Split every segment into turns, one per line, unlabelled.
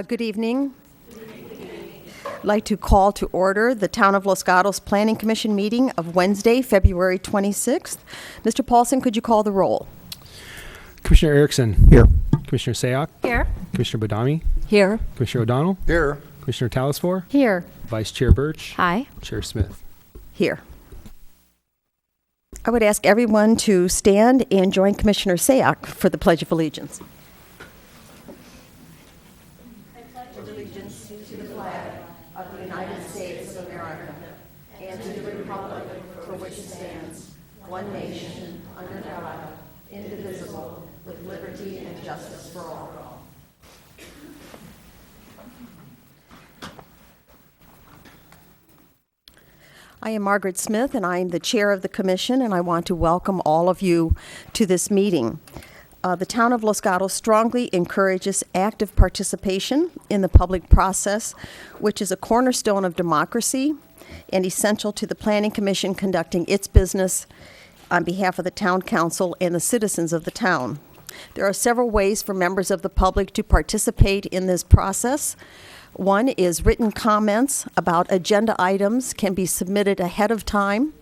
Good evening. I'd like to call to order the Town of Los Gatos Planning Commission meeting of Wednesday, February 26th. Mr. Paulson, could you call the roll?
Commissioner Erickson.
Here.
Commissioner Sayoc.
Here.
Commissioner Badami.
Here.
Commissioner O'Donnell.
Here.
Commissioner Talasfor.
Here.
Vice Chair Birch.
Hi.
Chair Smith.
Here. I would ask everyone to stand and join Commissioner Sayoc for the Pledge of Allegiance. I pledge allegiance to the flag of the United States of America and to the republic for which it stands, one nation, under God, indivisible, with liberty and justice for all. I am Margaret Smith, and I am the chair of the commission, and I want to welcome all of you to this meeting. The town of Los Gatos strongly encourages active participation in the public process, which is a cornerstone of democracy and essential to the Planning Commission conducting its business on behalf of the town council and the citizens of the town. There are several ways for members of the public to participate in this process. One is written comments about agenda items can be submitted ahead of time.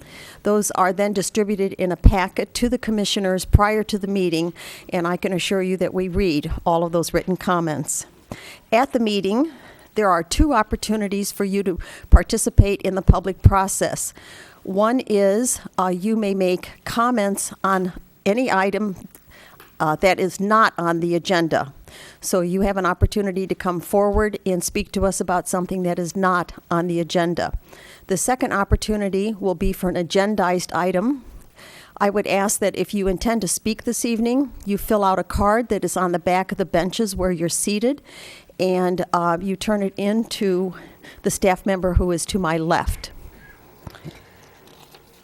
Those are then distributed in a packet to the commissioners prior to the meeting, and I can assure you that we read all of those written comments. At the meeting, there are two opportunities for you to participate in the public process. One is you may make comments on any item that is not on the agenda. So you have an opportunity to come forward and speak to us about something that is not on the agenda. The second opportunity will be for an agendized item. I would ask that if you intend to speak this evening, you fill out a card that is on the back of the benches where you're seated, and you turn it in to the staff member who is to my left.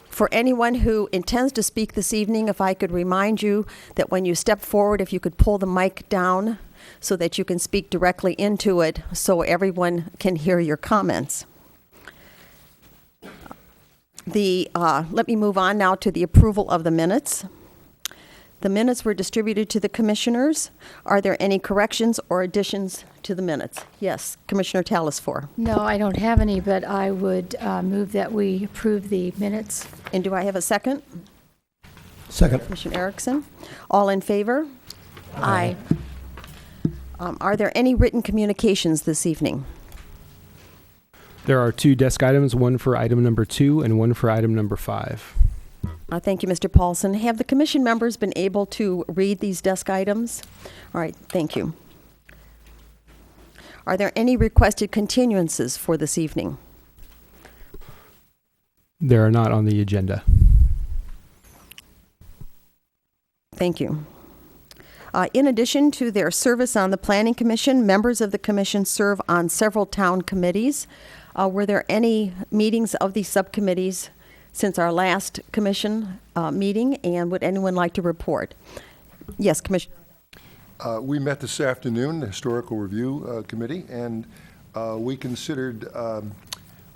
For anyone who intends to speak this evening, if I could remind you that when you step forward, if you could pull the mic down so that you can speak directly into it so everyone can hear your comments. Let me move on now to the approval of the minutes. The minutes were distributed to the commissioners. Are there any corrections or additions to the minutes? Yes, Commissioner Talasfor.
No, I don't have any, but I would move that we approve the minutes.
And do I have a second?
Second.
Commissioner Erickson. All in favor?
Aye.
Are there any written communications this evening?
There are two desk items, one for item number 2 and one for item number 5.
Thank you, Mr. Paulson. Have the commission members been able to read these desk items? All right, thank you. Are there any requested continuances for this evening?
They are not on the agenda.
Thank you. In addition to their service on the Planning Commission, members of the commission serve on several town committees. Were there any meetings of these subcommittees since our last commission meeting, and would anyone like to report? Yes, Commissioner.
We met this afternoon, the Historical Review Committee, and we considered,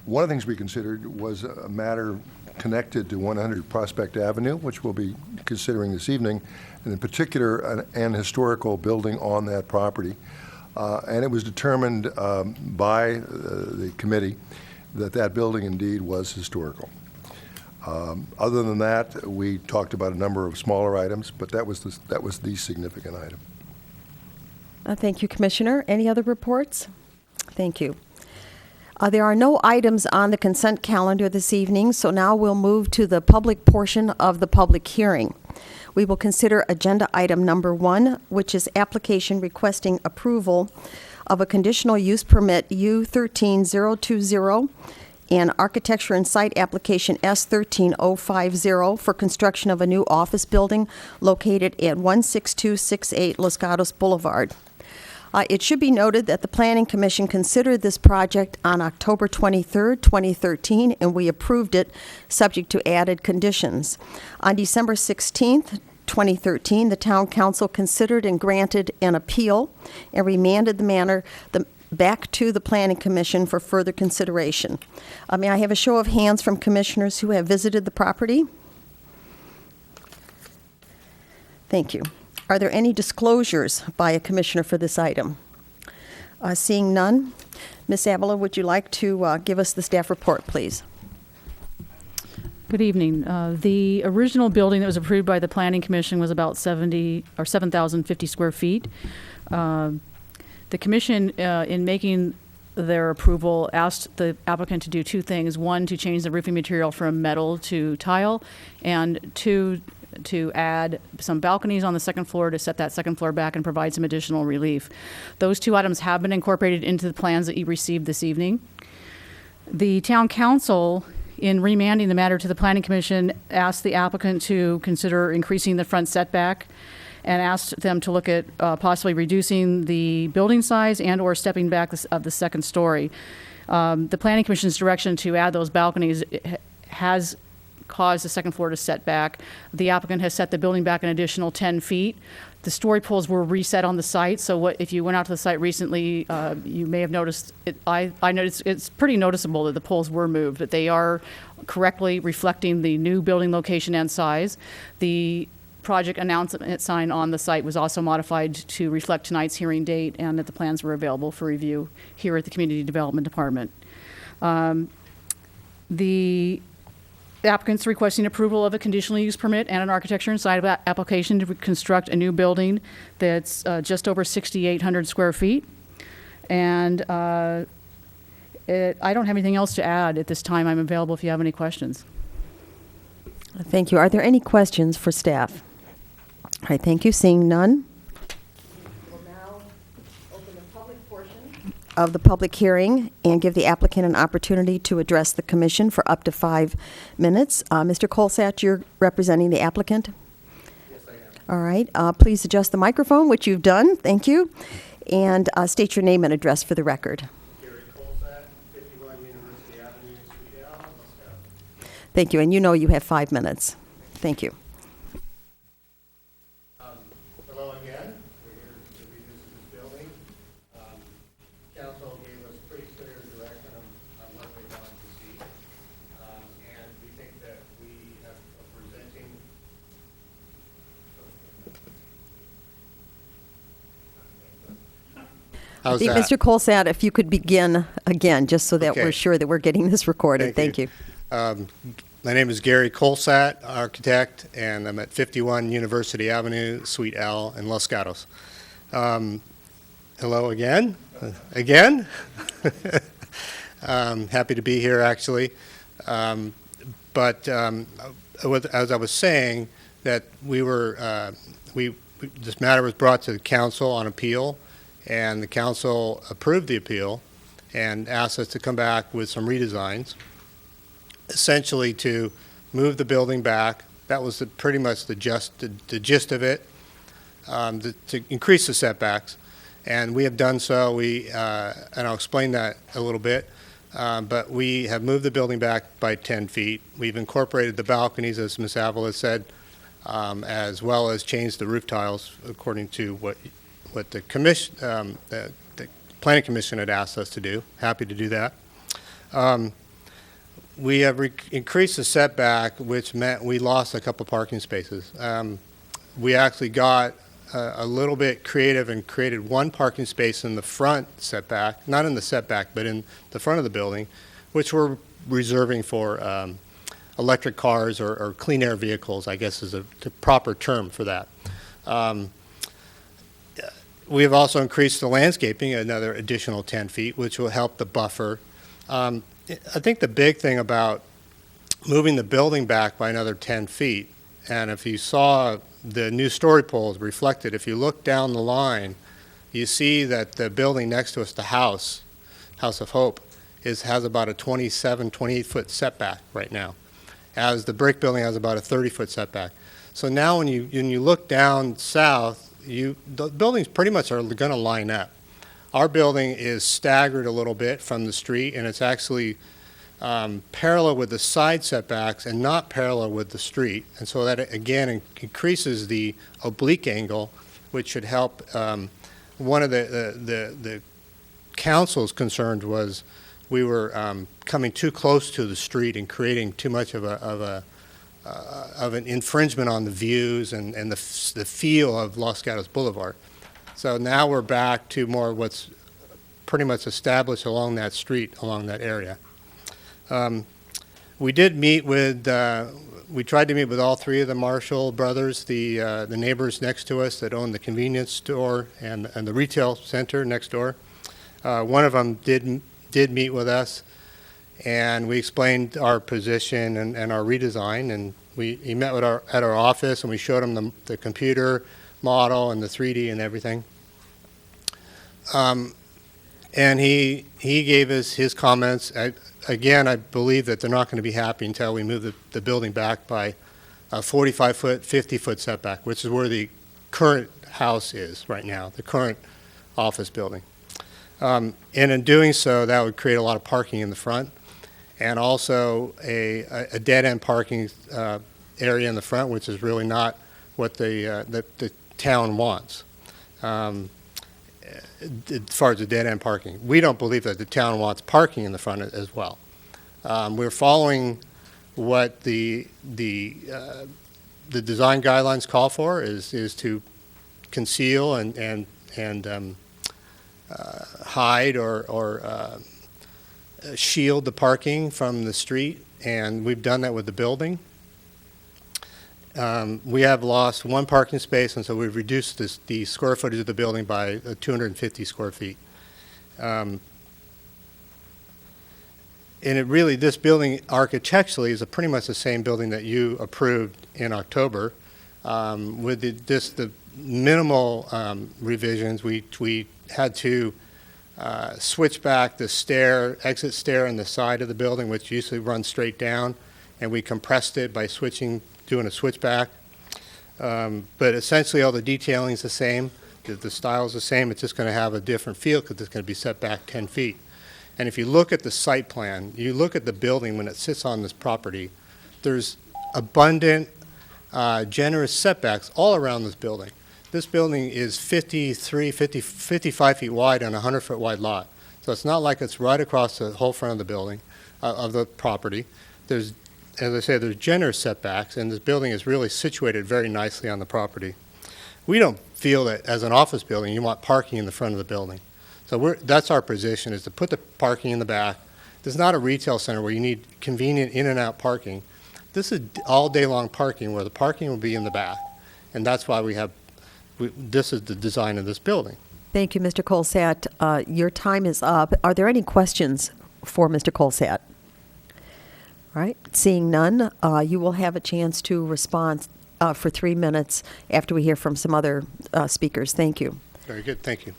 one of the things we considered was a matter connected to 100 Prospect Avenue, which we'll be considering this evening, and in particular an historical building on that property. And it was determined by the committee that that building indeed was historical. Other than that, we talked about a number of smaller items, but that was the significant item.
Thank you, Commissioner. Any other reports? Thank you. There are no items on the consent calendar this evening, so now we'll move to the public portion of the public hearing. We will consider agenda item number 1, which is application requesting approval of a conditional use permit U13020 and architecture and site application S13050 for construction of a new office building located at 16268 Los Gatos Boulevard. It should be noted that the Planning Commission considered this project on October 23, 2013, and we approved it subject to added conditions. On December 16, 2013, the Town Council considered and granted an appeal and remanded the matter back to the Planning Commission for further consideration. May I have a show of hands from commissioners who have visited the property? Thank you. Are there any disclosures by a commissioner for this item? Seeing none, Ms. Avila, would you like to give us the staff report, please?
Good evening. The original building that was approved by the Planning Commission was about 7,050 square feet. The commission, in making their approval, asked the applicant to do two things. One, to change the roofing material from metal to tile, and two, to add some balconies on the second floor to set that second floor back and provide some additional relief. Those two items have been incorporated into the plans that you received this evening. The town council, in remanding the matter to the Planning Commission, asked the applicant to consider increasing the front setback and asked them to look at possibly reducing the building size and or stepping back of the second story. The Planning Commission's direction to add those balconies has caused the second floor to set back. The applicant has set the building back an additional 10 feet. The story poles were reset on the site, so if you went out to the site recently, you may have noticed, I noticed it's pretty noticeable that the poles were moved, but they are correctly reflecting the new building location and size. The project announcement sign on the site was also modified to reflect tonight's hearing date and that the plans were available for review here at the Community Development Department. The applicant's requesting approval of a conditional use permit and an architecture and site application to construct a new building that's just over 6,800 square feet. And I don't have anything else to add at this time. I'm available if you have any questions.
Thank you. Are there any questions for staff? All right, thank you. Seeing none. We'll now open the public portion of the public hearing and give the applicant an opportunity to address the commission for up to 5 minutes. Mr. Colsat, you're representing the applicant?
Yes, I am.
All right. Please adjust the microphone, which you've done. Thank you. And state your name and address for the record.
Gary Colsat, 51 University Avenue, Suite L, Los Gatos.
Thank you. And you know you have 5 minutes. Thank you.
Hello again. We're here to revisit this building. Council gave us pretty clear direction on what they wanted to see. And we think that we are presenting. How's that?
Mr. Colsat, if you could begin again, just so that
Okay.
we're sure that we're getting this recorded. Thank you.
My name is Gary Colsat, architect, and I'm at 51 University Avenue, Suite L in Los Gatos. Hello again. Again? Happy to be here, actually. But as I was saying, that this matter was brought to the council on appeal, and the council approved the appeal and asked us to come back with some redesigns, essentially to move the building back. That was pretty much the gist of it, to increase the setbacks. And we have done so. And I'll explain that a little bit. But we have moved the building back by 10 feet. We've incorporated the balconies, as Ms. Avila said, as well as changed the roof tiles according to what the commission, the Planning Commission had asked us to do. Happy to do that. We have increased the setback, which meant we lost a couple parking spaces. We actually got a little bit creative and created one parking space in the front setback, not in the setback, but in the front of the building, which we're reserving for electric cars or clean air vehicles, I guess is the proper term for that. We have also increased the landscaping another additional 10 feet, which will help the buffer. I think the big thing about moving the building back by another 10 feet, and if you saw the new story poles reflected, if you look down the line, you see that the building next to us, the House of Hope, has about a 27, 28-foot setback right now, as the brick building has about a 30-foot setback. So now when you look down south, the buildings pretty much are going to line up. Our building is staggered a little bit from the street, and it's actually parallel with the side setbacks and not parallel with the street. And so that, again, increases the oblique angle, which should help. One of the council's concerns was we were coming too close to the street and creating too much of of an infringement on the views and the feel of Los Gatos Boulevard. So now we're back to more what's pretty much established along that street, along that area. We did meet with, we tried to meet with all three of the Marshall brothers, the neighbors next to us that own the convenience store and the retail center next door. One of them did meet with us, and we explained our position and our redesign, and he met with at our office, and we showed him the computer model and the 3D and everything. And he gave us his comments. Again, I believe that they're not going to be happy until we move the building back by a 45-foot, 50-foot setback, which is where the current house is right now, the current office building. And in doing so, that would create a lot of parking in the front, and also a dead-end parking area in the front, which is really not what the town wants. As far as the dead-end parking, we don't believe that the town wants parking in the front as well. We're following what the design guidelines call for is to conceal and hide or shield the parking from the street, and we've done that with the building. We have lost one parking space, and so we've reduced the square footage of the building by 250 square feet. And this building architecturally is pretty much the same building that you approved in October. With the minimal revisions, we had to switch back the exit stair on the side of the building, which usually runs straight down, and we compressed it by doing a switchback. But essentially all the detailing is the same, the style is the same, it's just going to have a different feel because it's going to be set back 10 feet. And if you look at the site plan, you look at the building when it sits on this property, there's abundant, generous setbacks all around this building. This building is 55 feet wide on a 100-foot wide lot. So it's not like it's right across the whole front of the building, of the property. There's, as I say, there's generous setbacks, and this building is really situated very nicely on the property. We don't feel that as an office building you want parking in the front of the building. So that's our position, is to put the parking in the back. This is not a retail center where you need convenient in and out parking. This is all day long parking where the parking will be in the back. And that's why this is the design of this building.
Thank you, Mr. Colsatt. Your time is up. Are there any questions for Mr. Colsatt? All right, seeing none, you will have a chance to respond for 3 minutes after we hear from some other speakers. Thank you.
Very good, thank you.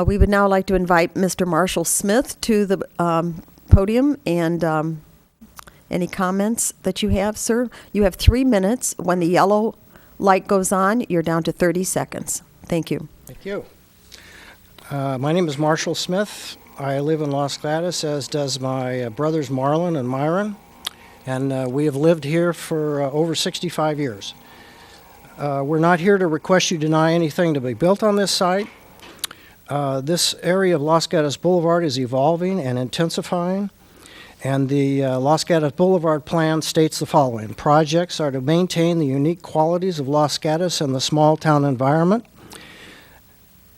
We would now like to invite Mr. Marshall Smith to the podium, and any comments that you have, sir? You have 3 minutes. When the yellow light goes on, you're down to 30 seconds. Thank you.
Thank you. My name is Marshall Smith. I live in Los Gatos, as does my brothers Marlon and Myron, and we have lived here for over 65 years. We're not here to request you deny anything to be built on this site. This area of Los Gatos Boulevard is evolving and intensifying, and the Los Gatos Boulevard plan states the following. Projects are to maintain the unique qualities of Los Gatos and the small town environment.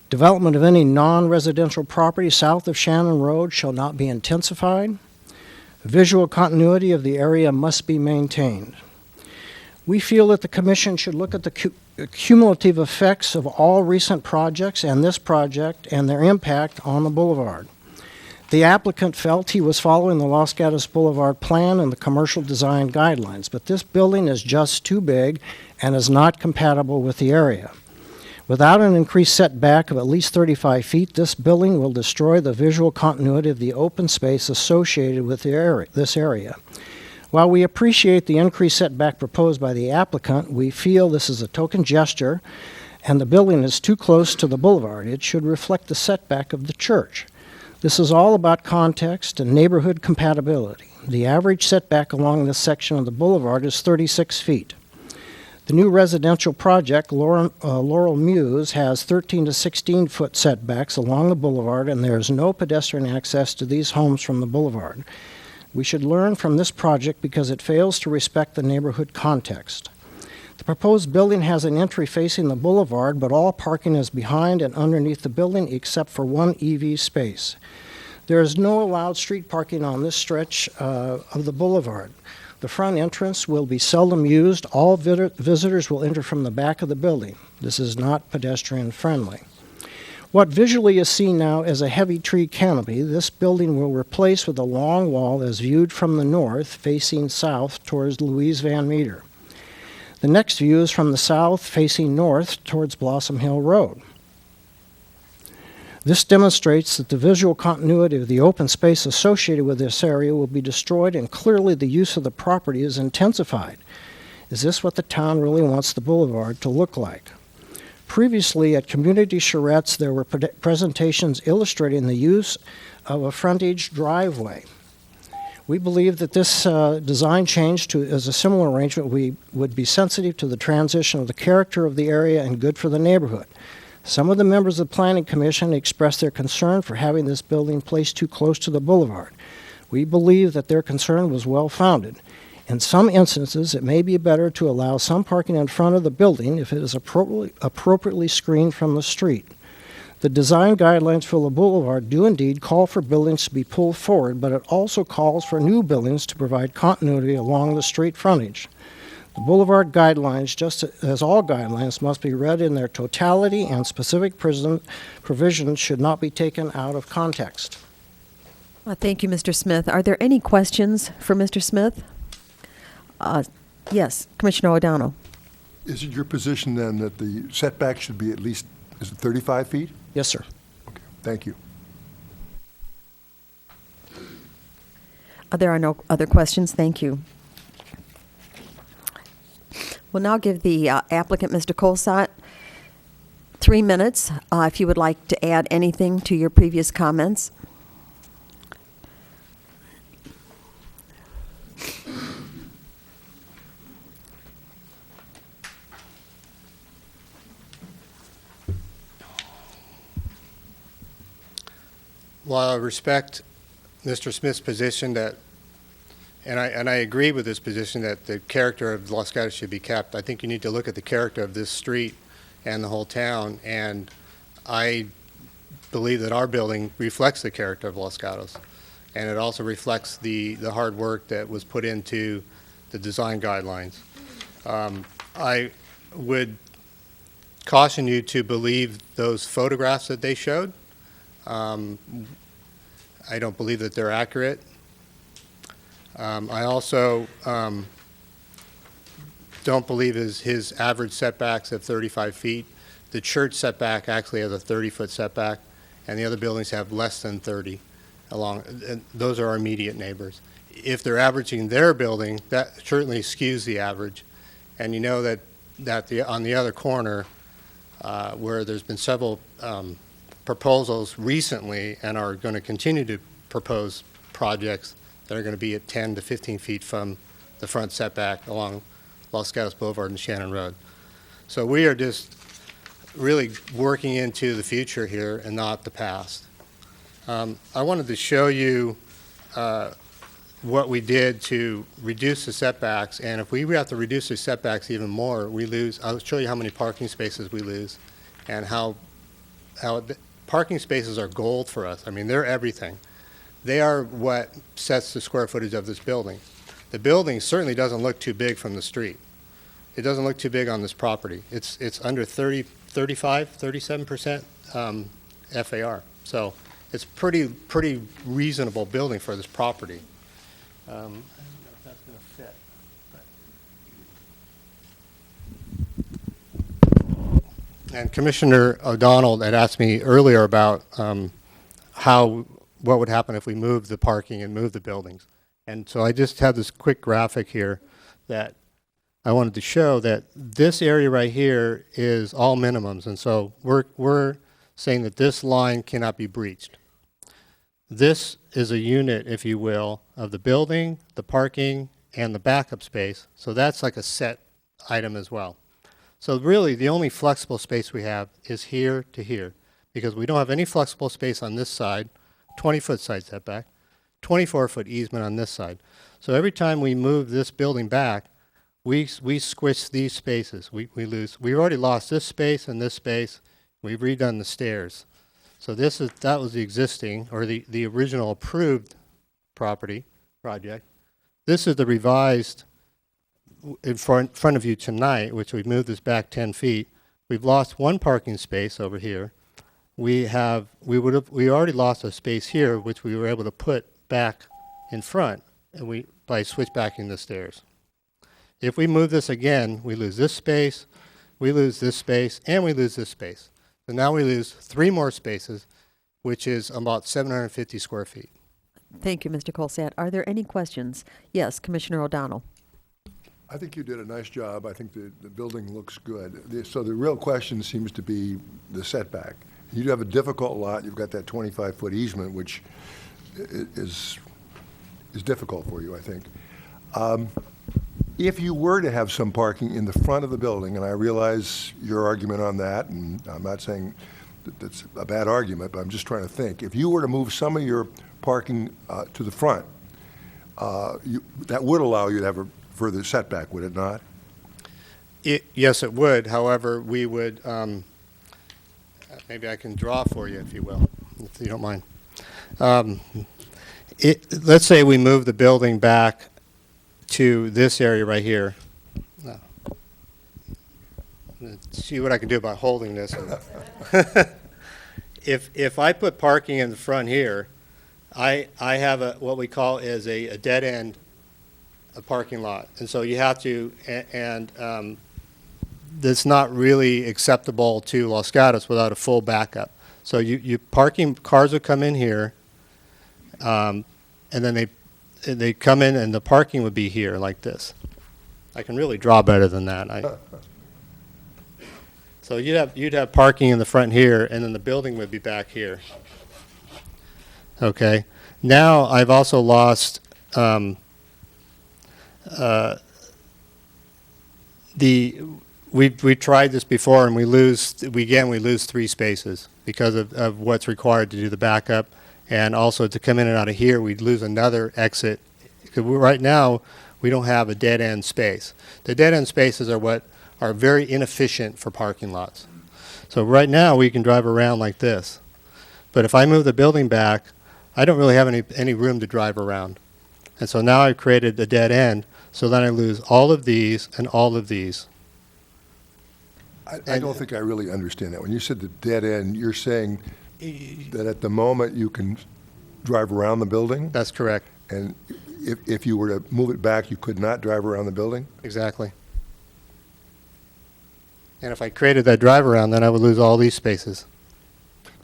Development of any non-residential property south of Shannon Road shall not be intensified. Visual continuity of the area must be maintained. We feel that the Commission should look at the cumulative effects of all recent projects and this project and their impact on the boulevard. The applicant felt he was following the Los Gatos Boulevard plan and the commercial design guidelines, but this building is just too big and is not compatible with the area. Without an increased setback of at least 35 feet, this building will destroy the visual continuity of the open space associated with this area. While we appreciate the increased setback proposed by the applicant, we feel this is a token gesture and the building is too close to the boulevard. It should reflect the setback of the church. This is all about context and neighborhood compatibility. The average setback along this section of the boulevard is 36 feet. The new residential project, Laurel Muse, has 13 to 16 foot setbacks along the boulevard, and there is no pedestrian access to these homes from the boulevard. We should learn from this project because it fails to respect the neighborhood context. The proposed building has an entry facing the boulevard, but all parking is behind and underneath the building except for one EV space. There is no allowed street parking on this stretch of the boulevard. The front entrance will be seldom used. All visitors will enter from the back of the building. This is not pedestrian friendly. What visually is seen now as a heavy tree canopy, this building will replace with a long wall as viewed from the north, facing south towards Louise Van Meter. The next view is from the south, facing north towards Blossom Hill Road. This demonstrates that the visual continuity of the open space associated with this area will be destroyed, and clearly the use of the property is intensified. Is this what the town really wants the boulevard to look like? Previously, at community charrettes, there were presentations illustrating the use of a frontage driveway. We believe that this design change as a similar arrangement would be sensitive to the transition of the character of the area and good for the neighborhood. Some of the members of the Planning Commission expressed their concern for having this building placed too close to the boulevard. We believe that their concern was well-founded. In some instances, it may be better to allow some parking in front of the building if it is appropriately screened from the street. The design guidelines for the boulevard do indeed call for buildings to be pulled forward, but it also calls for new buildings to provide continuity along the street frontage. The boulevard guidelines, just as all guidelines, must be read in their totality, and specific provisions should not be taken out of context.
Thank you, Mr. Smith. Are there any questions for Mr. Smith? Yes, Commissioner O'Donnell.
Is it your position then that the setback should be at least, is it 35 feet?
Yes, sir.
Okay, thank you.
There are no other questions. Thank you. We'll now give the applicant, Mr. Colsott, 3 minutes if you would like to add anything to your previous comments.
While I respect Mr. Smith's position that, and I agree with his position that the character of Los Gatos should be kept, I think you need to look at the character of this street and the whole town, and I believe that our building reflects the character of Los Gatos, and it also reflects the hard work that was put into the design guidelines. I would caution you to believe those photographs that they showed. I don't believe that they're accurate. I also don't believe his average setbacks of 35 feet. The church setback actually has a 30-foot setback, and the other buildings have less than 30 along. And those are our immediate neighbors. If they're averaging their building, that certainly skews the average. And you know that on the other corner, where there's been several proposals recently and are going to continue to propose projects that are going to be at 10 to 15 feet from the front setback along Los Gatos Boulevard and Shannon Road. So we are just really working into the future here and not the past. I wanted to show you what we did to reduce the setbacks, and if we have to reduce the setbacks even more, we lose. I'll show you how many parking spaces we lose and how parking spaces are gold for us. I mean, they're everything. They are what sets the square footage of this building. The building certainly doesn't look too big from the street. It doesn't look too big on this property. It's under 30, 35, 37% FAR. So it's pretty reasonable building for this property. I don't know if that's going to fit. And Commissioner O'Donnell had asked me earlier about what would happen if we moved the parking and moved the buildings. And so I just have this quick graphic here that I wanted to show that this area right here is all minimums. And so we're saying that this line cannot be breached. This is a unit, if you will, of the building, the parking, and the backup space. So that's like a set item as well. So really, the only flexible space we have is here to here, because we don't have any flexible space on this side, 20-foot side setback, 24-foot easement on this side. So every time we move this building back, we squish these spaces. We lose. We've already lost this space and this space. We've redone the stairs. So that was the existing, or the original approved project. This is the revised in front of you tonight, which we've moved this back 10 feet. We've lost one parking space over here. We already lost a space here, which we were able to put back in front, and by switchbacking the stairs. If we move this again, we lose this space, we lose this space, and we lose this space. So now we lose 3 more spaces, which is about 750 square feet.
Thank you, Mr. Colsat. Are there any questions? Yes, Commissioner O'Donnell.
I think you did a nice job. I think the building looks good. So the real question seems to be the setback. You have a difficult lot. You've got that 25-foot easement, which is difficult for you, I think. If you were to have some parking in the front of the building, and I realize your argument on that, and I'm not saying that that's a bad argument, but I'm just trying to think. If you were to move some of your parking to the front, that would allow you to have a further setback, would it not?
Yes, it would. However, we would, maybe I can draw for you, if you will, if you don't mind. Let's say we move the building back to this area right here. Let's see what I can do about holding this. If I put parking in the front here, I have what we call is a dead end, a parking lot, and so you have to, and that's not really acceptable to Los Gatos without a full backup. So you parking cars would come in here, and then they come in, and the parking would be here like this. I can really draw better than that. So you'd have parking in the front here, and then the building would be back here. Okay. Now I've also lost we tried this before, and we lose 3 spaces because of what's required to do the backup, and also to come in and out of here, we'd lose another exit. Because right now, we don't have a dead end space. The dead end spaces are what are very inefficient for parking lots. So right now, we can drive around like this. But if I move the building back, I don't really have any room to drive around. And so now I've created a dead end, so then I lose all of these and all of these.
I don't think I really understand that. When you said the dead end, you're saying that at the moment you can drive around the building?
That's correct.
And if you were to move it back, you could not drive around the building?
Exactly. And if I created that drive around, then I would lose all these spaces.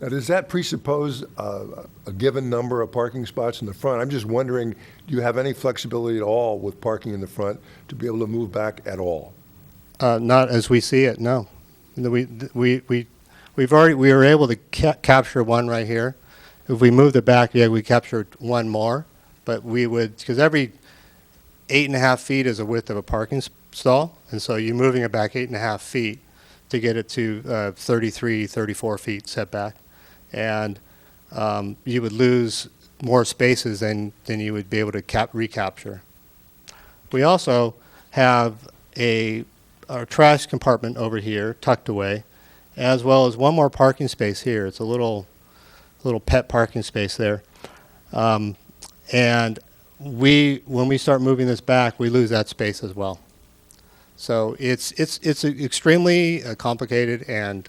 Now, does that presuppose a given number of parking spots in the front? I'm just wondering, do you have any flexibility at all with parking in the front to be able to move back at all?
Not as we see it, no. We were able to capture one right here. If we moved it back, yeah, we captured one more, but we would, because every 8.5 feet is the width of a parking stall, and so you're moving it back 8.5 feet to get it to 33, 34 feet setback, and you would lose more spaces than you would be able to recapture. We also have our trash compartment over here tucked away, as well as one more parking space here. It's a little pet parking space there. And when we start moving this back, we lose that space as well. So it's an extremely complicated and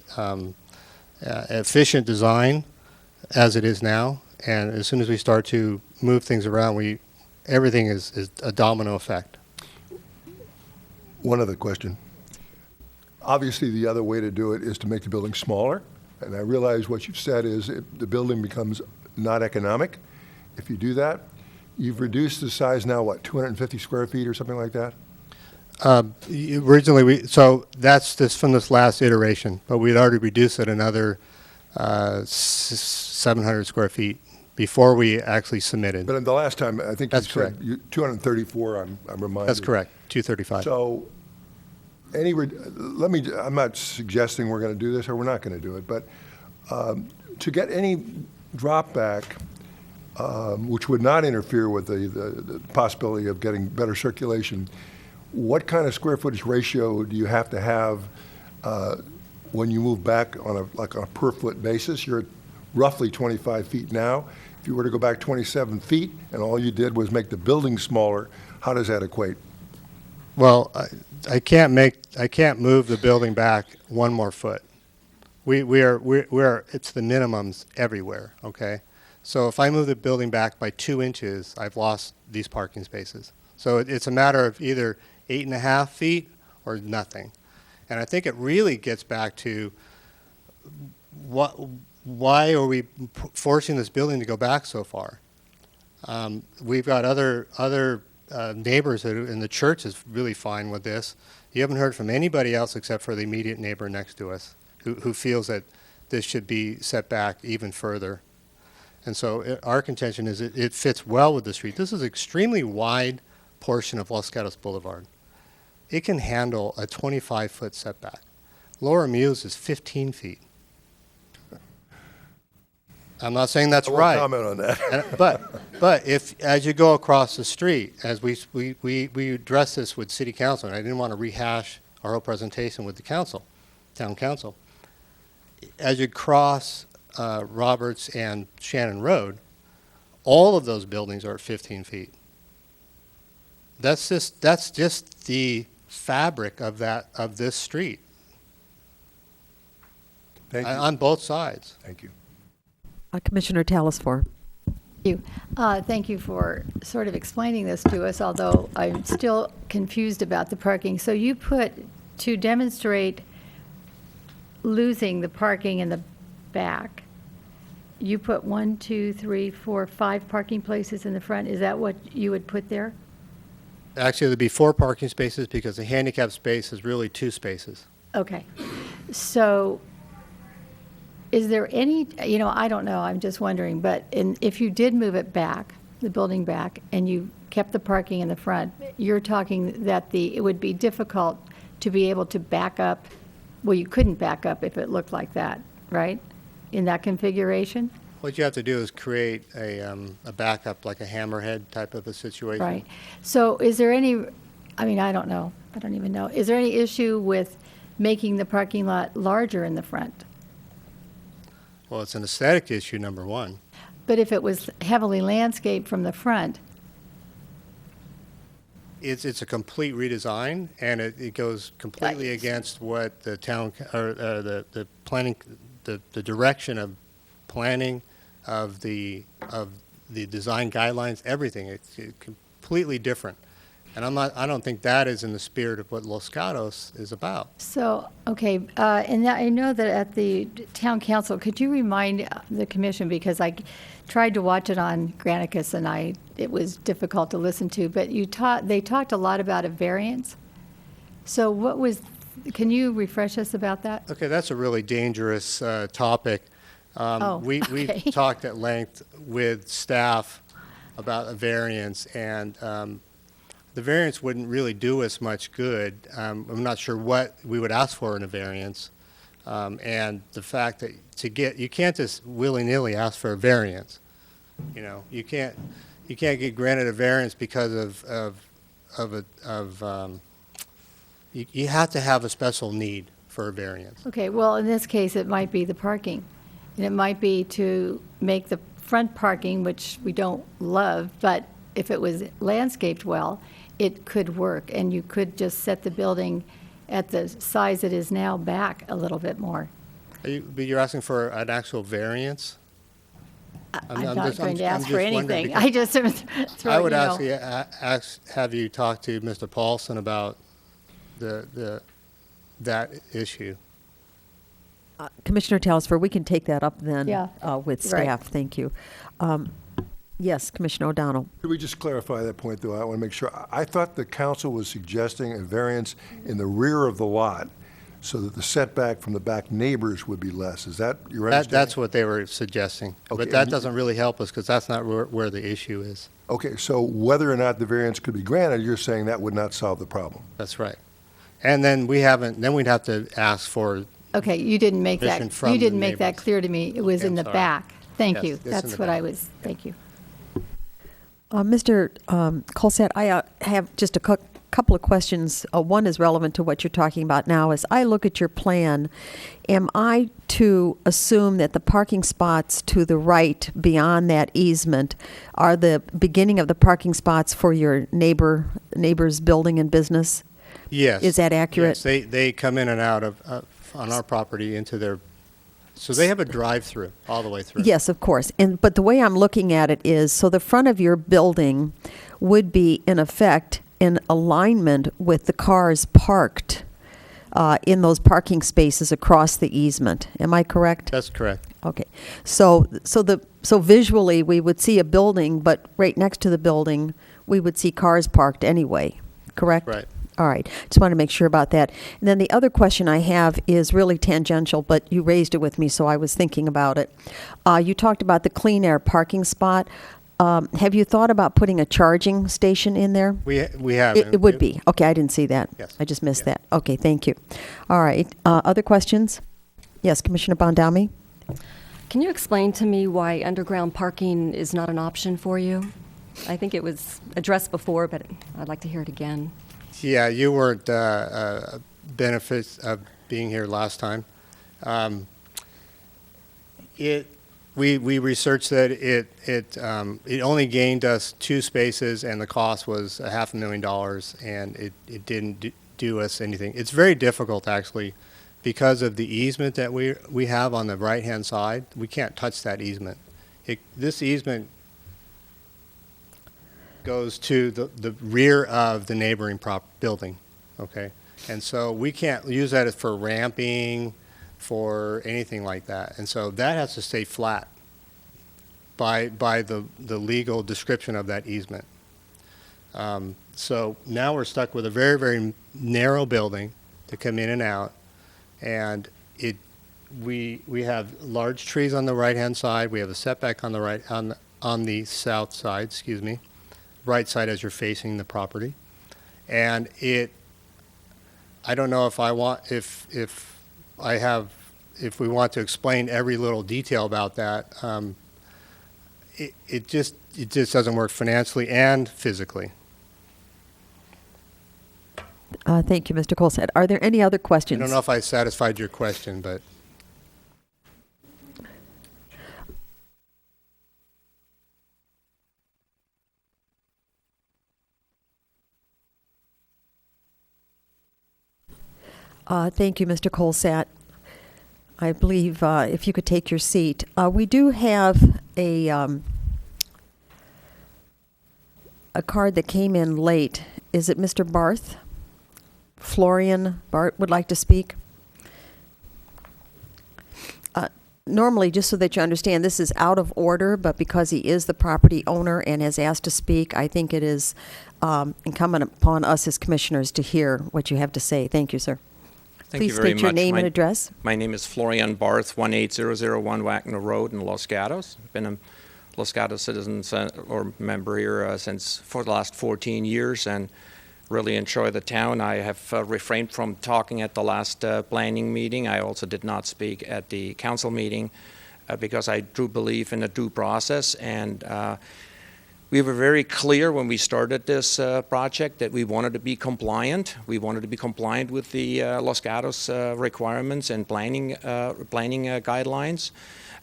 efficient design as it is now. And as soon as we start to move things around, everything is a domino effect.
One other question. Obviously, the other way to do it is to make the building smaller. And I realize what you've said is the building becomes not economic. If you do that, you've reduced the size now, 250 square feet or something like that?
Originally, so that's from this last iteration, but we'd already reduced it another 700 square feet before we actually submitted.
But in the last time, I think
That's
you said 234, I'm reminded.
That's correct, 235.
So I'm not suggesting we're going to do this or we're not going to do it, but to get any drop back, which would not interfere with the possibility of getting better circulation, what kind of square footage ratio do you have to have when you move back on a per foot basis? You're at roughly 25 feet now. If you were to go back 27 feet and all you did was make the building smaller, how does that equate?
Well, I can't move the building back one more foot. It's the minimums everywhere, okay? So if I move the building back by 2 inches, I've lost these parking spaces. So it's a matter of either 8.5 feet or nothing. And I think it really gets back to why are we forcing this building to go back so far? We've got other neighbors and the church is really fine with this. You haven't heard from anybody else except for the immediate neighbor next to us who feels that this should be set back even further. And so our contention is it fits well with the street. This is an extremely wide portion of Los Gatos Boulevard. It can handle a 25-foot setback. Laura Muse is 15 feet. I'm not saying that's right.
I won't comment on that.
But if, as you go across the street, as we addressed this with City Council, and I didn't want to rehash our whole presentation with the council, Town Council, as you cross Roberts and Shannon Road, all of those buildings are at 15 feet. That's just the fabric of this street.
Thank you.
On both sides.
Thank you.
Commissioner Talasfor.
Thank you for sort of explaining this to us, although I'm still confused about the parking. So you put, to demonstrate losing the parking in the back, you put 1, 2, 3, 4, 5 parking places in the front. Is that what you would put there?
Actually, there'd be 4 parking spaces because the handicap space is really 2 spaces.
Okay. So is there any, I don't know, I'm just wondering, but if you did move it back, the building back, and you kept the parking in the front, you're talking that it would be difficult to be able to back up, well, you couldn't back up if it looked like that, right? In that configuration?
What you have to do is create a backup, like a hammerhead type of a situation.
Right. So is there any, I don't know, I don't even know. Is there any issue with making the parking lot larger in the front?
Well, it's an aesthetic issue, number one.
But if it was heavily landscaped from the front?
It's a complete redesign, and it goes completely against what the town, or the planning, the direction of planning, of the design guidelines, everything. It's completely different. And I don't think that is in the spirit of what Los Gatos is about.
So, okay, and I know that at the town council, could you remind the commission, because I tried to watch it on Granicus and it was difficult to listen to, but they talked a lot about a variance. So can you refresh us about that?
Okay, that's a really dangerous topic.
Okay.
We've talked at length with staff about a variance, and the variance wouldn't really do us much good. I'm not sure what we would ask for in a variance. And the fact that you can't just willy-nilly ask for a variance. You can't get granted a variance because you have to have a special need for a variance.
Okay, well, in this case, it might be the parking. And it might be to make the front parking, which we don't love, but if it was landscaped well, it could work, and you could just set the building at the size it is now back a little bit more.
But you're asking for an actual variance?
I'm not going to ask
I'm
for
just wondering
anything.
because
I just throw,
I would actually have you talk to Mr. Paulson about that issue.
Commissioner Talasfor, we can take that up then
Yeah,
with
right.
staff. Thank you. Yes, Commissioner O'Donnell.
Could we just clarify that point, though? I want to make sure. I thought the council was suggesting a variance in the rear of the lot so that the setback from the back neighbors would be less. Is that your understanding?
That's what they were suggesting.
Okay,
But that
and-
doesn't really help us because that's not where the issue is.
Okay, so whether or not the variance could be granted, you're saying that would not solve the problem?
That's right. And then we'd have to ask for,
Okay, you didn't make that,
Permission from
you
the
didn't make that
neighbors.
clear to me. It was
Okay,
in
I'm
the
sorry.
back. Thank
Yes,
you.
it's in
That's
the
what I
back.
was, thank you.
Mr. Colsett, I have just a couple of questions. One is relevant to what you're talking about now. As I look at your plan, am I to assume that the parking spots to the right beyond that easement are the beginning of the parking spots for your neighbor's building and business?
yes.
Is that accurate?
Yes, they come in and out of, on our property into their, so they have a drive-through all the way through.
Yes, of course. But the way I'm looking at it is, so the front of your building would be, in effect, in alignment with the cars parked in those parking spaces across the easement. Am I correct?
That's correct.
Okay. So visually, we would see a building, but right next to the building, we would see cars parked anyway, correct?
Right.
All right. Just want to make sure about that. And then the other question I have is really tangential, but you raised it with me, so I was thinking about it. You talked about the clean air parking spot. Have you thought about putting a charging station in there?
We have.
It would be. Okay, I didn't see that.
Yes.
I just missed
Yeah.
that. Okay, thank you. All right. Other questions? Yes, Commissioner Bondami?
Can you explain to me why underground parking is not an option for you? I think it was addressed before, but I'd like to hear it again.
Yeah, you weren't benefits of being here last time. We researched that it only gained us 2 spaces, and the cost was $500,000, and it didn't do us anything. It's very difficult, actually, because of the easement that we have on the right-hand side. We can't touch that easement. This easement goes to the rear of the neighboring building, okay? And so we can't use that for ramping, for anything like that. And so that has to stay flat by the legal description of that easement. So now we're stuck with a very, very narrow building to come in and out, and we have large trees on the right-hand side. We have a setback on the right on the south side, excuse me, right side as you're facing the property, and I don't know if we want to explain every little detail about that. It just doesn't work financially and physically.
Thank you, Mr. Colsett. Are there any other
I
questions?
don't know if I satisfied your question, but
Thank you, Mr. Colsett. I believe if you could take your seat. We do have a card that came in late. Is it Mr. Barth? Florian Barth would like to speak. Normally, just so that you understand, this is out of order, but because he is the property owner and has asked to speak, I think it is incumbent upon us as commissioners to hear what you have to say. Thank you, sir.
Thank
Please
you very
state your
much.
name and address.
My name is Florian Barth, 18001 Wagner Road in Los Gatos. Been a Los Gatos citizen or member here for the last 14 years and really enjoy the town. I have refrained from talking at the last planning meeting. I also did not speak at the council meeting because I do believe in a due process, and we were very clear when we started this project that we wanted to be compliant. We wanted to be compliant with the Los Gatos requirements and planning guidelines.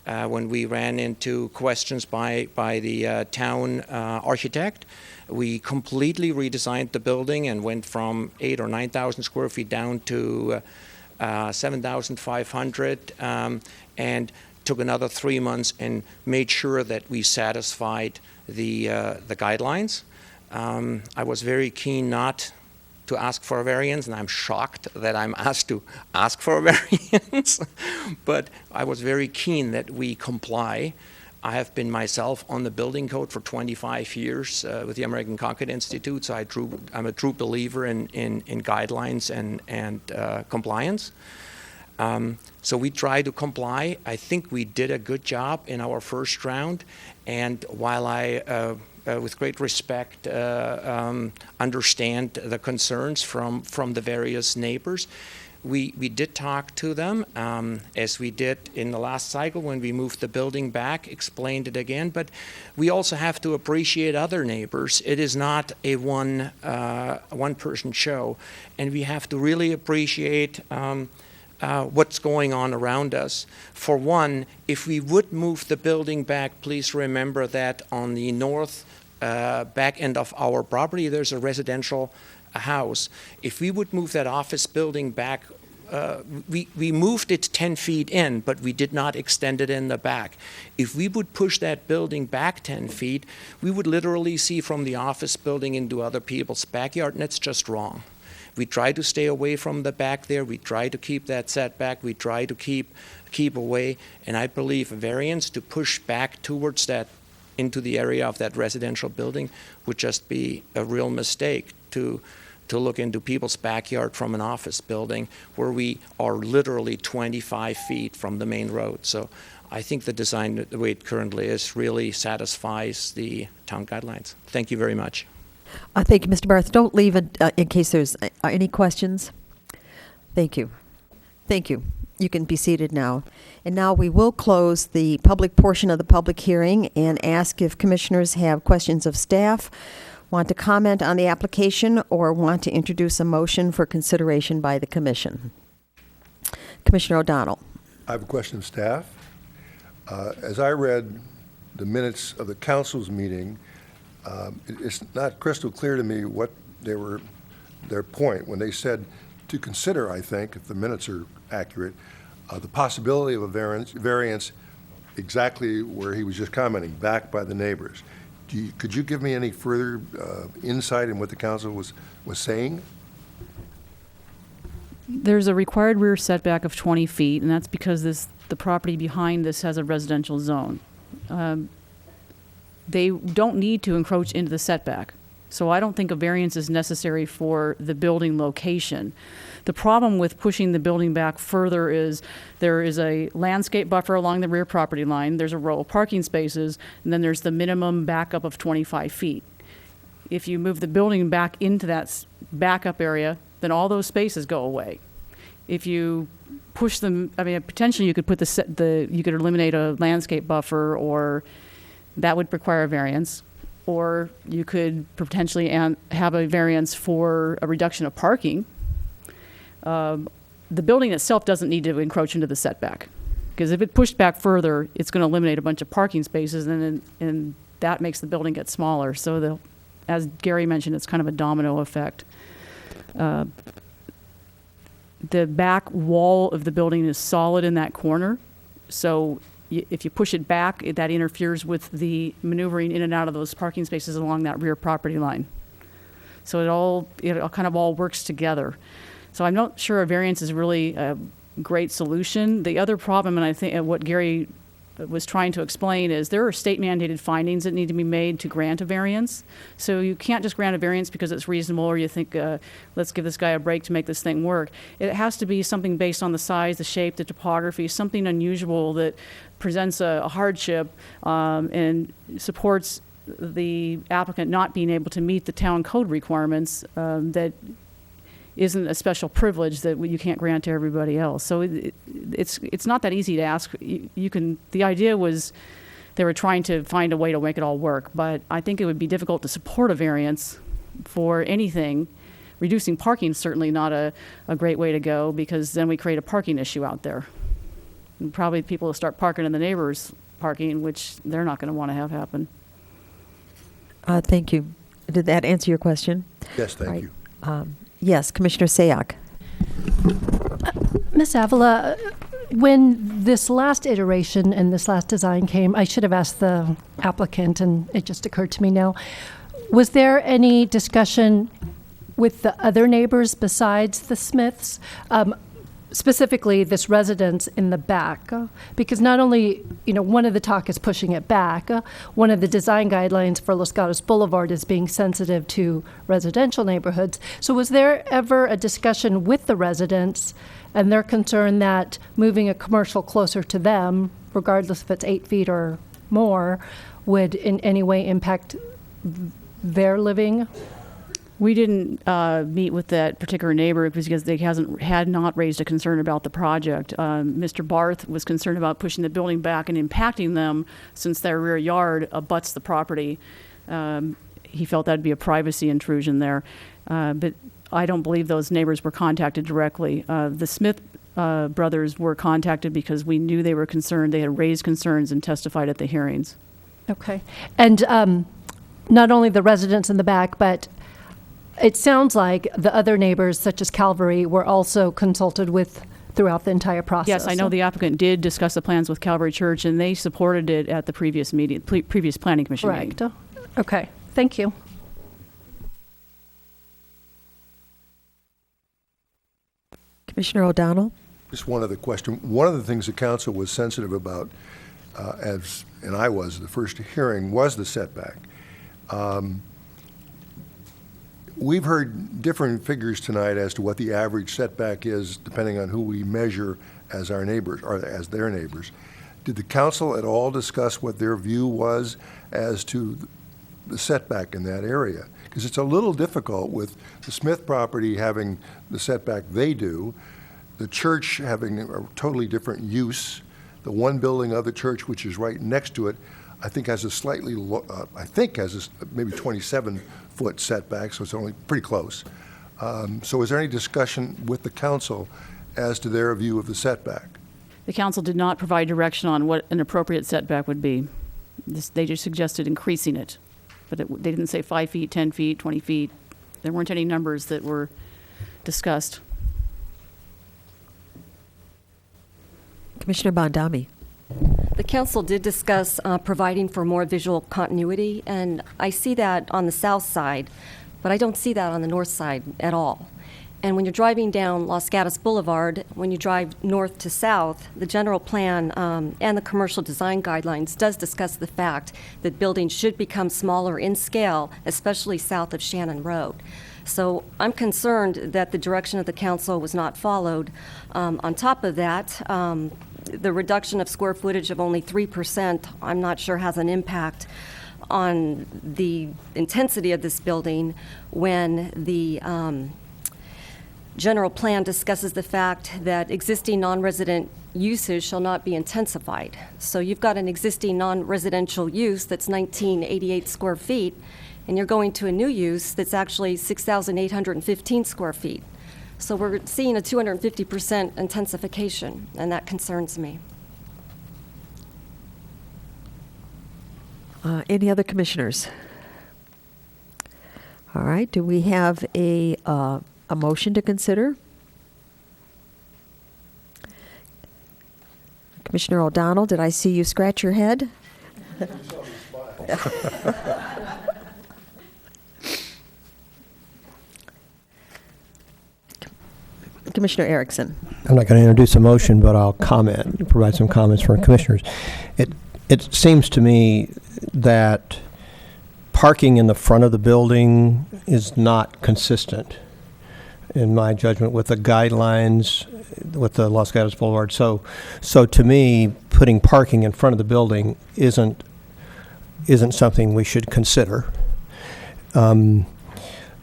When we ran into questions by the town architect, we completely redesigned the building and went from 8,000 or 9,000 square feet down to 7,500, and took another 3 months and made sure that we satisfied the guidelines. I was very keen not to ask for a variance, and I'm shocked that I'm asked to ask for a variance, but I was very keen that we comply. I have been myself on the building code for 25 years with the American Concrete Institute, so I'm a true believer in guidelines and compliance. So we try to comply. I think we did a good job in our first round, and while I with great respect, understand the concerns from the various neighbors. We did talk to them, as we did in the last cycle when we moved the building back, explained it again, but we also have to appreciate other neighbors. It is not a one-person show, and we have to really appreciate what's going on around us. For one, if we would move the building back, please remember that on the north back end of our property, there's a residential house. If we would move that office building back, we moved it 10 feet in, but we did not extend it in the back. If we would push that building back 10 feet, we would literally see from the office building into other people's backyard, and that's just wrong. We try to stay away from the back there. We try to keep that setback. We try to keep away, and I believe a variance to push back towards that into the area of that residential building would just be a real mistake to look into people's backyard from an office building where we are literally 25 feet from the main road. So I think the design, the way it currently is, really satisfies the town guidelines. Thank you very much.
Thank you, Mr. Barth. Don't leave it in case there's any questions. Thank you. Thank you. You can be seated now. And now we will close the public portion of the public hearing and ask if commissioners have questions of staff, want to comment on the application, or want to introduce a motion for consideration by the commission. Commissioner O'Donnell.
I have a question of staff. As I read the minutes of the council's meeting, it's not crystal clear to me what their point when they said to consider, I think, if the minutes are accurate, the possibility of a variance exactly where he was just commenting, back by the neighbors. Could you give me any further insight in what the council was saying?
There's a required rear setback of 20 feet, and that's because the property behind this has a residential zone. They don't need to encroach into the setback. So I don't think a variance is necessary for the building location. The problem with pushing the building back further is there is a landscape buffer along the rear property line, there's a row of parking spaces, and then there's the minimum backup of 25 feet. If you move the building back into that backup area, then all those spaces go away. If you push them, I mean, potentially you could put you could eliminate a landscape buffer, or that would require a variance. Or you could potentially have a variance for a reduction of parking. The building itself doesn't need to encroach into the setback, because if it pushed back further, it's going to eliminate a bunch of parking spaces, and that makes the building get smaller. So as Gary mentioned, it's kind of a domino effect. The back wall of the building is solid in that corner, so if you push it back, that interferes with the maneuvering in and out of those parking spaces along that rear property line. So it kind of all works together. So I'm not sure a variance is really a great solution. The other problem, and I think what Gary was trying to explain, is there are state mandated findings that need to be made to grant a variance. So you can't just grant a variance because it's reasonable, or you think, let's give this guy a break to make this thing work. It has to be something based on the size, the shape, the topography, something unusual that presents a hardship and supports the applicant not being able to meet the town code requirements that isn't a special privilege that you can't grant to everybody else. So it's not that easy to ask. The idea was they were trying to find a way to make it all work, but I think it would be difficult to support a variance for anything. Reducing parking is certainly not a great way to go, because then we create a parking issue out there. And probably people will start parking in the neighbors' parking, which they're not going to want to have happen.
Thank you. Did that answer your question?
Yes, thank you.
Yes, Commissioner Sayak.
Ms. Avila, when this last iteration and this last design came, I should have asked the applicant, and it just occurred to me now. Was there any discussion with the other neighbors besides the Smiths? Specifically this residence in the back, because not only, one of the talk is pushing it back, one of the design guidelines for Los Gatos Boulevard is being sensitive to residential neighborhoods. So was there ever a discussion with the residents and their concern that moving a commercial closer to them, regardless if it's 8 feet or more, would in any way impact their living?
We didn't meet with that particular neighbor because they had not raised a concern about the project. Mr. Barth was concerned about pushing the building back and impacting them since their rear yard abuts the property. He felt that'd be a privacy intrusion there. But I don't believe those neighbors were contacted directly. The Smith brothers were contacted because we knew they were concerned. They had raised concerns and testified at the hearings.
Okay. And not only the residents in the back, but it sounds like the other neighbors, such as Calvary, were also consulted with throughout the entire process.
Yes, I know the applicant did discuss the plans with Calvary Church, and they supported it at the previous meeting, previous planning commission meeting.
Correct. Okay. Thank you.
Commissioner O'Donnell?
Just one other question. One of the things the council was sensitive about, and I was, the first hearing, was the setback. We've heard different figures tonight as to what the average setback is, depending on who we measure as our neighbors, or as their neighbors. Did the council at all discuss what their view was as to the setback in that area? Because it's a little difficult with the Smith property having the setback they do, the church having a totally different use, the one building of the church, which is right next to it, I think has a slightly, maybe 27-foot setback, so it's only pretty close. So is there any discussion with the council as to their view of the setback?
The council did not provide direction on what an appropriate setback would be. They just suggested increasing it. But they didn't say 5 feet, 10 feet, 20 feet. There weren't any numbers that were discussed.
Commissioner Bondami?
The council did discuss providing for more visual continuity, and I see that on the south side, but I don't see that on the north side at all. And when you're driving down Los Gatos Boulevard, when you drive north to south, the general plan and the commercial design guidelines does discuss the fact that buildings should become smaller in scale, especially south of Shannon Road. So I'm concerned that the direction of the council was not followed. On top of that, the reduction of square footage of only 3%, I'm not sure has an impact on the intensity of this building when the general plan discusses the fact that existing non-resident uses shall not be intensified. So you've got an existing non-residential use that's 1988 square feet, and you're going to a new use that's actually 6,815 square feet. So we're seeing a 250% intensification, and that concerns me.
Any other commissioners? All right, do we have a motion to consider? Commissioner O'Donnell, did I see you scratch your head? Commissioner Erickson.
I'm not going to introduce a motion, but I'll comment, provide some comments from commissioners. It seems to me that parking in the front of the building is not consistent, in my judgment, with the guidelines with the Los Gatos Boulevard. So to me, putting parking in front of the building isn't something we should consider.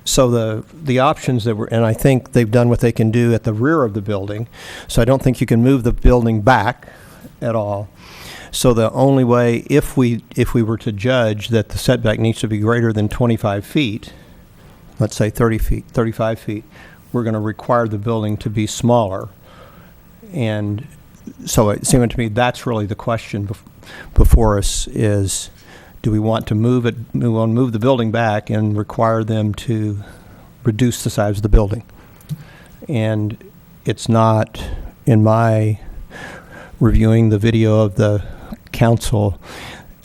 So the options that were, and I think they've done what they can do at the rear of the building, so I don't think you can move the building back at all. So the only way, if we were to judge that the setback needs to be greater than 25 feet, let's say 30 feet, 35 feet, we're going to require the building to be smaller. And so it seemed to me that's really the question before us is, do we want to move the building back and require them to reduce the size of the building? And it's not, in my reviewing the video of the council,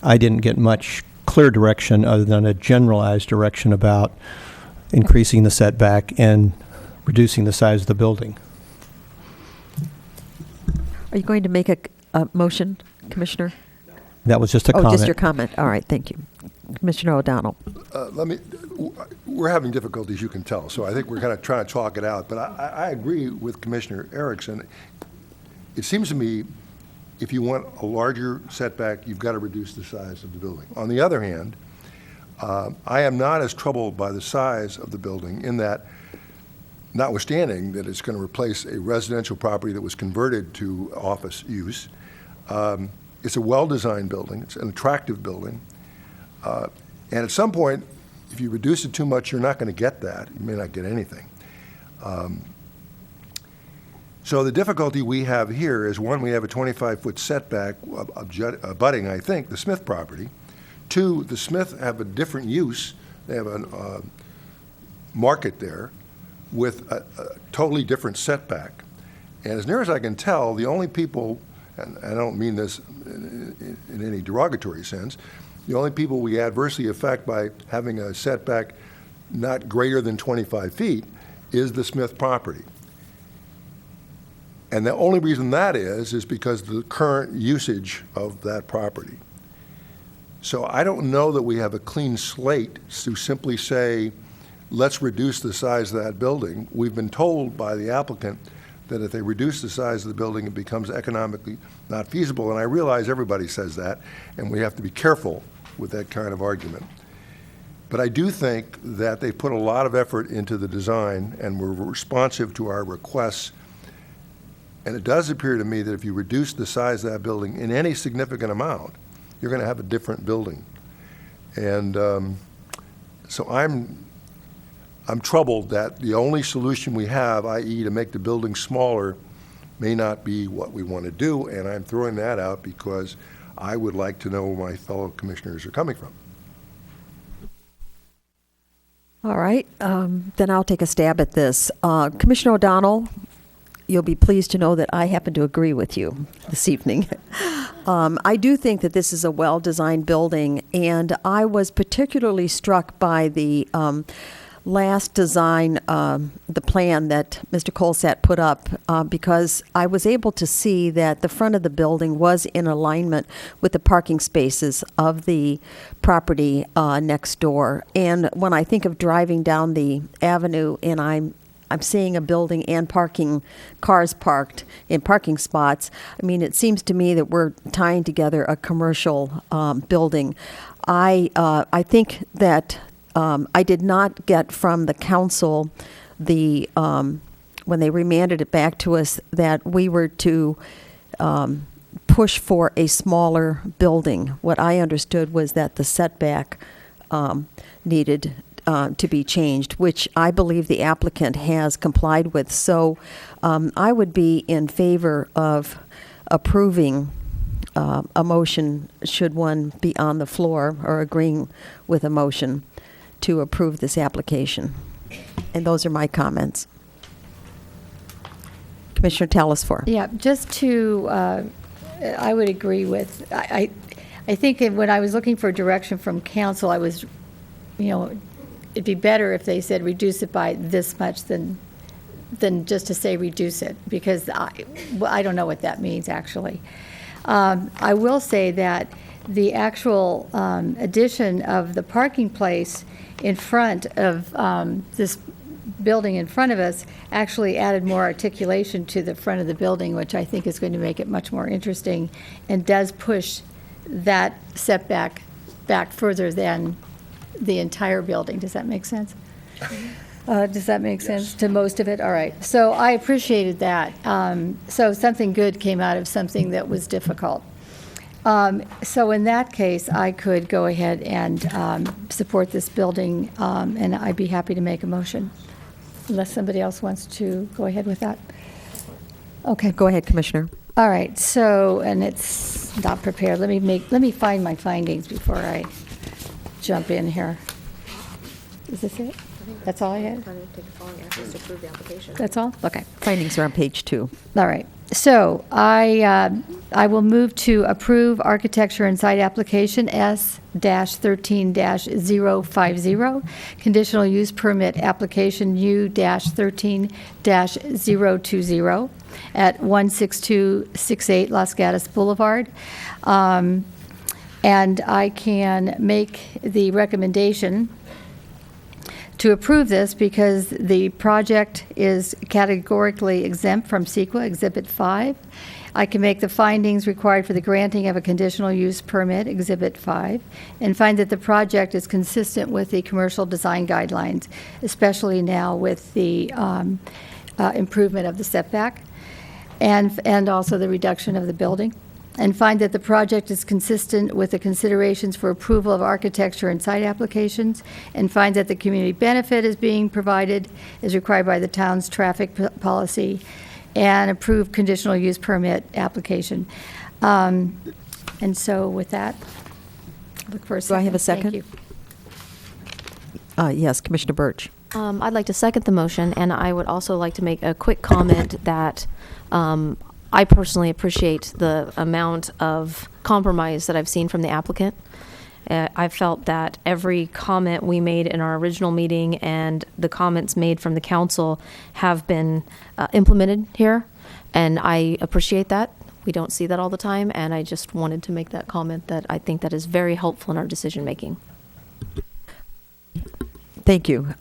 I didn't get much clear direction other than a generalized direction about increasing the setback and reducing the size of the building.
Are you going to make a motion, Commissioner?
That was just a comment.
Oh, just your comment. All right, thank you. Commissioner O'Donnell.
We're having difficulties, you can tell, so I think we're kind of trying to talk it out. But I agree with Commissioner Erickson. It seems to me if you want a larger setback, you've got to reduce the size of the building. On the other hand, I am not as troubled by the size of the building in that, notwithstanding that it's going to replace a residential property that was converted to office use, it's a well-designed building. It's an attractive building. And at some point, if you reduce it too much, you're not going to get that. You may not get anything. So the difficulty we have here is, one, we have a 25-foot setback abutting, I think, the Smith property. Two, the Smith have a different use. They have a market there with a totally different setback. And as near as I can tell, the only people, and I don't mean this in any derogatory sense, the only people we adversely affect by having a setback not greater than 25 feet is the Smith property. And the only reason that is because of the current usage of that property. So I don't know that we have a clean slate to simply say, let's reduce the size of that building. We've been told by the applicant that if they reduce the size of the building, it becomes economically not feasible. And I realize everybody says that, and we have to be careful with that kind of argument. But I do think that they put a lot of effort into the design and were responsive to our requests. And it does appear to me that if you reduce the size of that building in any significant amount, you're going to have a different building. And so I'm troubled that the only solution we have, i.e. to make the building smaller, may not be what we want to do. And I'm throwing that out because I would like to know where my fellow commissioners are coming from.
All right, then I'll take a stab at this. Commissioner O'Donnell, you'll be pleased to know that I happen to agree with you this evening. I do think that this is a well-designed building, and I was particularly struck by the last design, the plan that Mr. Colsat put up, because I was able to see that the front of the building was in alignment with the parking spaces of the property next door. And when I think of driving down the avenue and I'm seeing a building and cars parked in parking spots, I mean, it seems to me that we're tying together a commercial building. I think that I did not get from the council when they remanded it back to us that we were to push for a smaller building. What I understood was that the setback needed to be changed, which I believe the applicant has complied with. So I would be in favor of approving a motion, should one be on the floor, or agreeing with a motion to approve this application. And those are my comments. Commissioner Telesfor.
Yeah, just to, I would agree with, I think when I was looking for direction from council, I was, it'd be better if they said reduce it by this much than just to say reduce it, because I don't know what that means, actually. I will say that the actual addition of the parking place in front of this building in front of us actually added more articulation to the front of the building, which I think is going to make it much more interesting, and does push that setback back further than the entire building. Does that make sense? Does that make sense to most of it? All right. So I appreciated that. So something good came out of something that was difficult. So in that case, I could go ahead and support this building, and I'd be happy to make a motion, unless somebody else wants to go ahead with that. Okay.
Go ahead, Commissioner.
All right. So, and it's not prepared. Let me find my findings before I jump in here. Is this it? That's all I had? That's all? Okay.
Findings are on page 2.
All right. So I will move to approve architecture and site application S-13-050, conditional use permit application U-13-020 at 16268 Los Gatos Boulevard. And I can make the recommendation to approve this because the project is categorically exempt from CEQA Exhibit 5. I can make the findings required for the granting of a conditional use permit, Exhibit 5, and find that the project is consistent with the commercial design guidelines, especially now with the improvement of the setback and also the reduction of the building, and find that the project is consistent with the considerations for approval of architecture and site applications, and find that the community benefit is being provided as required by the town's traffic policy, and approve conditional use permit application. And so with that, look for a second.
Do I have a second?
Thank you.
Yes, Commissioner Birch.
I'd like to second the motion, and I would also like to make a quick comment that I personally appreciate the amount of compromise that I've seen from the applicant. I felt that every comment we made in our original meeting and the comments made from the council have been implemented here, and I appreciate that. We don't see that all the time, and I just wanted to make that comment that I think that is very helpful in our decision making.
Thank you.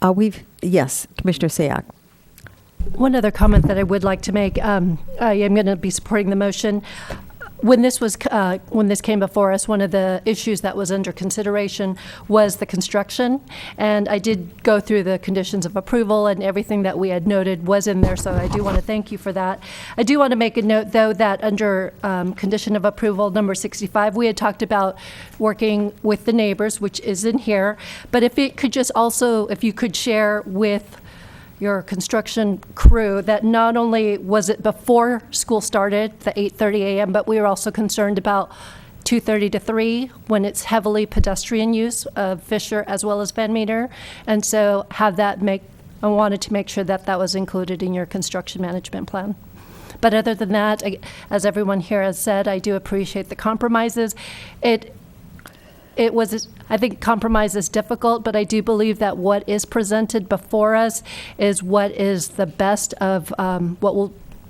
Yes, Commissioner Sayak.
One other comment that I would like to make, I am going to be supporting the motion. When this came before us, one of the issues that was under consideration was the construction, and I did go through the conditions of approval, and everything that we had noted was in there, so I do want to thank you for that. I do want to make a note, though, that under condition of approval number 65, we had talked about working with the neighbors, which is in here, but if it could just also, if you could share with your construction crew that not only was it before school started, the 8:30 a.m., but we were also concerned about 2:30 to 3 when it's heavily pedestrian use of Fisher as well as Van Meter. And so I wanted to make sure that that was included in your construction management plan. But other than that, as everyone here has said, I do appreciate the compromises. I think compromise is difficult, but I do believe that what is presented before us is what is the best of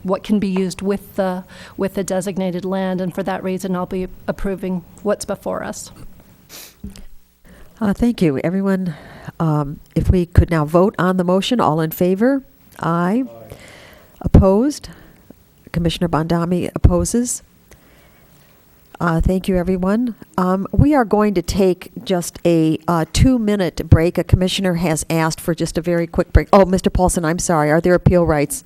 what can be used with the designated land, and for that reason, I'll be approving what's before us.
Thank you, everyone. If we could now vote on the motion, all in favor? Aye. Opposed? Commissioner Bondami opposes. Thank you, everyone. We are going to take just a 2-minute break. A commissioner has asked for just a very quick break. Oh, Mr. Paulson, I'm sorry. Are there appeal rights?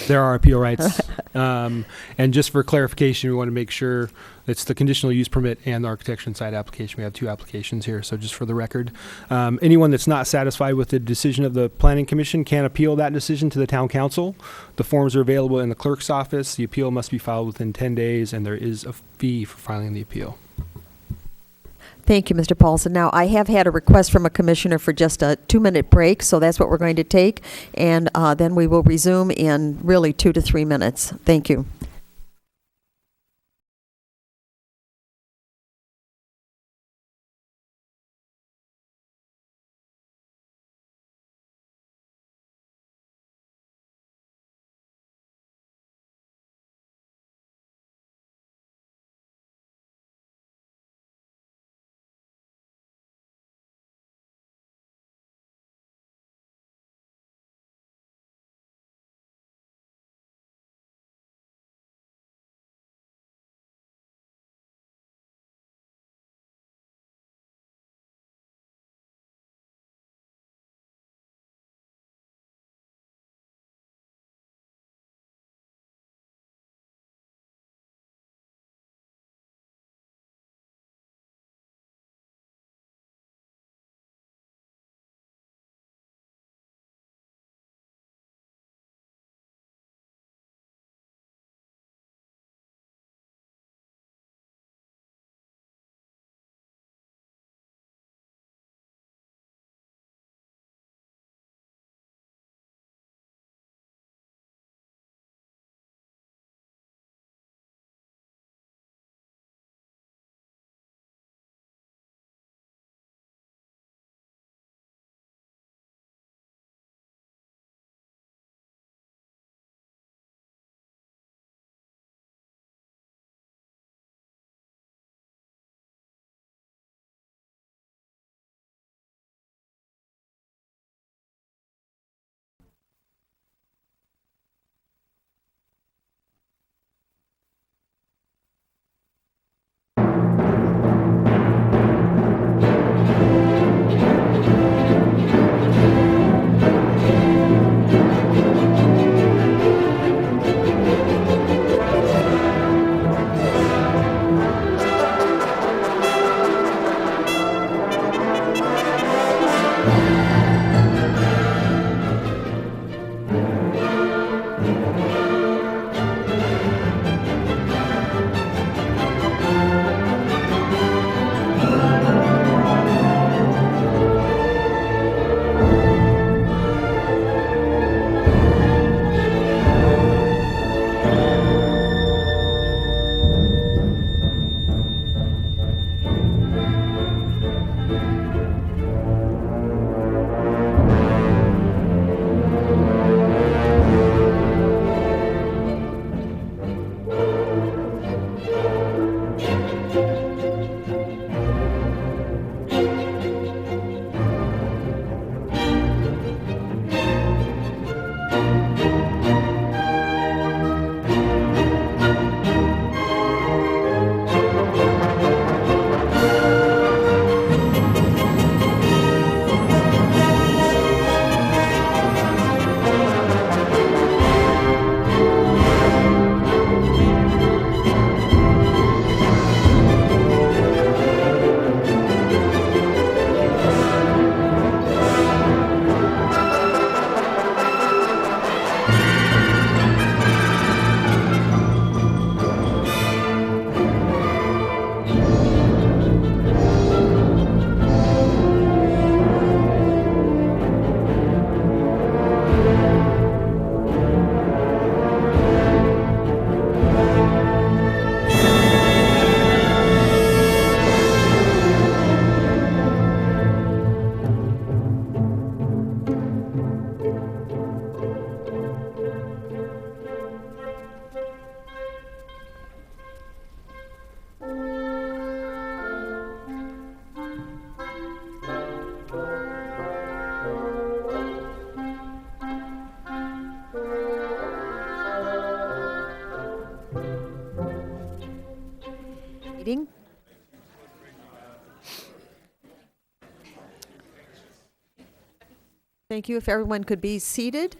There are appeal rights. And just for clarification, we want to make sure it's the conditional use permit and the architecture and site application. We have 2 applications here, so just for the record. Anyone that's not satisfied with the decision of the Planning Commission can appeal that decision to the Town Council. The forms are available in the clerk's office. The appeal must be filed within 10 days, and there is a fee for filing the appeal.
Thank you, Mr. Paulson. Now, I have had a request from a commissioner for just a 2-minute break, so that's what we're going to take, and then we will resume in really 2 to 3 minutes. Thank you. meeting. Thank you. If everyone could be seated.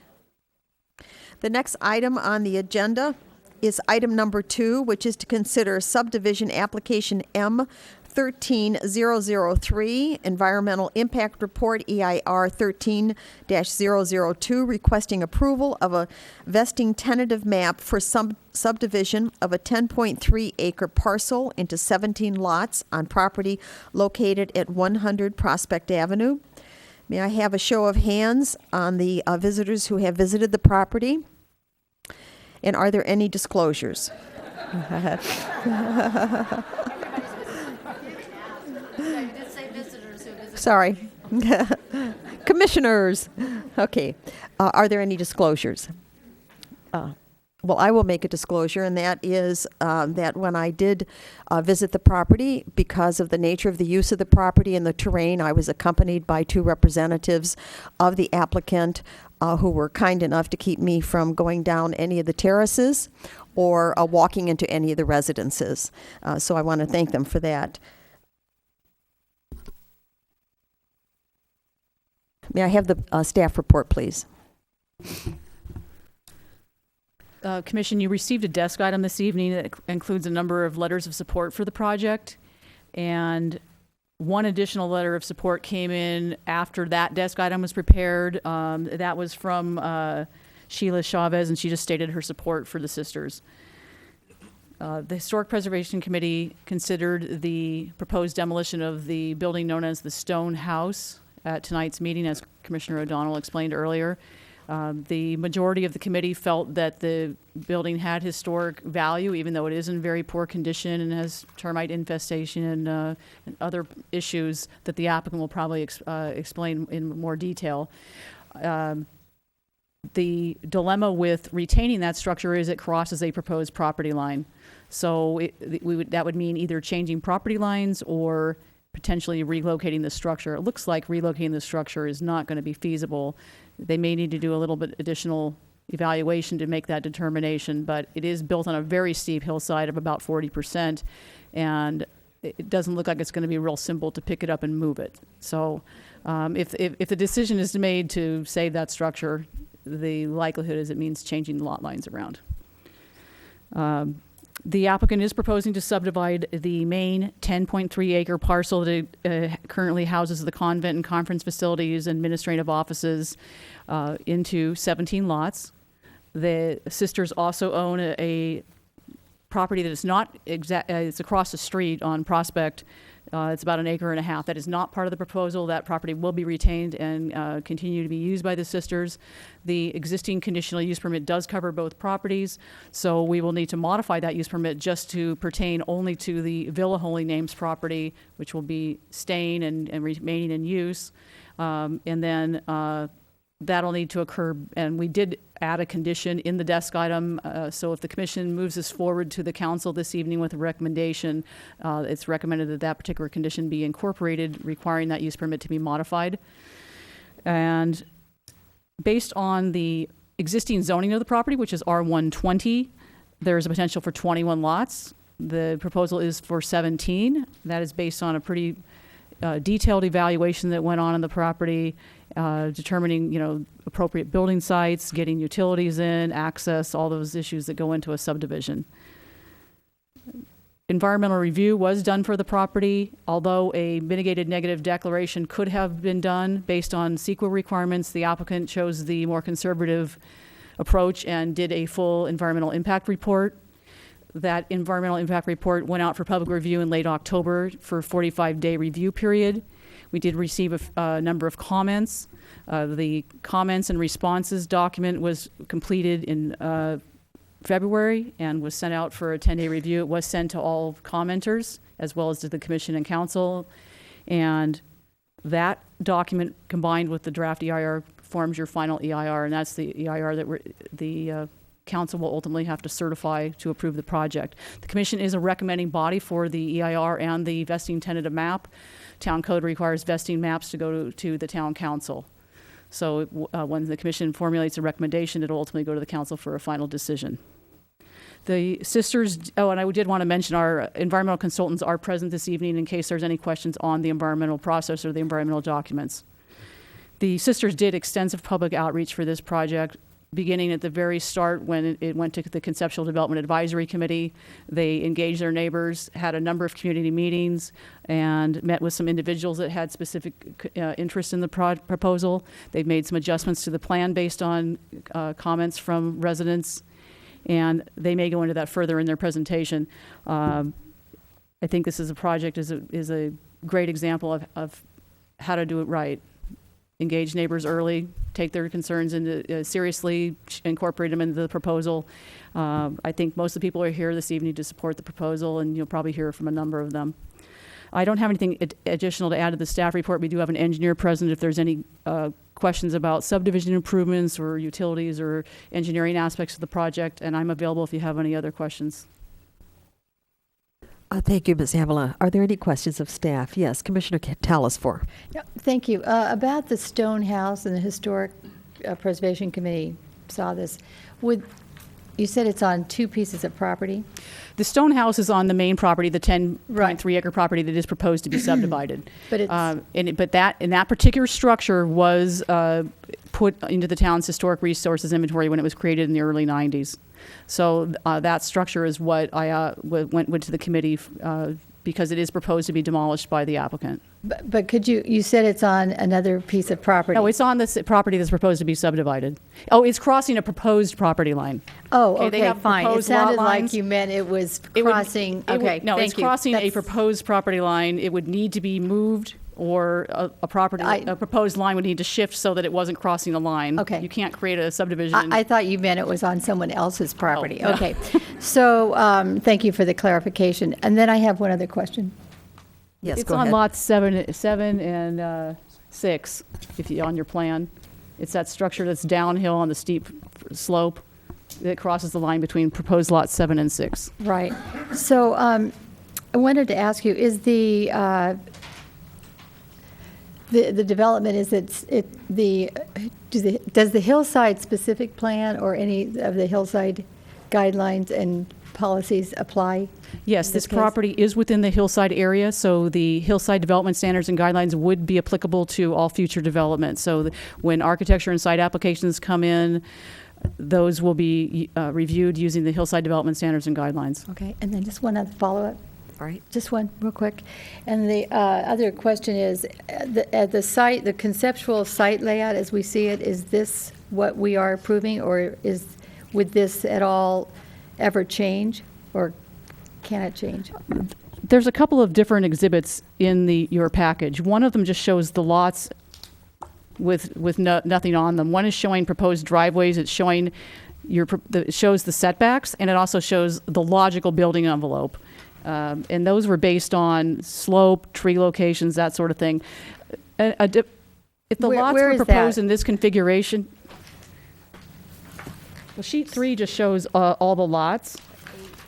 The next item on the agenda is item number 2, which is to consider subdivision application M13003, Environmental Impact Report EIR 13-002, requesting approval of a vesting tentative map for subdivision of a 10.3 acre parcel into 17 lots on property located at 100 Prospect Avenue. May I have a show of hands on the visitors who have visited the property? And are there any disclosures? Sorry. Commissioners. Okay. Are there any disclosures? Well, I will make a disclosure, and that is that when I did visit the property, because of the nature of the use of the property and the terrain, I was accompanied by 2 representatives of the applicant who were kind enough to keep me from going down any of the terraces or walking into any of the residences. So I want to thank them for that. May I have the staff report, please?
Commission, you received a desk item this evening that includes a number of letters of support for the project, and one additional letter of support came in after that desk item was prepared. That was from Sheila Chavez, and she just stated her support for the sisters. The Historic Preservation Committee considered the proposed demolition of the building known as the Stone House at tonight's meeting, as Commissioner O'Donnell explained earlier. The majority of the committee felt that the building had historic value, even though it is in very poor condition and has termite infestation and other issues that the applicant will probably explain in more detail. The dilemma with retaining that structure is it crosses a proposed property line. So that would mean either changing property lines or potentially relocating the structure. It looks like relocating the structure is not going to be feasible. They may need to do a little bit additional evaluation to make that determination, but it is built on a very steep hillside of about 40%, and it doesn't look like it's going to be real simple to pick it up and move it. So if the decision is made to save that structure, the likelihood is it means changing lot lines around. The applicant is proposing to subdivide the main 10.3 acre parcel that currently houses the convent and conference facilities and administrative offices into 17 lots. The sisters also own a property that is not it's across the street on Prospect. It's about 1.5 acres. That is not part of the proposal. That property will be retained and continue to be used by the sisters. The existing conditional use permit does cover both properties, so we will need to modify that use permit just to pertain only to the Villa Holy Names property, which will be staying and remaining in use. And then that'll need to occur, and we did add a condition in the desk item, so if the commission moves this forward to the council this evening with a recommendation, it's recommended that that particular condition be incorporated, requiring that use permit to be modified. And based on the existing zoning of the property, which is R120, there's a potential for 21 lots. The proposal is for 17. That is based on a pretty detailed evaluation that went on in the property, determining, appropriate building sites, getting utilities in, access, all those issues that go into a subdivision. Environmental review was done for the property, although a mitigated negative declaration could have been done based on CEQA requirements. The applicant chose the more conservative approach and did a full environmental impact report. That environmental impact report went out for public review in late October for a 45-day review period. We did receive a number of comments. The comments and responses document was completed in February and was sent out for a 10-day review. It was sent to all commenters as well as to the commission and council. And that document combined with the draft EIR forms your final EIR, and that's the EIR that the council will ultimately have to certify to approve the project. The commission is a recommending body for the EIR and the vesting tentative map. Town code requires vesting maps to go to the town council. So when the commission formulates a recommendation, it'll ultimately go to the council for a final decision. The sisters, and I did want to mention our environmental consultants are present this evening in case there's any questions on the environmental process or the environmental documents. The sisters did extensive public outreach for this project, beginning at the very start when it went to the Conceptual Development Advisory Committee. They engaged their neighbors, had a number of community meetings, and met with some individuals that had specific interest in the proposal. They've made some adjustments to the plan based on comments from residents, and they may go into that further in their presentation. I think this is a project is a great example of how to do it right. Engage neighbors early, take their concerns into seriously, incorporate them into the proposal. I think most of the people are here this evening to support the proposal, and you'll probably hear from a number of them. I don't have anything additional to add to the staff report. We do have an engineer present if there's any questions about subdivision improvements or utilities or engineering aspects of the project, and I'm available if you have any other questions.
Thank you, Ms. Avila. Are there any questions of staff? Yes, Commissioner Talasfor.
Yeah, thank you. About the stone house and the Historic Preservation Committee saw this. You said it's on 2 pieces of property?
The stone house is on the main property, the 10.3 acre property that is proposed to be subdivided.
But it's
but that particular structure was put into the town's historic resources inventory when it was created in the early 90s. So that structure is what I went to the committee because it is proposed to be demolished by the applicant.
But could you said it's on another piece of property?
No, it's on this property that's proposed to be subdivided. Oh, it's crossing a proposed property line.
Oh,
Okay,
okay,
they have
fine. It
proposed lot
sounded like
lines.
you meant it was
It would-
crossing,
it would-
okay,
No,
thank
it's
you.
crossing a
That's-
proposed property line. It would need to be moved, or a proposed line would need to shift so that it wasn't crossing a line.
Okay.
You can't create a subdivision.
I thought you meant it was on someone else's property.
no.
Okay. So thank you for the clarification. And then I have one other question.
Yes,
It's
go
on
ahead.
lots 7 and 6, if you, on your plan. It's that structure that's downhill on the steep slope that crosses the line between proposed lots 7 and 6.
Right. So I wanted to ask you, is the development, does the hillside specific plan or any of the hillside guidelines and policies apply?
Yes,
in
this
case?
property is within the hillside area, so the hillside development standards and guidelines would be applicable to all future development. So when architecture and site applications come in, those will be reviewed using the hillside development standards and guidelines.
Okay, and then just one other follow-up.
All right.
Just one, real quick. And the other question is, at the site, the conceptual site layout as we see it, is this what we are approving, or would this at all ever change, or can it change?
There's a couple of different exhibits in your package. One of them just shows the lots with nothing on them. One is showing proposed driveways. It's showing it shows the setbacks, and it also shows the logical building envelope. And those were based on slope, tree locations, that sort of thing. If the lots
where
were
is
proposed
that?
in this configuration, well, sheet 3 just shows all the lots.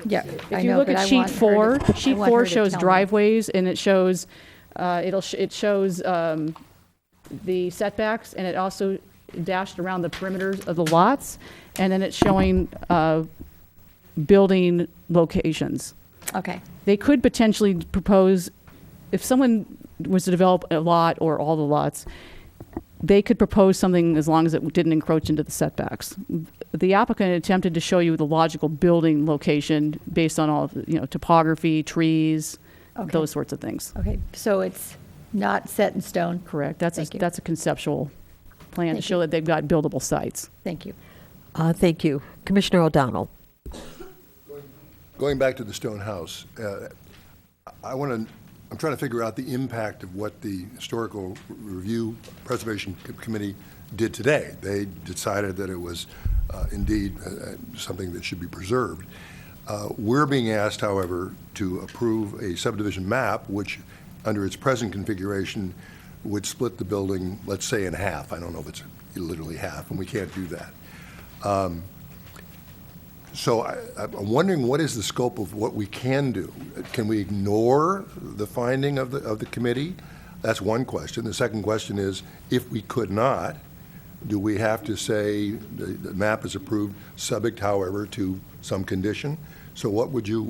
Yeah, I
If you
know,
look
but
at
I
sheet
want her
4,
to- I
sheet
want
4
her to
shows
tell me.
driveways, and it shows it shows the setbacks, and it also dashed around the perimeters of the lots, and then it's showing building locations.
Okay,
They could potentially propose, if someone was to develop a lot or all the lots, they could propose something as long as it didn't encroach into the setbacks. The applicant attempted to show you the logical building location based on all of the, topography, trees,
Okay.
those sorts of things.
okay, so it's not set in stone?
Correct. That's
Thank you.
a conceptual plan to
Thank
show
you.
that they've got buildable sites.
Thank you.
Thank you. Commissioner O'Donnell.
Going back to the stone house, I'm trying to figure out the impact of what the Historical Review Preservation Committee did today. They decided that it was indeed something that should be preserved. We're being asked, however, to approve a subdivision map, which, under its present configuration, would split the building, let's say, in half. I don't know if it's literally half, and we can't do that. So I'm wondering, what is the scope of what we can do? Can we ignore the finding of the committee? That's one question. The second question is, if we could not, do we have to say the map is approved, subject, however, to some condition? So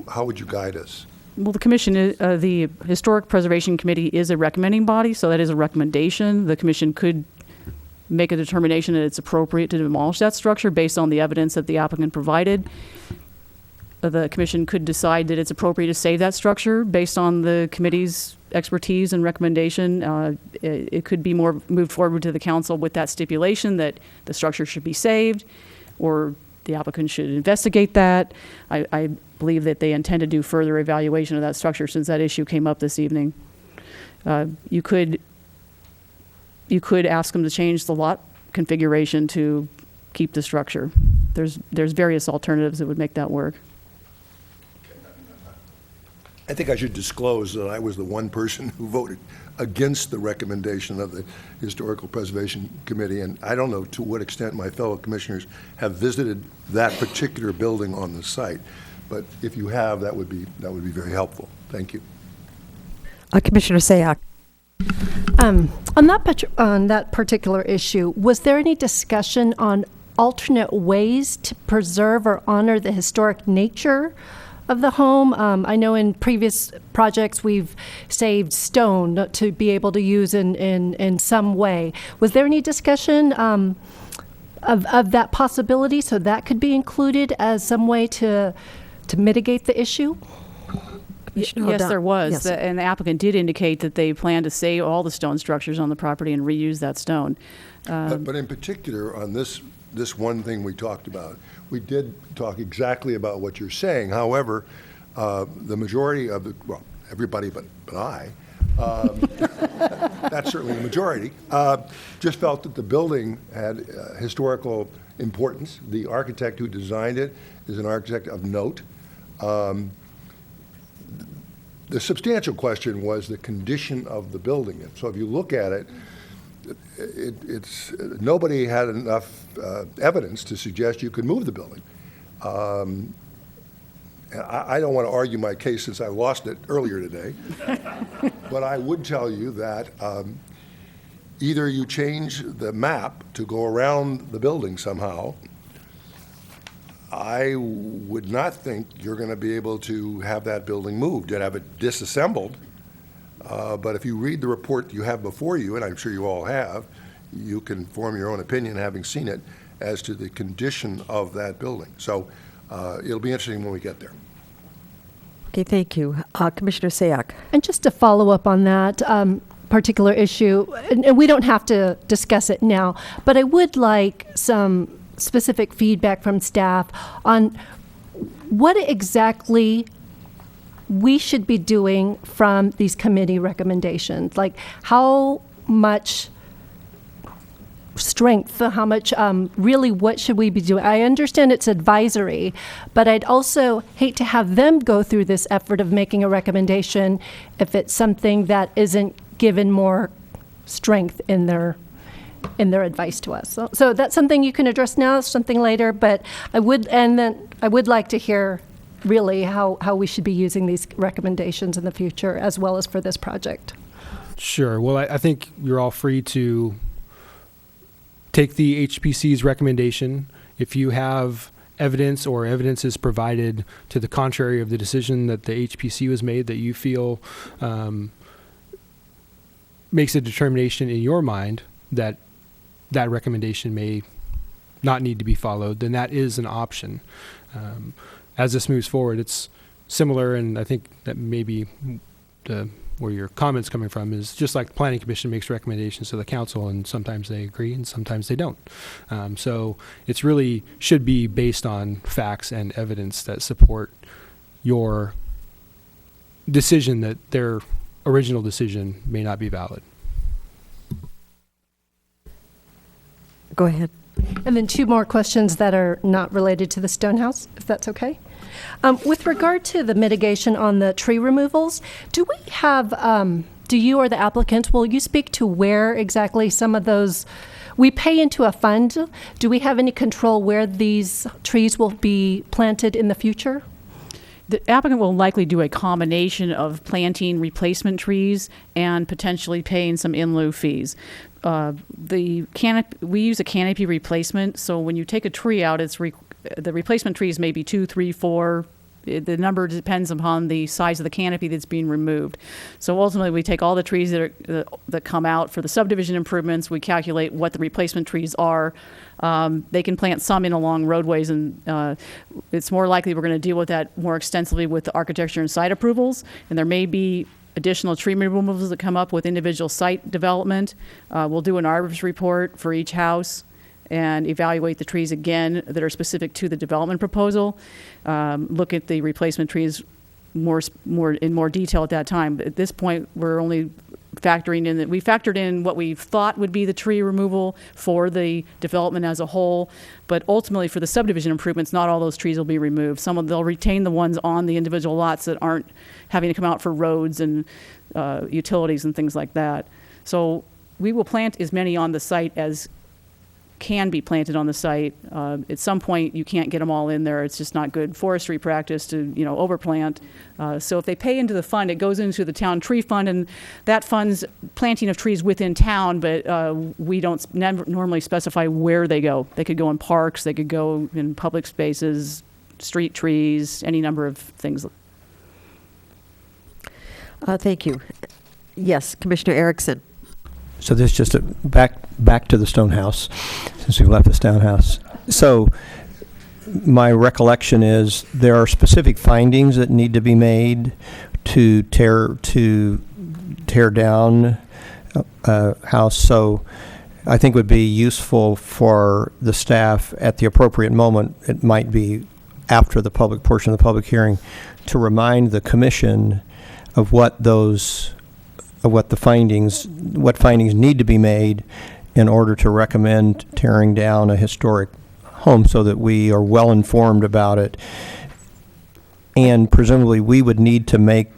how would you guide us?
Well, the commission, the Historic Preservation Committee is a recommending body, so that is a recommendation. The commission could make a determination that it's appropriate to demolish that structure based on the evidence that the applicant provided. The commission could decide that it's appropriate to save that structure based on the committee's expertise and recommendation. It could be more moved forward to the council with that stipulation that the structure should be saved, or the applicant should investigate that. I believe that they intend to do further evaluation of that structure since that issue came up this evening. You could ask them to change the lot configuration to keep the structure. There's various alternatives that would make that work.
I think I should disclose that I was the one person who voted against the recommendation of the Historical Preservation Committee, and I don't know to what extent my fellow commissioners have visited that particular building on the site, but if you have, that would be very helpful. Thank you.
Commissioner Sayak.
On that particular issue, was there any discussion on alternate ways to preserve or honor the historic nature of the home? I know in previous projects we've saved stone to be able to use in some way. Was there any discussion of that possibility, so that could be included as some way to mitigate the issue?
Yes, there was.
Yes.
And the applicant did indicate that they plan to save all the stone structures on the property and reuse that stone.
But in particular, on this one thing we talked about, we did talk exactly about what you're saying. However, the majority of everybody but I, that's certainly the majority, just felt that the building had historical importance. The architect who designed it is an architect of note. The substantial question was the condition of the building. And so if you look at it, nobody had enough evidence to suggest you could move the building. I don't want to argue my case since I lost it earlier today, but I would tell you that either you change the map to go around the building somehow. I would not think you're going to be able to have that building moved and have it disassembled. But if you read the report you have before you, and I'm sure you all have, you can form your own opinion, having seen it, as to the condition of that building. So it'll be interesting when we get there.
Okay, thank you. Commissioner Sayak.
And just to follow up on that particular issue, and we don't have to discuss it now, but I would like some specific feedback from staff on what exactly we should be doing from these committee recommendations. Like how much strength, how much really what should we be doing? I understand it's advisory, but I'd also hate to have them go through this effort of making a recommendation if it's something that isn't given more strength in their advice to us. So that's something you can address now, something later, but I would like to hear really how we should be using these recommendations in the future as well as for this project.
Sure. Well, I think you're all free to take the HPC's recommendation. If you have evidence or evidence is provided to the contrary of the decision that the HPC was made that you feel makes a determination in your mind that that recommendation may not need to be followed, then that is an option. As this moves forward, it's similar, and I think that maybe where your comment's coming from is just like the Planning Commission makes recommendations to the council, and sometimes they agree and sometimes they don't. So it's really should be based on facts and evidence that support your decision that their original decision may not be valid.
Go ahead.
And then two more questions that are not related to the stone house, if that's okay. With regard to the mitigation on the tree removals, do we have, do you or the applicant, will you speak to where exactly some of those, we pay into a fund, do we have any control where these trees will be planted in the future?
The applicant will likely do a combination of planting replacement trees and potentially paying some in lieu fees. The canopy, we use a canopy replacement, so when you take a tree out, the replacement trees may be 2, 3, 4. The number depends upon the size of the canopy that's being removed. So ultimately, we take all the trees that come out for the subdivision improvements. We calculate what the replacement trees are. They can plant some in along roadways, and it's more likely we're going to deal with that more extensively with the architecture and site approvals. And there may be additional tree removals that come up with individual site development. We'll do an arborist report for each house and evaluate the trees again that are specific to the development proposal. Look at the replacement trees in more detail at that time. But at this point, we're only factoring in that we factored in what we thought would be the tree removal for the development as a whole. But ultimately, for the subdivision improvements, not all those trees will be removed. They'll retain the ones on the individual lots that aren't having to come out for roads and utilities and things like that. So we will plant as many on the site as can be planted on the site. At some point, you can't get them all in there. It's just not good forestry practice to, overplant. So if they pay into the fund, it goes into the town tree fund, and that funds planting of trees within town, but we don't normally specify where they go. They could go in parks, they could go in public spaces, street trees, any number of things.
Thank you. Yes, Commissioner Erickson.
So this just back to the stone house, since we left the stone house. So my recollection is there are specific findings that need to be made to tear down a house. So I think it would be useful for the staff at the appropriate moment, it might be after the public portion of the public hearing, to remind the commission of what findings need to be made in order to recommend tearing down a historic home, so that we are well informed about it. And presumably we would need to make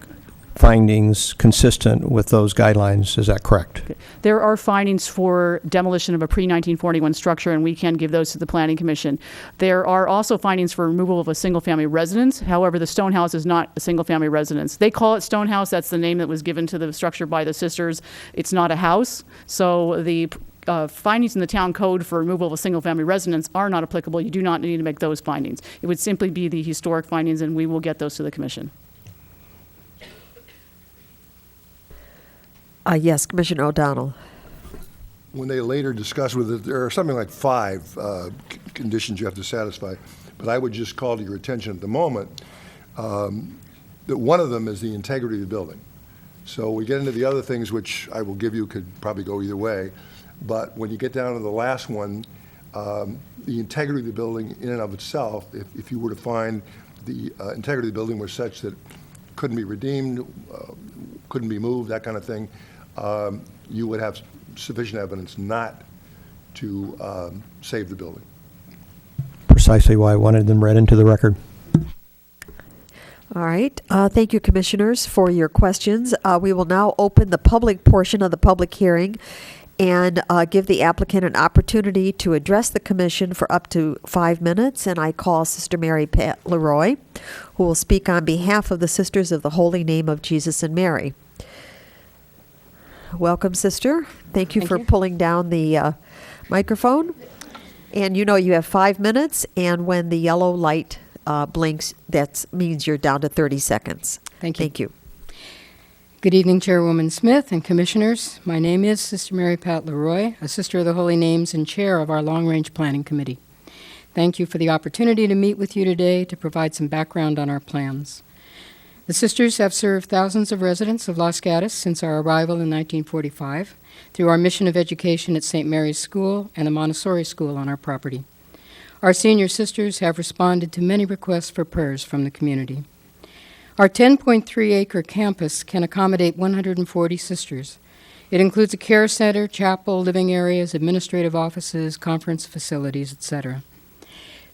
findings consistent with those guidelines. Is that correct?
There are findings for demolition of a pre-1941 structure, and we can give those to the Planning Commission. There are also findings for removal of a single-family residence. However, the stone house is not a single-family residence. They call it stone house. That's the name that was given to the structure by the sisters. It's not a house. So the findings in the town code for removal of a single-family residence are not applicable. You do not need to make those findings. It would simply be the historic findings, and we will get those to the commission.
Yes, Commissioner O'Donnell.
When they later discuss with it, there are something like 5 conditions you have to satisfy. But I would just call to your attention at the moment that one of them is the integrity of the building. So we get into the other things, which I will give you, could probably go either way. But when you get down to the last one, the integrity of the building in and of itself, if you were to find the integrity of the building was such that couldn't be redeemed, couldn't be moved, that kind of thing, you would have sufficient evidence not to save the building.
Precisely why I wanted them read into the record.
All right. Thank you, commissioners, for your questions. We will now open the public portion of the public hearing and give the applicant an opportunity to address the commission for up to 5 minutes. And I call Sister Mary Pat Leroy, who will speak on behalf of the Sisters of the Holy Name of Jesus and Mary. Welcome, sister. Thank you for pulling down the microphone. And you have 5 minutes, and when the yellow light blinks, that means you're down to 30 seconds.
Thank you.
Thank you.
Good evening, Chairwoman Smith and Commissioners. My name is Sister Mary Pat Leroy, a Sister of the Holy Names and Chair of our Long Range Planning Committee. Thank you for the opportunity to meet with you today to provide some background on our plans. The Sisters have served thousands of residents of Los Gatos since our arrival in 1945 through our mission of education at St. Mary's School and a Montessori school on our property. Our senior sisters have responded to many requests for prayers from the community. Our 10.3-acre campus can accommodate 140 sisters. It includes a care center, chapel, living areas, administrative offices, conference facilities, etc.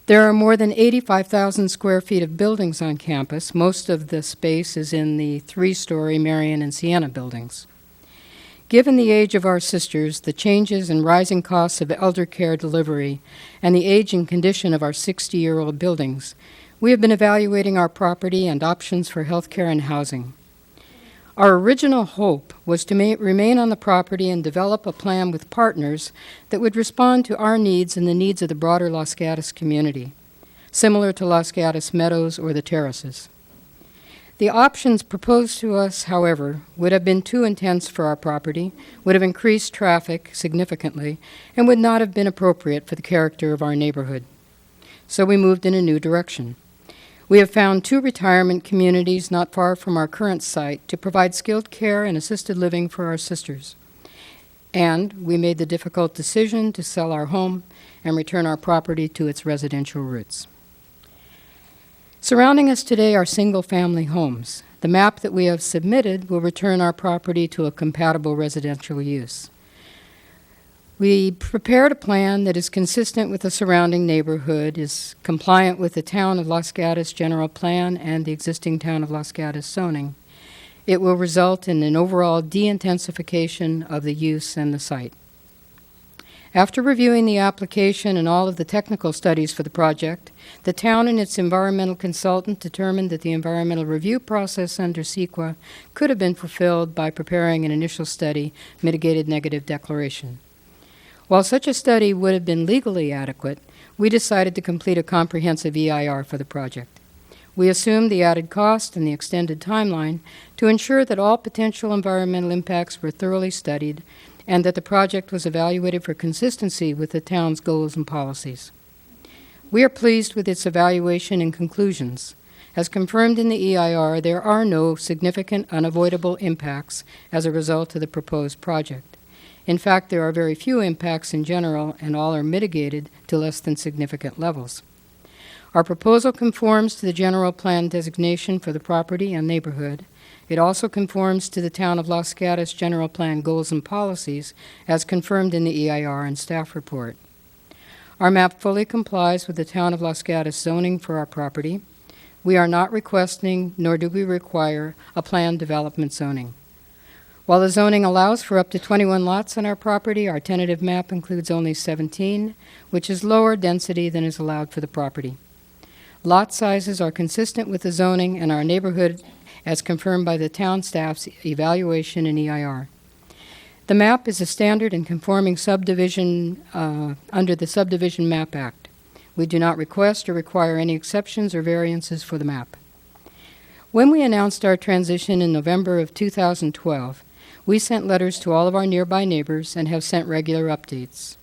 There are more than 85,000 square feet of buildings on campus. Most of the space is in the 3-story Marion and Sienna buildings. Given the age of our sisters, the changes and rising costs of elder care delivery, and the age and condition of our 60-year-old buildings, We have been evaluating our property and options for health care and housing. Our original hope was to remain on the property and develop a plan with partners that would respond to our needs and the needs of the broader Los Gatos community, similar to Los Gatos Meadows or the Terraces. The options proposed to us, however, would have been too intense for our property, would have increased traffic significantly, and would not have been appropriate for the character of our neighborhood. So we moved in a new direction. We have found 2 retirement communities not far from our current site to provide skilled care and assisted living for our sisters. And we made the difficult decision to sell our home and return our property to its residential roots. Surrounding us today are single-family homes. The map that we have submitted will return our property to a compatible residential use. We prepared a plan that is consistent with the surrounding neighborhood, is compliant with the Town of Los Gatos general plan and the existing Town of Los Gatos zoning. It will result in an overall de-intensification of the use and the site. After reviewing the application and all of the technical studies for the project, the town and its environmental consultant determined that the environmental review process under CEQA could have been fulfilled by preparing an initial study, mitigated negative declaration. While such a study would have been legally adequate, we decided to complete a comprehensive EIR for the project. We assumed the added cost and the extended timeline to ensure that all potential environmental impacts were thoroughly studied and that the project was evaluated for consistency with the town's goals and policies. We are pleased with its evaluation and conclusions. As confirmed in the EIR, there are no significant unavoidable impacts as a result of the proposed project. In fact, there are very few impacts in general, and all are mitigated to less than significant levels. Our proposal conforms to the general plan designation for the property and neighborhood. It also conforms to the Town of Los Gatos general plan goals and policies, as confirmed in the EIR and staff report. Our map fully complies with the Town of Los Gatos zoning for our property. We are not requesting, nor do we require, a planned development zoning. While the zoning allows for up to 21 lots on our property, our tentative map includes only 17, which is lower density than is allowed for the property. Lot sizes are consistent with the zoning and our neighborhood as confirmed by the town staff's evaluation and EIR. The map is a standard and conforming subdivision under the Subdivision Map Act. We do not request or require any exceptions or variances for the map. When we announced our transition in November of 2012, we sent letters to all of our nearby neighbors and have sent regular updates.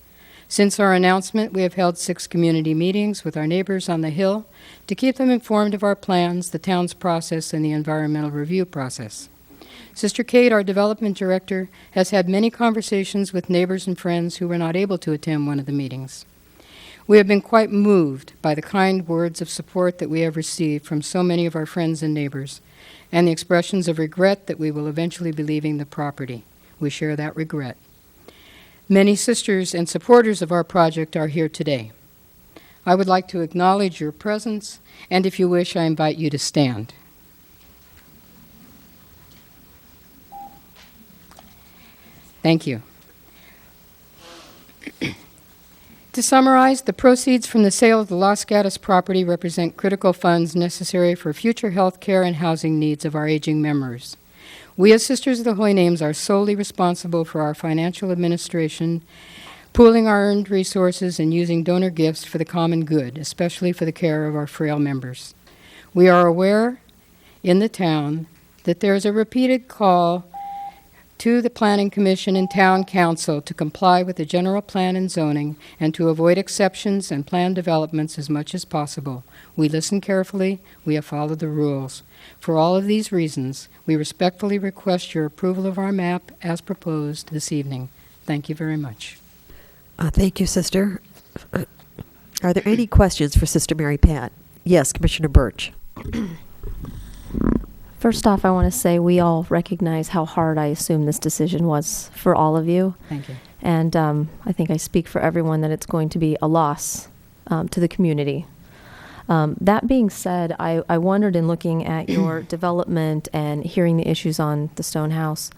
Since our announcement, we have held 6 community meetings with our neighbors on the Hill to keep them informed of our plans, the town's process, and the environmental review process. Sister Kate, our development director, has had many conversations with neighbors and friends who were not able to attend one of the meetings. We have been quite moved by the kind words of support that we have received from so many of our friends and neighbors, and the expressions of regret that we will eventually be leaving the property. We share that regret. Many sisters and supporters of our project are here today. I would like to acknowledge your presence, and if you wish, I invite you to stand. Thank you. To summarize, the proceeds from the sale of the Los Gatos property represent critical funds necessary for future health care and housing needs of our aging members. We as Sisters of the Holy Names are solely responsible for our financial administration, pooling our earned resources and using donor gifts for the common good, especially for the care of our frail members. We are aware in the town that there is a repeated call to the Planning Commission and Town Council to comply with the general plan and zoning and to avoid exceptions and plan developments as much as possible. We listen carefully. We have followed the rules. For all of these reasons, we respectfully request your approval of our map as proposed this evening. Thank you very much.
Thank you, Sister. Are there any questions for Sister Mary Pat? Yes, Commissioner Birch.
First off, I want to say we all recognize how hard I assume this decision was for all of you.
Thank you.
And I think I speak for everyone that it's going to be a loss to the community. That being said, I wondered in looking at your development and hearing the issues on the Stone House,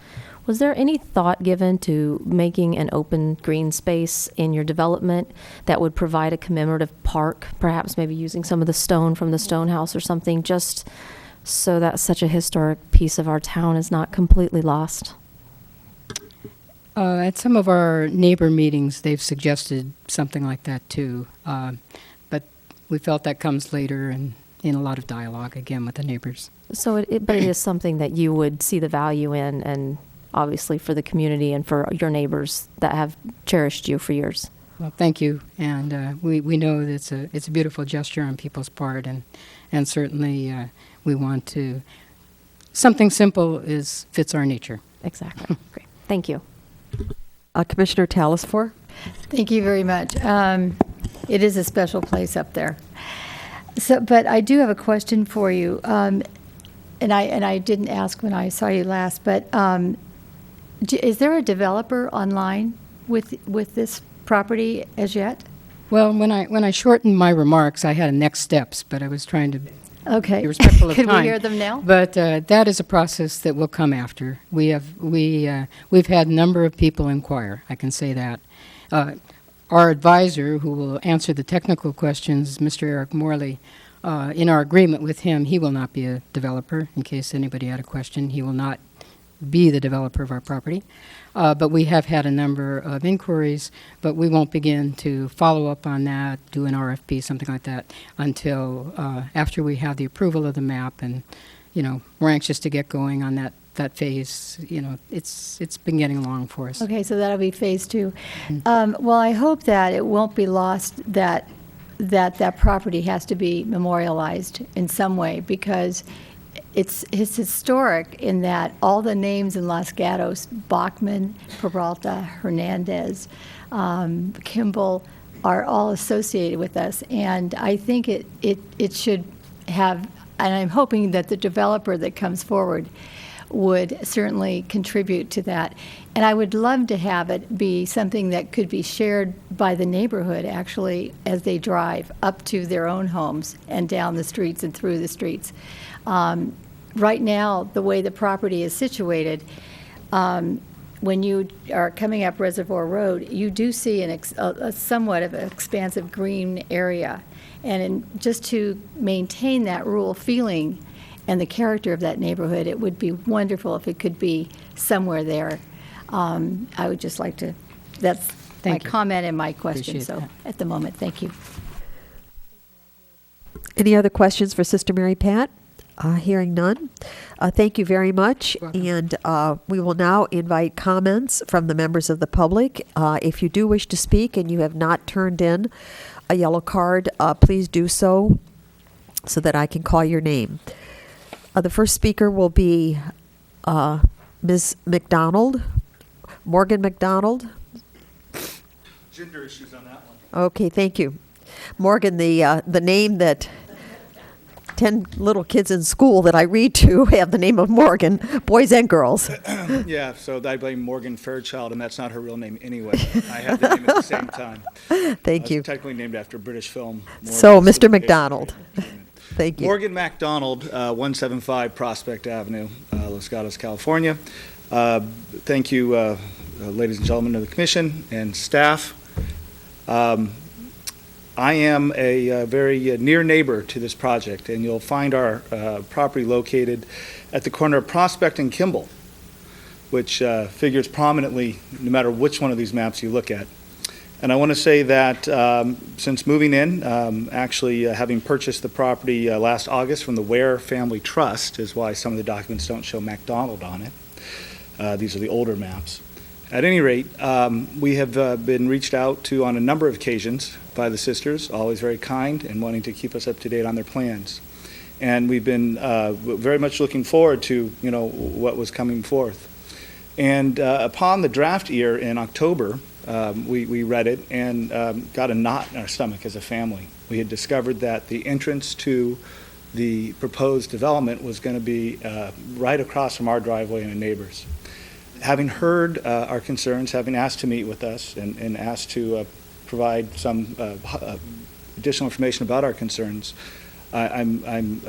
was there any thought given to making an open green space in your development that would provide a commemorative park, perhaps maybe using some of the stone from the Stone House or something, just so that such a historic piece of our town is not completely lost?
At some of our neighbor meetings, they've suggested something like that too. But we felt that comes later and in a lot of dialogue again with the neighbors.
So, but it is something that you would see the value in, and obviously for the community and for your neighbors that have cherished you for years.
Well, thank you, and we know that it's a beautiful gesture on people's part, and certainly we want to. Something simple fits our nature.
Exactly. Great. Thank you.
Commissioner Talasfor?
Thank you very much. It is a special place up there. So, but I do have a question for you, and I didn't ask when I saw you last, but is there a developer online with this property as yet?
Well, when I shortened my remarks, I had next steps, but I was trying to
be
respectful of
Could
time.
we hear them now?
But that is a process that will come after. We've had a number of people inquire. I can say that. Our advisor, who will answer the technical questions, Mr. Eric Morley, in our agreement with him, he will not be a developer. In case anybody had a question, he will not be the developer of our property. But we have had a number of inquiries, but we won't begin to follow up on that, do an RFP, something like that, until after we have the approval of the map. And, we're anxious to get going on that phase. It's been getting along for us.
Okay, so that'll be phase 2. Well, I hope that it won't be lost that property has to be memorialized in some way, because it's historic in that all the names in Los Gatos, Bachman, Peralta, Hernandez, Kimball, are all associated with us. And I think it should have, and I'm hoping that the developer that comes forward would certainly contribute to that. And I would love to have it be something that could be shared by the neighborhood, actually, as they drive up to their own homes and down the streets and through the streets. Right now, the way the property is situated, when you are coming up Reservoir Road, you do see a somewhat of an expansive green area. And just to maintain that rural feeling and the character of that neighborhood, it would be wonderful if it could be somewhere there. I would just like to, that's my comment and my question.
Appreciate
So
that.
at the moment, thank you.
Any other questions for Sister Mary Pat? Hearing none. Thank you very much. And we will now invite comments from the members of the public. If you do wish to speak and you have not turned in a yellow card, please do so that I can call your name. The first speaker will be Ms. McDonald, Morgan McDonald.
Gender issues on that one.
Okay, thank you. Morgan, the name that 10 little kids in school that I read to have the name of Morgan, boys and girls.
Yeah, so I blame Morgan Fairchild, and that's not her real name anyway. I had the name at the same time.
Thank you.
It's technically named after a British film.
So, Mr. McDonald. Thank you.
Morgan MacDonald, 175 Prospect Avenue, Los Gatos, California. Thank you, ladies and gentlemen of the commission and staff. I am a very near neighbor to this project, and you'll find our property located at the corner of Prospect and Kimball, which figures prominently no matter which one of these maps you look at. And I want to say that since moving in, actually having purchased the property last August from the Ware Family Trust, is why some of the documents don't show MacDonald on it. These are the older maps. At any rate, we have been reached out to on a number of occasions by the sisters, always very kind and wanting to keep us up to date on their plans. And we've been very much looking forward to, what was coming forth. And upon the draft year in October, we read it and got a knot in our stomach as a family. We had discovered that the entrance to the proposed development was going to be right across from our driveway and the neighbors. Having heard our concerns, having asked to meet with us and asked to provide some additional information about our concerns, I'm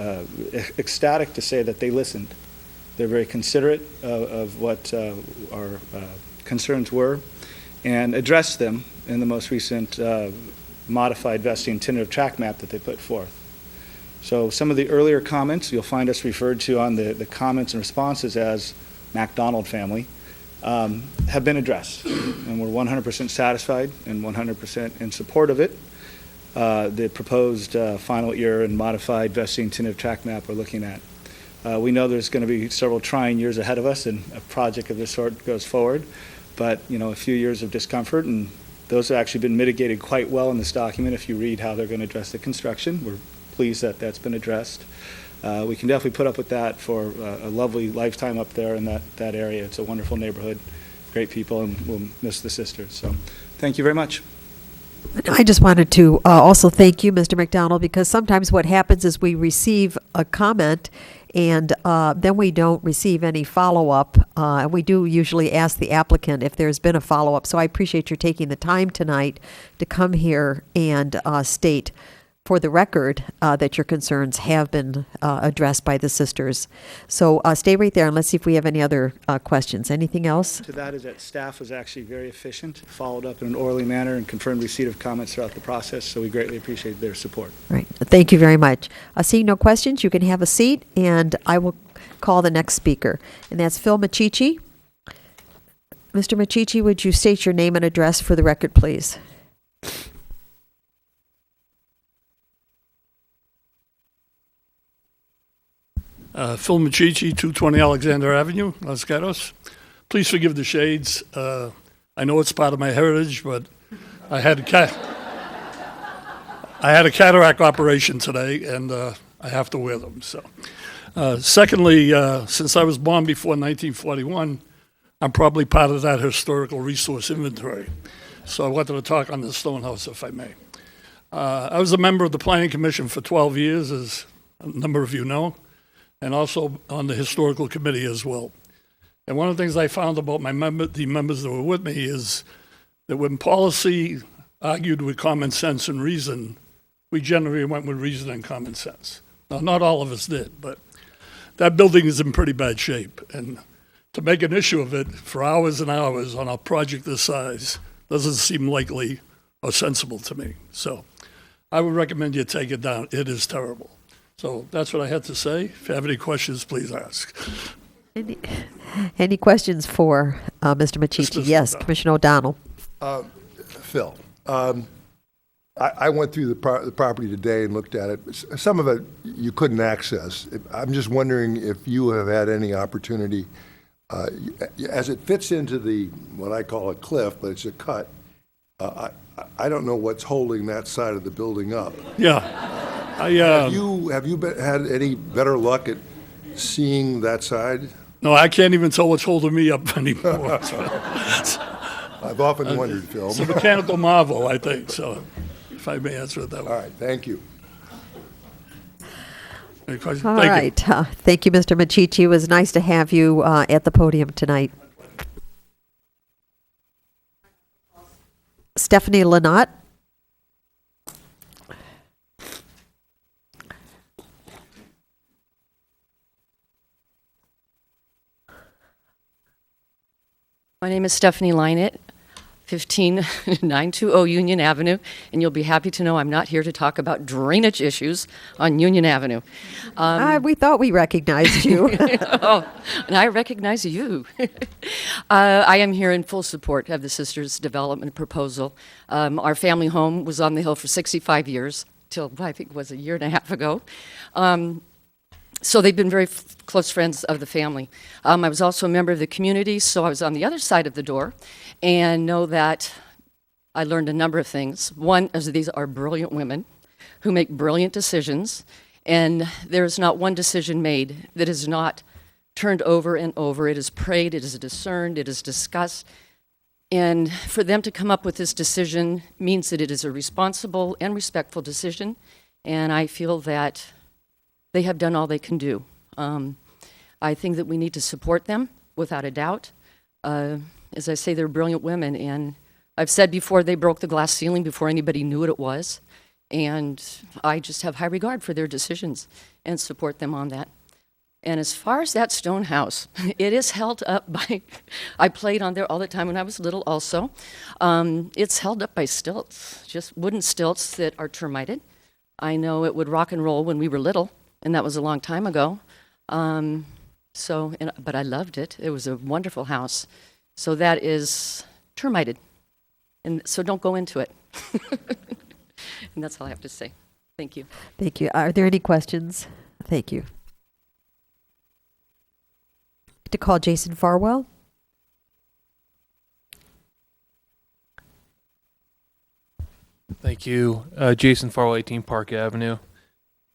ecstatic to say that they listened. They're very considerate of what our concerns were and addressed them in the most recent modified vesting tentative track map that they put forth. So some of the earlier comments, you'll find us referred to on the comments and responses as MacDonald family, have been addressed. And we're 100% satisfied and 100% in support of it. The proposed final year and modified vesting tentative track map we're looking at. We know there's going to be several trying years ahead of us and a project of this sort goes forward, but a few years of discomfort, and those have actually been mitigated quite well in this document if you read how they're going to address the construction. We're pleased that that's been addressed. We can definitely put up with that for a lovely lifetime up there in that area. It's a wonderful neighborhood, great people, and we'll miss the sisters. So thank you very much.
I just wanted to also thank you, Mr. McDonald, because sometimes what happens is we receive a comment and then we don't receive any follow-up. And we do usually ask the applicant if there's been a follow-up. So I appreciate your taking the time tonight to come here and state for the record that your concerns have been addressed by the sisters. So stay right there and let's see if we have any other questions. Anything else?
To that is that staff was actually very efficient, followed up in an orderly manner, and confirmed receipt of comments throughout the process, so we greatly appreciate their support.
Right. Thank you very much. Seeing no questions, you can have a seat, and I will call the next speaker, and that's Phil Machichi. Mr. Machichi, would you state your name and address for the record, please?
Phil Machichi, 220 Alexander Avenue, Los Gatos. Please forgive the shades. I know it's part of my heritage, but I had a cataract operation today, and I have to wear them. So, secondly, since I was born before 1941, I'm probably part of that historical resource inventory. So I wanted to talk on the stone house, if I may. I was a member of the Planning Commission for 12 years, as a number of you know, and also on the historical committee as well. And one of the things I found about the members that were with me is that when policy argued with common sense and reason, we generally went with reason and common sense. Now, not all of us did, but that building is in pretty bad shape. And to make an issue of it for hours and hours on a project this size doesn't seem likely or sensible to me. So I would recommend you take it down. It is terrible. So that's what I had to say. If you have any questions, please ask.
Any questions for Mr. Machichi? Yes, Commissioner O'Donnell.
Phil, I went through the property today and looked at it. Some of it you couldn't access. I'm just wondering if you have had any opportunity, as it fits into what I call a cliff, but it's a cut. I don't know what's holding that side of the building up.
Yeah.
Have you had any better luck at seeing that side?
No, I can't even tell what's holding me up anymore.
I've often wondered, Phil.
It's a mechanical marvel, I think, so if I may answer it that way.
All right, thank you.
Any questions?
All
Thank
right.
you.
Thank you, Mr. Machichi. It was nice to have you at the podium tonight. Stephanie Lynott.
My name is Stephanie Lynott, 15920 Union Avenue, and you'll be happy to know I'm not here to talk about drainage issues on Union Avenue.
We thought we recognized you.
Oh, and I recognize you. I am here in full support of the Sisters' development proposal. Our family home was on the hill for 65 years, till I think it was a year and a half ago. So they've been very close friends of the family. I was also a member of the community, so I was on the other side of the door, and know that I learned a number of things. One is these are brilliant women who make brilliant decisions, and there is not one decision made that is not turned over and over. It is prayed, it is discerned, it is discussed, and for them to come up with this decision means that it is a responsible and respectful decision, and I feel that they have done all they can do. I think that we need to support them, without a doubt. As I say, they're brilliant women, and I've said before they broke the glass ceiling before anybody knew what it was. And I just have high regard for their decisions and support them on that. And as far as that stone house, it is held up by, I played on there all the time when I was little also. It's held up by stilts, just wooden stilts that are termited. I know it would rock and roll when we were little, and that was a long time ago. But I loved it. It was a wonderful house. So that is termited. And so don't go into it. And that's all I have to say. Thank you.
Thank you. Are there any questions? Thank you. To call Jason Farwell.
Thank you. Jason Farwell, 18 Park Avenue.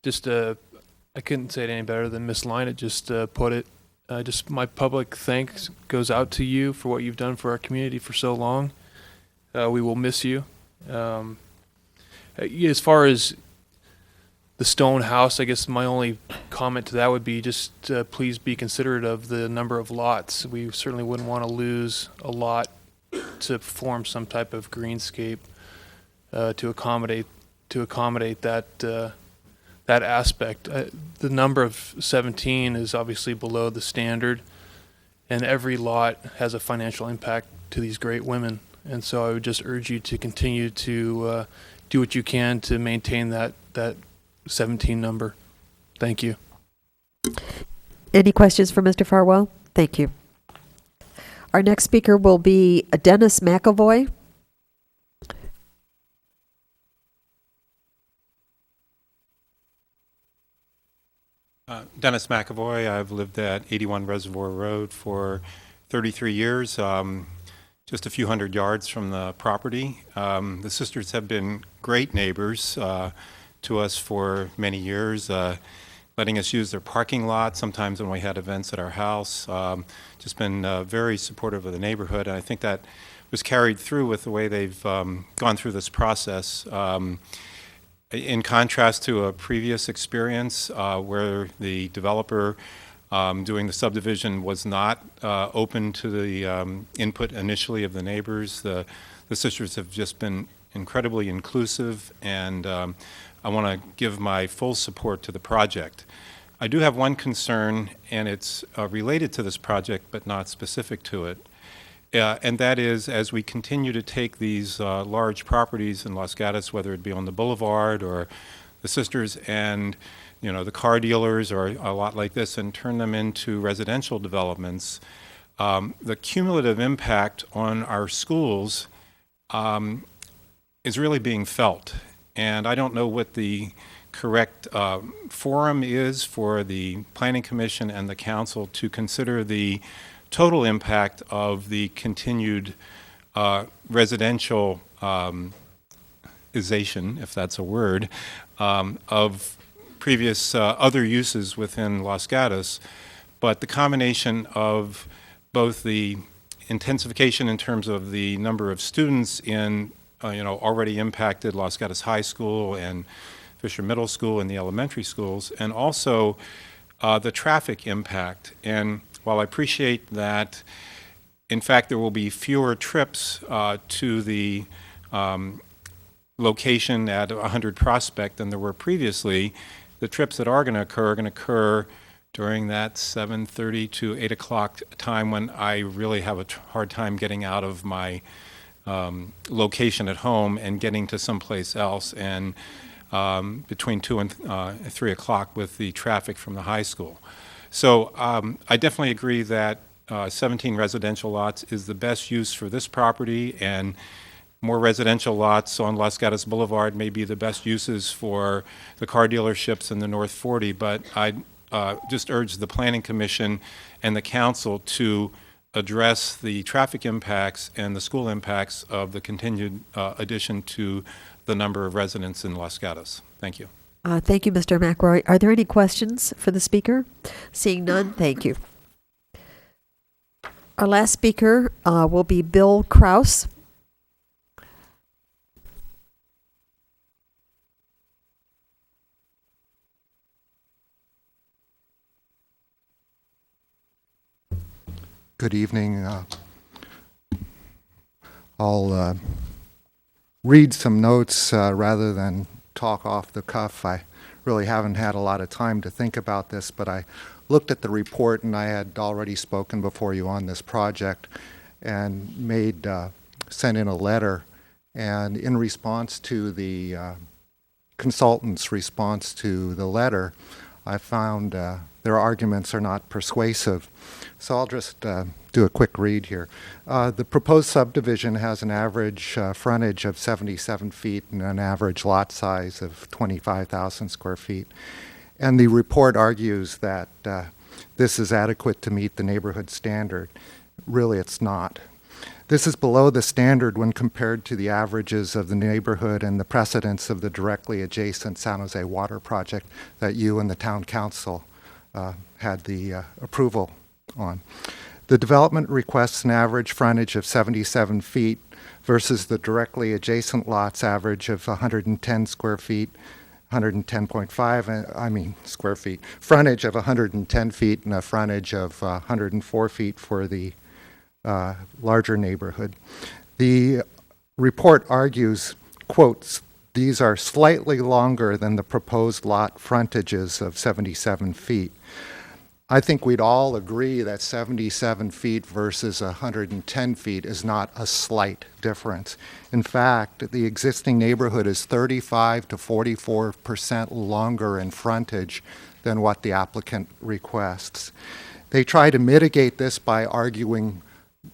Just, I couldn't say it any better than Miss Lynott just put it. Just my public thanks goes out to you for what you've done for our community for so long. We will miss you. As far as the stone house, I guess my only comment to that would be just please be considerate of the number of lots. We certainly wouldn't want to lose a lot to form some type of greenscape to accommodate that that aspect. The number of 17 is obviously below the standard, and every lot has a financial impact to these great women. And so I would just urge you to continue to do what you can to maintain that 17 number. Thank you.
Any questions for Mr. Farwell? Thank you. Our next speaker will be Dennis McAvoy.
Dennis McAvoy. I've lived at 81 Reservoir Road for 33 years, just a few hundred yards from the property. The sisters have been great neighbors to us for many years, letting us use their parking lot sometimes when we had events at our house. Just been very supportive of the neighborhood, and I think that was carried through with the way they've gone through this process. In contrast to a previous experience where the developer doing the subdivision was not open to the input initially of the neighbors, the sisters have just been incredibly inclusive, and I want to give my full support to the project. I do have one concern, and it's related to this project but not specific to it. And that is, as we continue to take these large properties in Los Gatos, whether it be on the boulevard or the sisters and the car dealers or a lot like this, and turn them into residential developments, the cumulative impact on our schools is really being felt. And I don't know what the correct forum is for the Planning Commission and the Council to consider the total impact of the continued residential ization, if that's a word, of previous other uses within Los Gatos. But the combination of both the intensification in terms of the number of students in already impacted Los Gatos High School and Fisher Middle School and the elementary schools, and also the traffic impact. And while I appreciate that, in fact, there will be fewer trips to the location at 100 Prospect than there were previously, the trips that are going to occur during that 7:30 to 8 o'clock time when I really have a hard time getting out of my location at home and getting to someplace else, and between 2 and 3 o'clock with the traffic from the high school. So I definitely agree that 17 residential lots is the best use for this property, and more residential lots on Los Gatos Boulevard may be the best uses for the car dealerships in the North 40, but I just urge the Planning Commission and the Council to address the traffic impacts and the school impacts of the continued addition to the number of residents in Los Gatos. Thank you.
Thank you, Mr. McRoy. Are there any questions for the speaker? Seeing none, thank you. Our last speaker will be Bill Kraus.
Good evening. I'll read some notes rather than talk off the cuff. I really haven't had a lot of time to think about this, but I looked at the report, and I had already spoken before you on this project and sent in a letter. And in response to the consultant's response to the letter, I found their arguments are not persuasive. So I'll just do a quick read here. The proposed subdivision has an average frontage of 77 feet and an average lot size of 25,000 square feet. And the report argues that this is adequate to meet the neighborhood standard. Really, it's not. This is below the standard when compared to the averages of the neighborhood and the precedents of the directly adjacent San Jose Water Project that you and the town council had the approval on. The development requests an average frontage of 77 feet versus the directly adjacent lot's average of 110 square feet, 110.5, square feet, frontage of 110 feet and a frontage of 104 feet for the larger neighborhood. The report argues, quotes, these are slightly longer than the proposed lot frontages of 77 feet. I think we'd all agree that 77 feet versus 110 feet is not a slight difference. In fact, the existing neighborhood is 35 to 44% longer in frontage than what the applicant requests. They try to mitigate this by arguing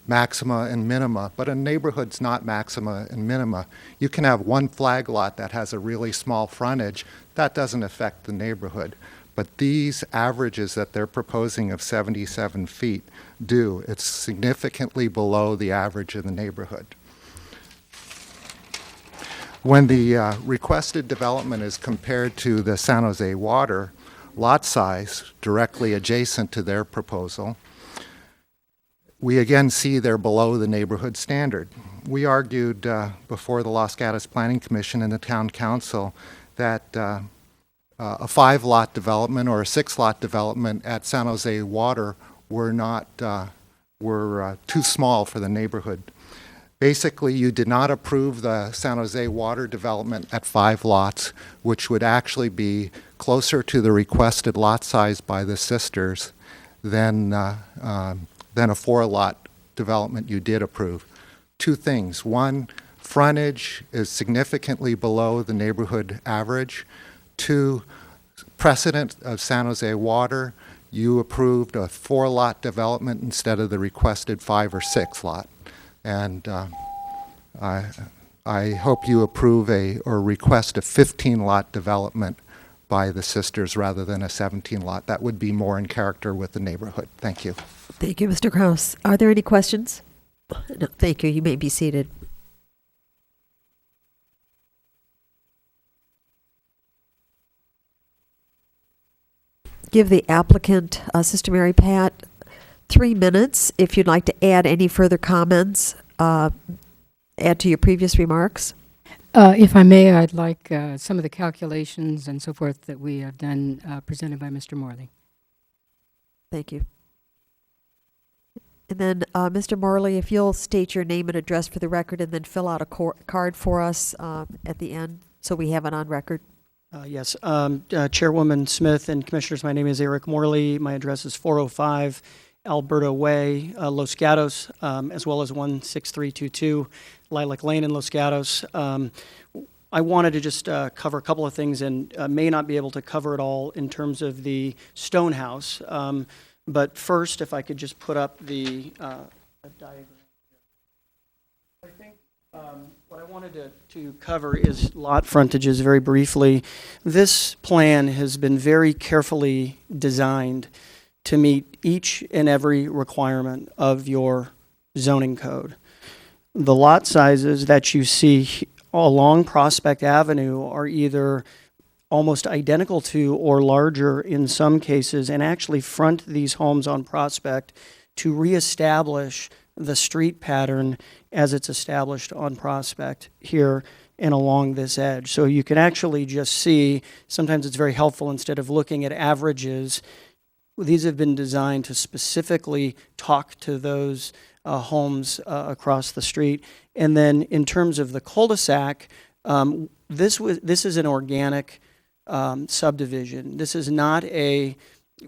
maxima and minima, but a neighborhood's not maxima and minima. You can have one flag lot that has a really small frontage. That doesn't affect the neighborhood. But these averages that they're proposing of 77 feet do. It's significantly below the average of the neighborhood. When the requested development is compared to the San Jose Water lot size directly adjacent to their proposal, we again see they're below the neighborhood standard. We argued before the Los Gatos Planning Commission and the Town Council that a 5-lot development or a 6-lot development at San Jose Water were too small for the neighborhood. Basically, you did not approve the San Jose Water development at 5 lots, which would actually be closer to the requested lot size by the sisters than a 4-lot development you did approve. Two things. One, frontage is significantly below the neighborhood average. Two, precedent of San Jose Water, you approved a 4-lot development instead of the requested 5 or 6 lot. And I hope you approve or request a 15-lot development by the sisters rather than a 17-lot. That would be more in character with the neighborhood. Thank you.
Thank you, Mr. Kraus. Are there any questions? No, thank you. You may be seated. Give the applicant, Sister Mary Pat, 3 minutes if you'd like to add any further comments, add to your previous remarks.
If I may, I'd like some of the calculations and so forth that we have done presented by Mr. Morley.
Thank you. And then, Mr. Morley, if you'll state your name and address for the record and then fill out a card for us at the end so we have it on record.
Yes, Chairwoman Smith and Commissioners, my name is Eric Morley. My address is 405 Alberta Way, Los Gatos, as well as 16322 Lilac Lane in Los Gatos. I wanted to just cover a couple of things and may not be able to cover it all in terms of the stone house. But first, if I could just put up the diagram. I think what I wanted to cover is lot frontages very briefly. This plan has been very carefully designed to meet each and every requirement of your zoning code. The lot sizes that you see along Prospect Avenue are either almost identical to or larger in some cases, and actually front these homes on Prospect to reestablish the street pattern as it's established on Prospect here and along this edge. So you can actually just see, sometimes it's very helpful instead of looking at averages, these have been designed to specifically talk to those homes across the street. And then in terms of the cul-de-sac, This is an organic subdivision. This is not a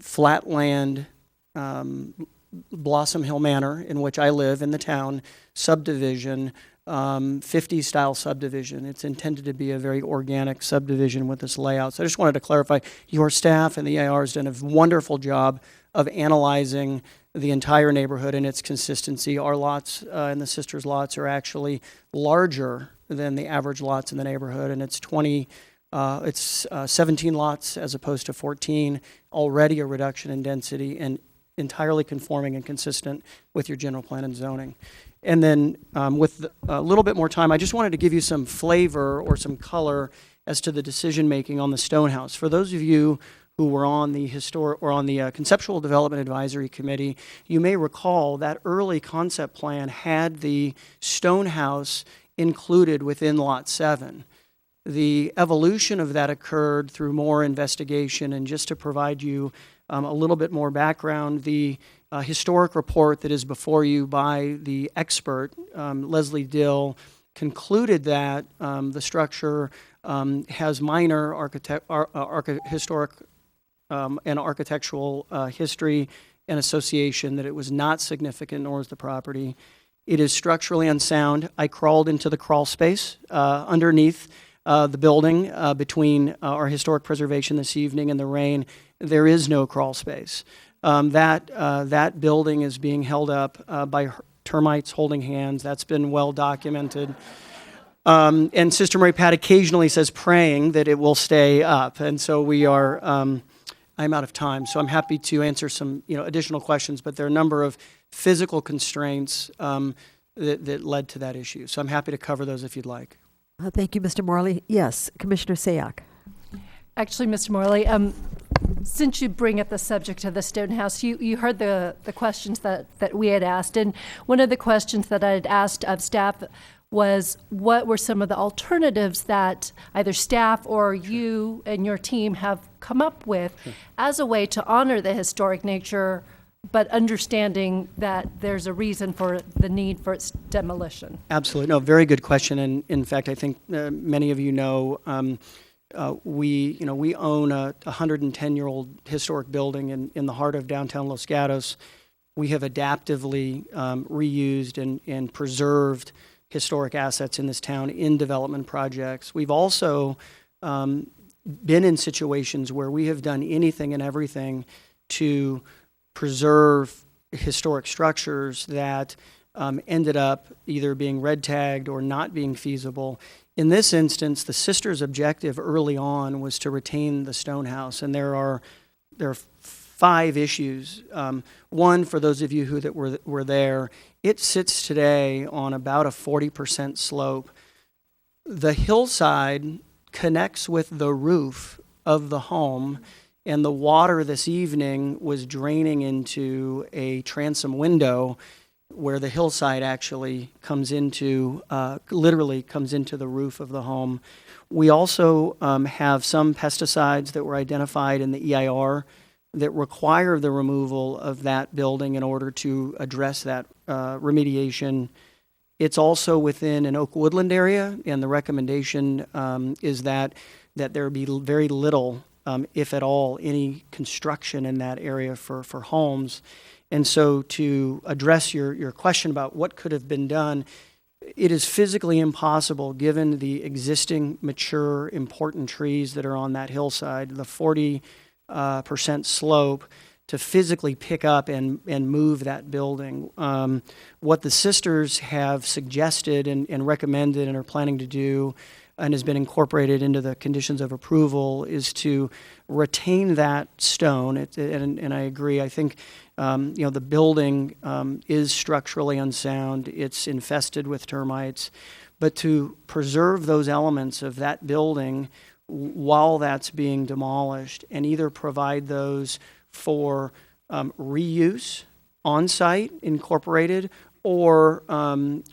flatland Blossom Hill Manor, in which I live in the town, subdivision, 50 style subdivision. It's intended to be a very organic subdivision with this layout. So I just wanted to clarify, your staff and the EIR has done a wonderful job of analyzing the entire neighborhood and its consistency. Our lots and the sisters' lots are actually larger than the average lots in the neighborhood, and it's 17 lots as opposed to 14, already a reduction in density and entirely conforming and consistent with your general plan and zoning. And then with a little bit more time, I just wanted to give you some flavor or some color as to the decision making on the Stone House. For those of you who were on the Conceptual Development Advisory Committee, you may recall that early concept plan had the Stone House included within Lot 7. The evolution of that occurred through more investigation, and just to provide you a little bit more background, the historic report that is before you by the expert, Leslie Dill, concluded that the structure has minor historic and architectural history and association, that it was not significant, nor is the property. It is structurally unsound. I crawled into the crawl space underneath the building between our historic preservation this evening and the rain. There is no crawl space. That building is being held up by termites holding hands. That's been well documented. And Sister Mary Pat occasionally says praying that it will stay up. And so we are, I'm out of time, so I'm happy to answer some additional questions, but there are a number of physical constraints that led to that issue. So I'm happy to cover those if you'd like.
Thank you, Mr. Morley. Yes, Commissioner Sayak.
Actually, Mr. Morley, since you bring up the subject of the Stone House, you heard the questions that we had asked, and one of the questions that I had asked of staff was what were some of the alternatives that either staff or you and your team have come up with as a way to honor the historic nature, but understanding that there's a reason for the need for its demolition.
Absolutely. No, very good question. And in fact, I think many of you know we own a 110-year-old historic building in the heart of downtown Los Gatos. We have adaptively reused and preserved historic assets in this town in development projects. We've also been in situations where we have done anything and everything to preserve historic structures that ended up either being red tagged or not being feasible. In this instance, the sisters' objective early on was to retain the Stone House, and there are 5 issues. One, for those of you that were there, it sits today on about a 40% slope. The hillside connects with the roof of the home, and the water this evening was draining into a transom window where the hillside actually comes into, literally comes into the roof of the home. We also have some pesticides that were identified in the EIR that require the removal of that building in order to address that remediation. It's also within an oak woodland area, and the recommendation is that there be very little, if at all, any construction in that area for homes. And so to address your question about what could have been done, it is physically impossible given the existing mature important trees that are on that hillside, the 40% slope, to physically pick up and move that building. What the sisters have suggested and recommended and are planning to do and has been incorporated into the conditions of approval is to retain that stone. And I agree. I think the building is structurally unsound. It's infested with termites. But to preserve those elements of that building while that's being demolished, and either provide those for reuse on-site, incorporated, or and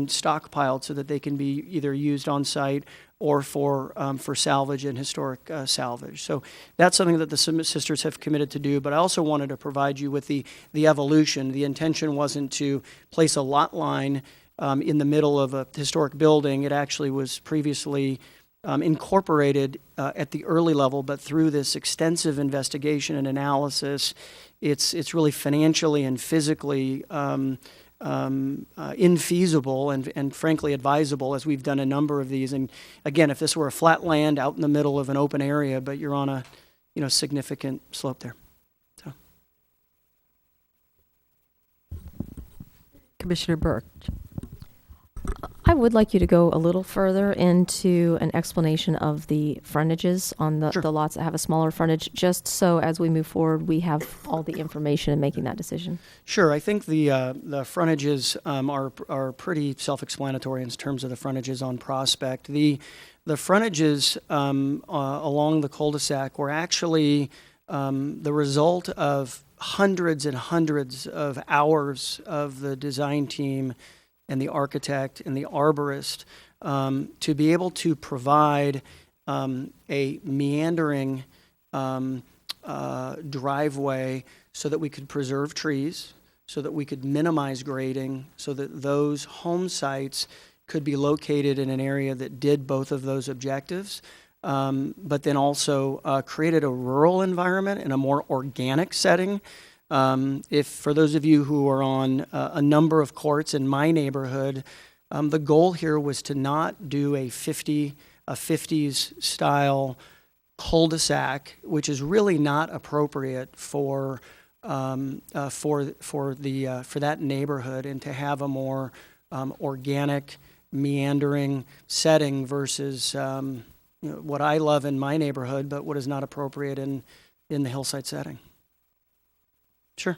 stockpiled so that they can be either used on-site or for salvage and historic salvage. So that's something that the sisters have committed to do. But I also wanted to provide you with the evolution. The intention wasn't to place a lot line in the middle of a historic building. It actually was previously incorporated at the early level, but through this extensive investigation and analysis, it's really financially and physically infeasible and frankly advisable, as we've done a number of these. And again, if this were a flat land out in the middle of an open area, but you're on a significant slope there. So.
Commissioner Burke.
I would like you to go a little further into an explanation of the frontages on the lots that have a smaller frontage, just so as we move forward, we have all the information in making that decision.
Sure. I think the frontages are pretty self-explanatory in terms of the frontages on Prospect. The frontages along the cul-de-sac were actually the result of hundreds and hundreds of hours of the design team and the architect and the arborist to be able to provide a meandering driveway so that we could preserve trees, so that we could minimize grading, so that those home sites could be located in an area that did both of those objectives, but then also created a rural environment in a more organic setting. If for those of you who are on a number of courts in my neighborhood, the goal here was to not do a 50s style cul-de-sac, which is really not appropriate for that neighborhood, and to have a more organic, meandering setting versus what I love in my neighborhood, but what is not appropriate in the hillside setting. Sure.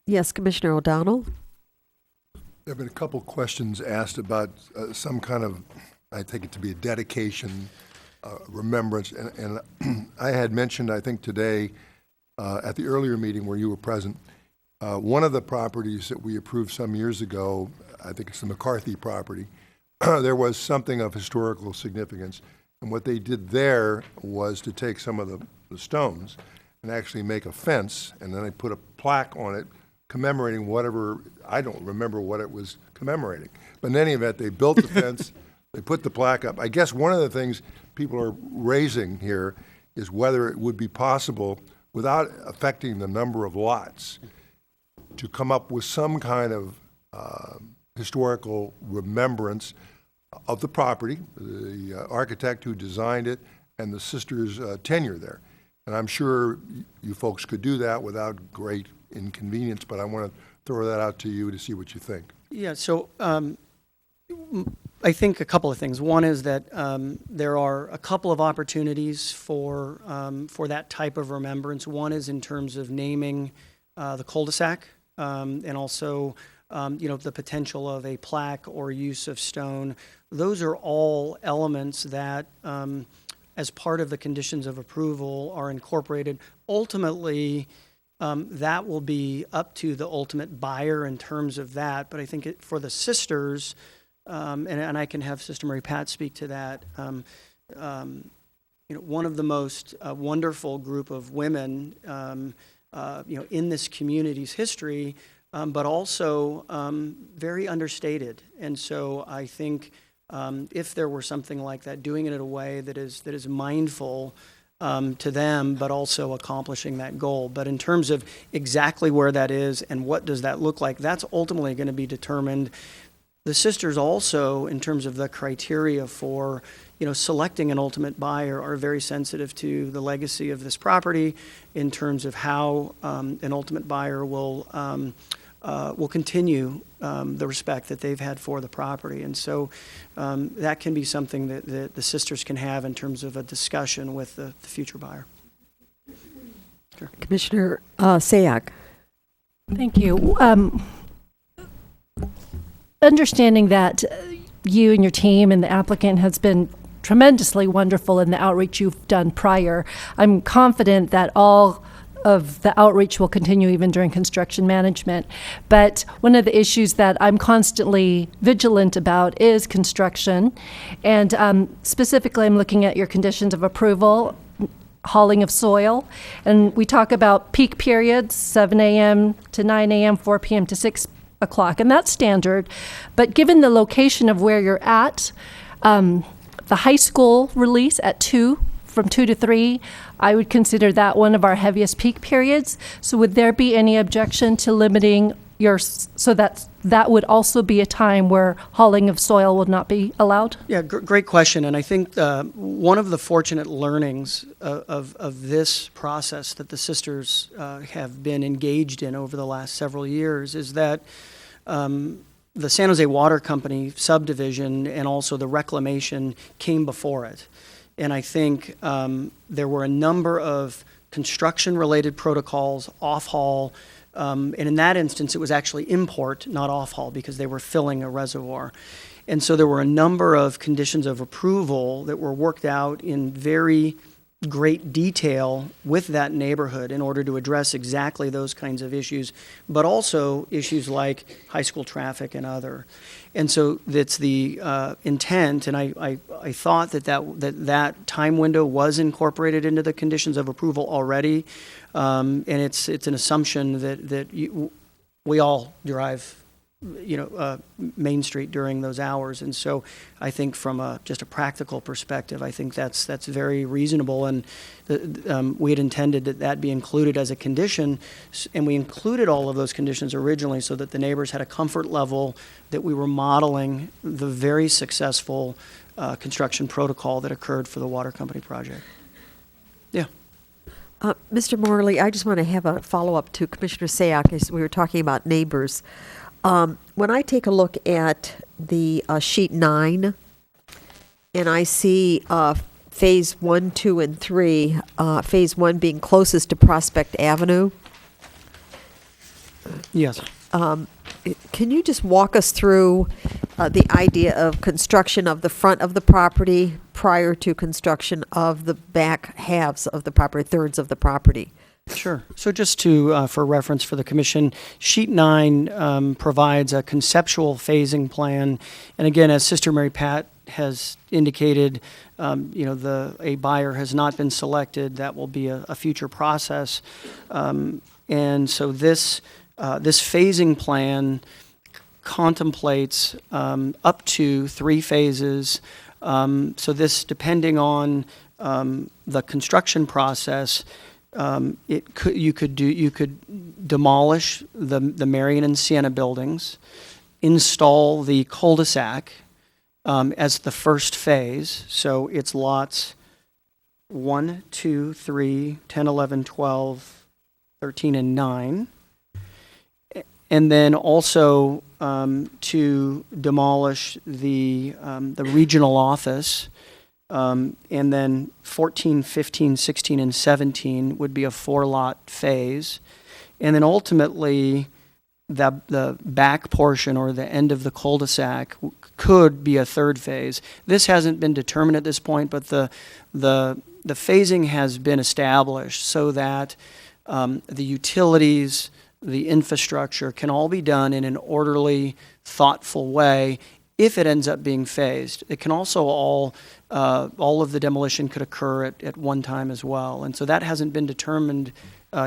Yes, Commissioner O'Donnell.
There have been a couple questions asked about some kind of, I take it to be a dedication, remembrance, and I had mentioned, I think today, at the earlier meeting where you were present, one of the properties that we approved some years ago, I think it's the McCarthy property, there was something of historical significance, and what they did there was to take some of the stones and actually make a fence, and then they put a plaque on it commemorating whatever, I don't remember what it was commemorating. But in any event, they built the fence, they put the plaque up. I guess one of the things people are raising here is whether it would be possible, without affecting the number of lots, to come up with some kind of historical remembrance of the property, the architect who designed it, and the sisters' tenure there. And I'm sure you folks could do that without great inconvenience, but I want to throw that out to you to see what you think.
Yeah, so I think a couple of things. One is that there are a couple of opportunities for that type of remembrance. One is in terms of naming the cul-de-sac, and also the potential of a plaque or use of stone. Those are all elements that as part of the conditions of approval are incorporated. Ultimately, that will be up to the ultimate buyer in terms of that, but I think for the sisters, and I can have Sister Mary Pat speak to that, one of the most wonderful group of women, in this community's history, but also very understated. And so I think if there were something like that, doing it in a way that is mindful to them, but also accomplishing that goal. But in terms of exactly where that is and what does that look like, that's ultimately going to be determined. The sisters also, in terms of the criteria for selecting an ultimate buyer, are very sensitive to the legacy of this property in terms of how an ultimate buyer will continue the respect that they've had for the property. And so that can be something that the sisters can have in terms of a discussion with the future buyer. Sure.
Commissioner Sayak.
Thank you. Understanding that you and your team and the applicant has been tremendously wonderful in the outreach you've done prior, I'm confident that all of the outreach will continue even during construction management. But one of the issues that I'm constantly vigilant about is construction. And specifically, I'm looking at your conditions of approval, hauling of soil. And we talk about peak periods, 7 a.m. to 9 a.m., 4 p.m. to 6 o'clock, and that's standard. But given the location of where you're at, the high school release at 2, from 2 to 3, I would consider that one of our heaviest peak periods. So would there be any objection to limiting so that would also be a time where hauling of soil would not be allowed?
Yeah, great question. And I think one of the fortunate learnings of this process that the sisters have been engaged in over the last several years is that the San Jose Water Company subdivision and also the reclamation came before it. And I think there were a number of construction-related protocols, off-haul, and in that instance, it was actually import, not off-haul, because they were filling a reservoir. And so there were a number of conditions of approval that were worked out in very great detail with that neighborhood in order to address exactly those kinds of issues, but also issues like high school traffic and other. And so that's the intent, and I thought that time window was incorporated into the conditions of approval already, and it's an assumption that we all drive, Main Street during those hours, and so I think from just a practical perspective, I think that's very reasonable, and we had intended that be included as a condition, and we included all of those conditions originally so that the neighbors had a comfort level that we were modeling the very successful construction protocol that occurred for the water company project. Yeah.
Mr. Morley, I just want to have a follow-up to Commissioner Sayak as we were talking about neighbors. When I take a look at the sheet 9, and I see phase 1, 2, and 3, phase 1 being closest to Prospect Avenue.
Yes.
Can you just walk us through the idea of construction of the front of the property prior to construction of the back halves of the property, thirds of the property?
Sure. So just for reference for the commission, sheet 9 provides a conceptual phasing plan. And again, as Sister Mary Pat has indicated, a buyer has not been selected. That will be a future process. And so this phasing plan contemplates up to 3 phases. So this, depending on the construction process, you could demolish the Marion and Sienna buildings, install the cul-de-sac as the first phase. So it's lots 1, 2, 3, 10, 11, 12, 13, and 9. And then also to demolish the regional office. And then 14, 15, 16, and 17 would be a 4-lot phase. And then ultimately, the back portion or the end of the cul-de-sac could be a 3rd phase. This hasn't been determined at this point, but the phasing has been established so that the utilities, the infrastructure can all be done in an orderly, thoughtful way if it ends up being phased. It can also all of the demolition could occur at one time as well. And so that hasn't been determined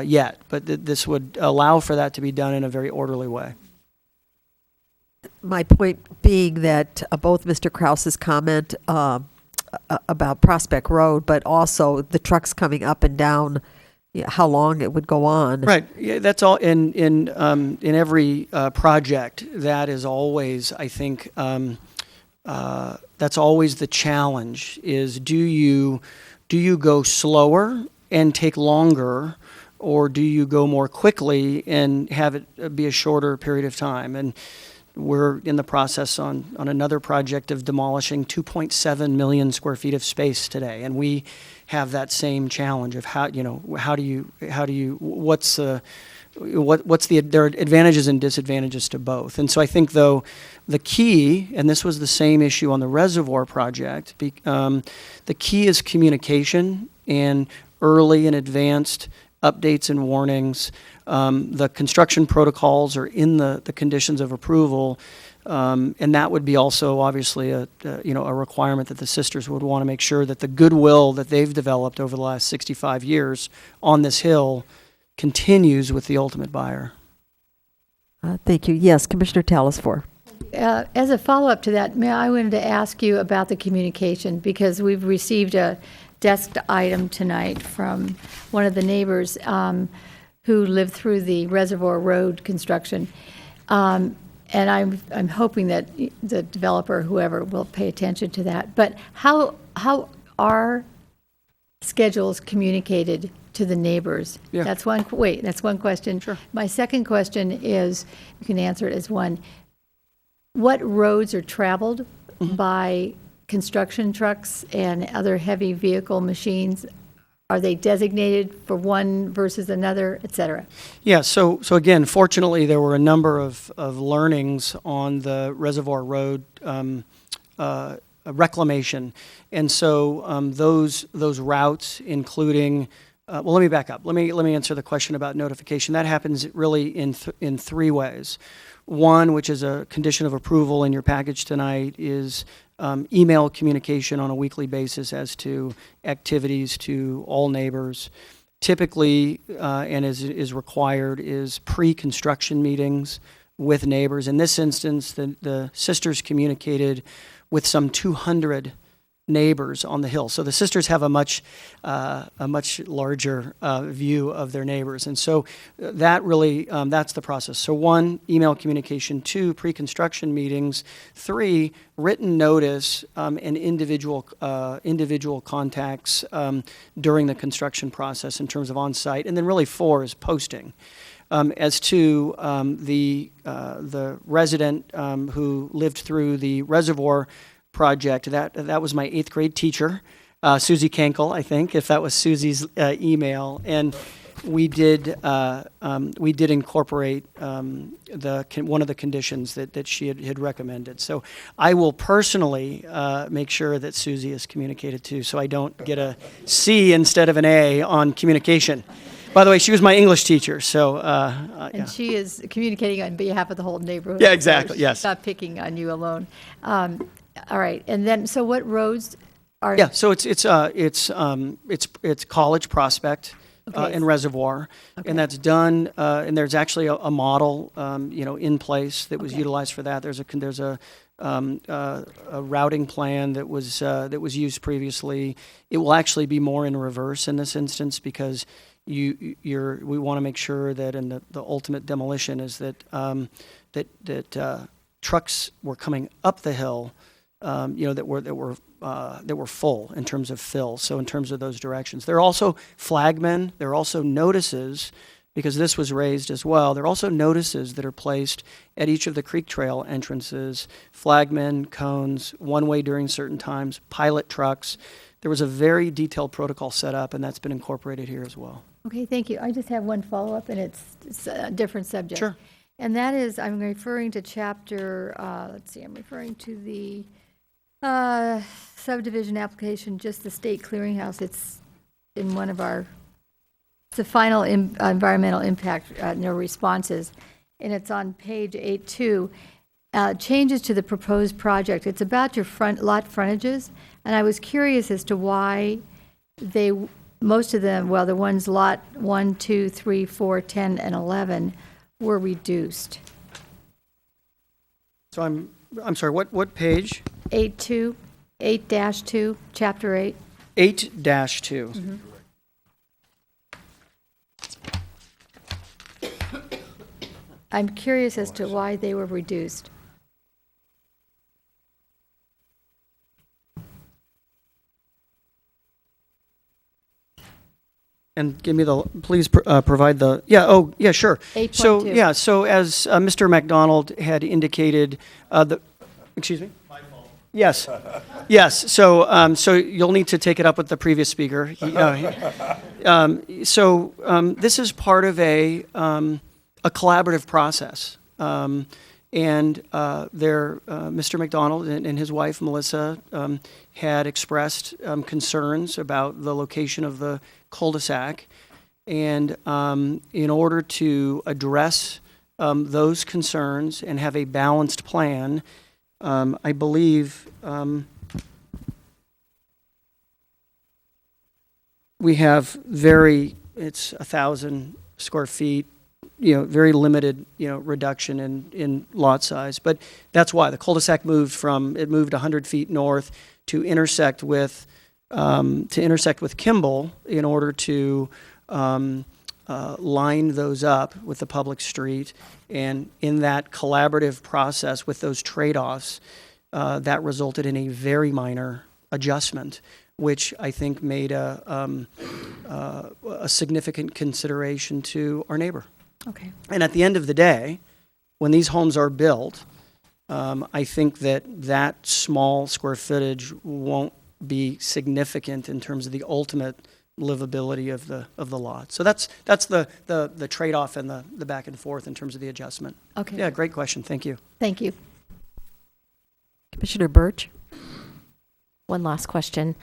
yet, but this would allow for that to be done in a very orderly way.
My point being that both Mr. Krause's comment about Prospect Road, but also the trucks coming up and down, how long it would go on.
Right. Yeah, that's all in every project. That is always, I think, that's always the challenge. Is do you go slower and take longer, or do you go more quickly and have it be a shorter period of time? And we're in the process on another project of demolishing 2.7 million square feet of space today, and we have that same challenge of there are advantages and disadvantages to both. And so I think, though, the key, and this was the same issue on the reservoir project, the key is communication and early and advanced updates and warnings. The construction protocols are in the conditions of approval, and that would be also obviously a requirement that the sisters would want to make sure that the goodwill that they've developed over the last 65 years on this hill continues with the ultimate buyer.
Thank you. Yes, Commissioner Talasfor.
As a follow-up to that, I wanted to ask you about the communication, because we've received a desk item tonight from one of the neighbors who lived through the Reservoir Road construction. And I'm hoping that the developer, whoever, will pay attention to that. But how are schedules communicated to the neighbors?
Yeah.
That's one question. Sure. My second question is, you can answer it as one. What roads are traveled by construction trucks and other heavy vehicle machines? Are they designated for one versus another, et cetera?
Yeah, so again, fortunately, there were a number of learnings on the Reservoir Road reclamation. And so those routes, including, well, let me back up. Let me answer the question about notification. That happens really in three ways. One, which is a condition of approval in your package tonight, is email communication on a weekly basis as to activities to all neighbors. Typically, and is required, is pre-construction meetings with neighbors. In this instance, the sisters communicated with some 200 neighbors on the hill. So the sisters have a much larger view of their neighbors. And so that really, that's the process. So one, email communication. Two, pre-construction meetings. Three, written notice and individual contacts during the construction process in terms of on-site. And then really four is posting. As to the resident who lived through the reservoir project, that was my 8th grade teacher, Susie Kankel, I think, if that was Susie's email. And we did incorporate one of the conditions that she had recommended. So I will personally make sure that Susie is communicated to, so I don't get a C instead of an A on communication. By the way, she was my English teacher, so
And she is communicating on behalf of the whole neighborhood.
Yeah, exactly, yes.
She's not picking on you alone. All right, and then, so what roads are?
Yeah, so it's College Prospect
Okay.
and Reservoir, and that's done. And there's actually a model, in place that was utilized for that. There's a routing plan that was used previously. It will actually be more in reverse in this instance, because we want to make sure that in the ultimate demolition is that trucks were coming up the hill, that were full in terms of fill. So in terms of those directions, there are also flagmen. There are also notices, because this was raised as well. There are also notices that are placed at each of the creek trail entrances: flagmen, cones, one way during certain times, pilot trucks. There was a very detailed protocol set up, and that's been incorporated here as well.
Okay, thank you. I just have one follow-up, and it's a different subject.
Sure.
And that is, I'm referring to chapter, I'm referring to the subdivision application, just the state clearinghouse. It's in one of it's the final environmental impact, no responses, and it's on page 8.2. Changes to the proposed project. It's about your front lot frontages, and I was curious as to why most of them, well, the ones lot 1, 2, 3, 4, 10, and 11 were reduced.
So I'm sorry, what page?
8-2, chapter 8.
8-2.
Mm-hmm. I'm curious as to why they were reduced.
And please provide the, sure.
8.2.
So as Mr. McDonald had indicated, excuse me? My fault. Yes. So you'll need to take it up with the previous speaker. This is part of a collaborative process. Mr. McDonald and his wife, Melissa, had expressed concerns about the location of the cul-de-sac. And in order to address those concerns and have a balanced plan, I believe we have it's 1,000 square feet, very limited, reduction in lot size. But that's why the cul-de-sac moved 100 feet north to intersect with Kimball in order to line those up with the public street. And in that collaborative process with those trade-offs, that resulted in a very minor adjustment, which I think made a significant consideration to our neighbor.
Okay.
And at the end of the day, when these homes are built, I think that small square footage won't be significant in terms of the ultimate livability of the lot. So that's the trade-off and the back and forth in terms of the adjustment.
Okay.
Yeah, great question. Thank you.
Thank you.
Commissioner Birch?
One last question.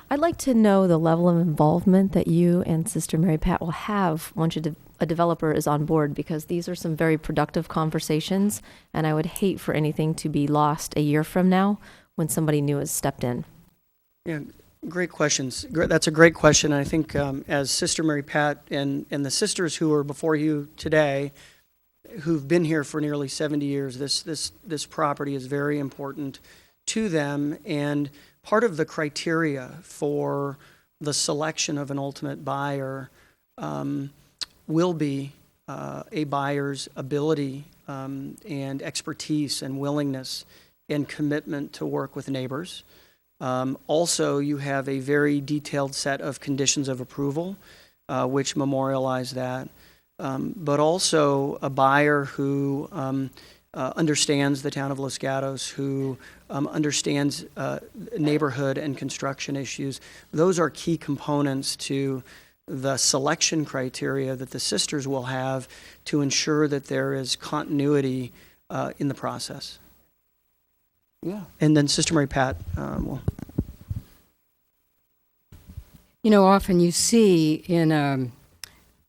I'd like to know the level of involvement that you and Sister Mary Pat will have once a developer is on board, because these are some very productive conversations, and I would hate for anything to be lost a year from now when somebody new has stepped in.
Yeah, great questions. That's a great question. I think as Sister Mary Pat and the sisters who are before you today, who've been here for nearly 70 years, this property is very important to them. And part of the criteria for the selection of an ultimate buyer will be a buyer's ability and expertise and willingness and commitment to work with neighbors. Also, you have a very detailed set of conditions of approval, which memorialize that. But also a buyer who understands the town of Los Gatos, who understands neighborhood and construction issues. Those are key components to the selection criteria that the sisters will have to ensure that there is continuity in the process. Yeah. And then Sister Mary Pat will.
Often you see in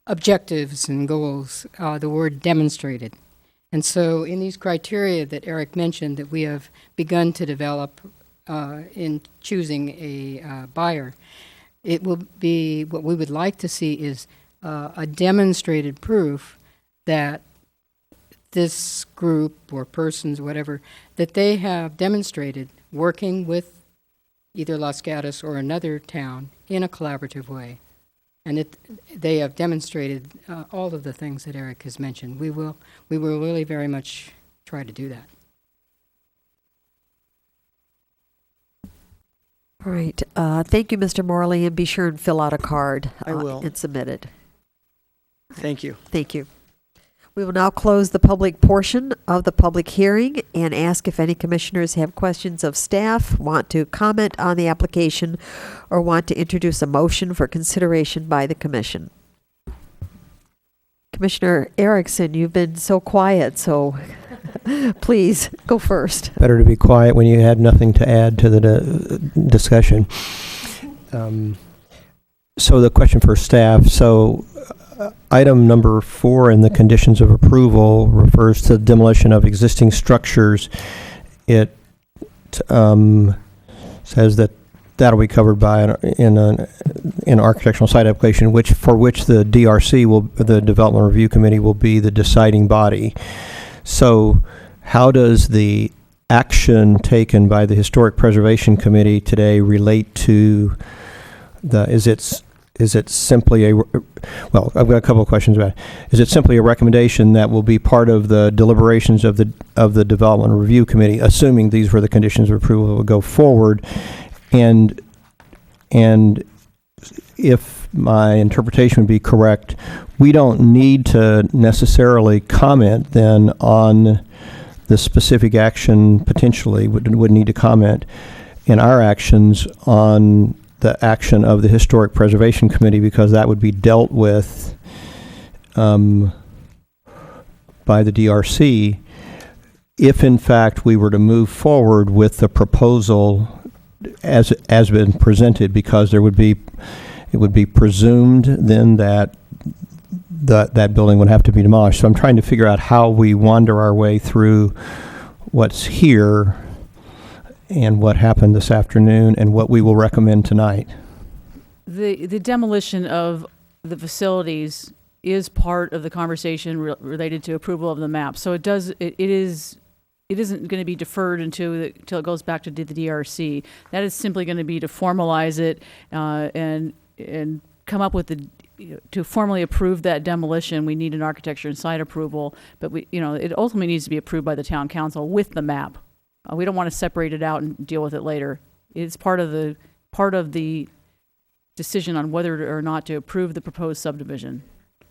objectives and goals the word demonstrated. And so in these criteria that Eric mentioned that we have begun to develop in choosing a buyer, it will be, what we would like to see is a demonstrated proof that this group or persons, whatever, that they have demonstrated working with either Los Gatos or another town in a collaborative way. And they have demonstrated all of the things that Eric has mentioned. We will really very much try to do that.
All right. Thank you, Mr. Morley, and be sure and fill out a card.
I will.
And submit it.
Thank you.
Thank you. We will now close the public portion of the public hearing and ask if any commissioners have questions of staff, want to comment on the application, or want to introduce a motion for consideration by the commission. Commissioner Erickson, you've been so quiet, so please go first.
Better to be quiet when you had nothing to add to the discussion. So the question for staff. So item number 4 in the conditions of approval refers to demolition of existing structures. It says that that'll be covered by an architectural site application, for which the DRC the Development Review Committee will be the deciding body. So how does the action taken by the Historic Preservation Committee today relate to is it simply well, I've got a couple of questions about it. Is it simply a recommendation that will be part of the deliberations of the Development Review Committee, assuming these were the conditions of approval that would go forward? And if my interpretation would be correct, we don't need to necessarily comment then on the specific action, potentially would need to comment in our actions on the action of the Historic Preservation Committee, because that would be dealt with by the DRC if in fact we were to move forward with the proposal as been presented, because it would be presumed then that that building would have to be demolished. So I'm trying to figure out how we wander our way through what's here and what happened this afternoon and what we will recommend tonight.
The demolition of the facilities is part of the conversation related to approval of the map. So it isn't going to be deferred until it goes back to the DRC. That is simply going to be to formalize it and come up with to formally approve that demolition. We need an architecture and site approval, but it ultimately needs to be approved by the town council with the map. We don't want to separate it out and deal with it later. It's part of the decision on whether or not to approve the proposed subdivision,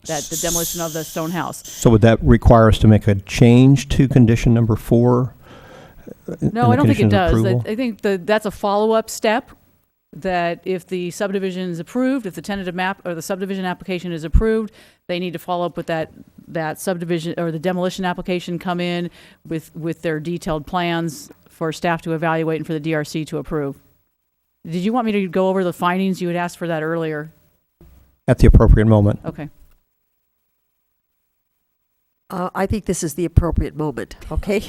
that the demolition of the stone house.
So would that require us to make a change to condition number 4?
No, I don't think it does. I think that's a follow-up step, that if the subdivision is approved, if the tentative map or the subdivision application is approved, they need to follow up with that subdivision or the demolition application, come in with their detailed plans for staff to evaluate and for the DRC to approve. Did you want me to go over the findings? You had asked for that earlier.
At the appropriate moment.
Okay.
I think this is the appropriate moment, okay?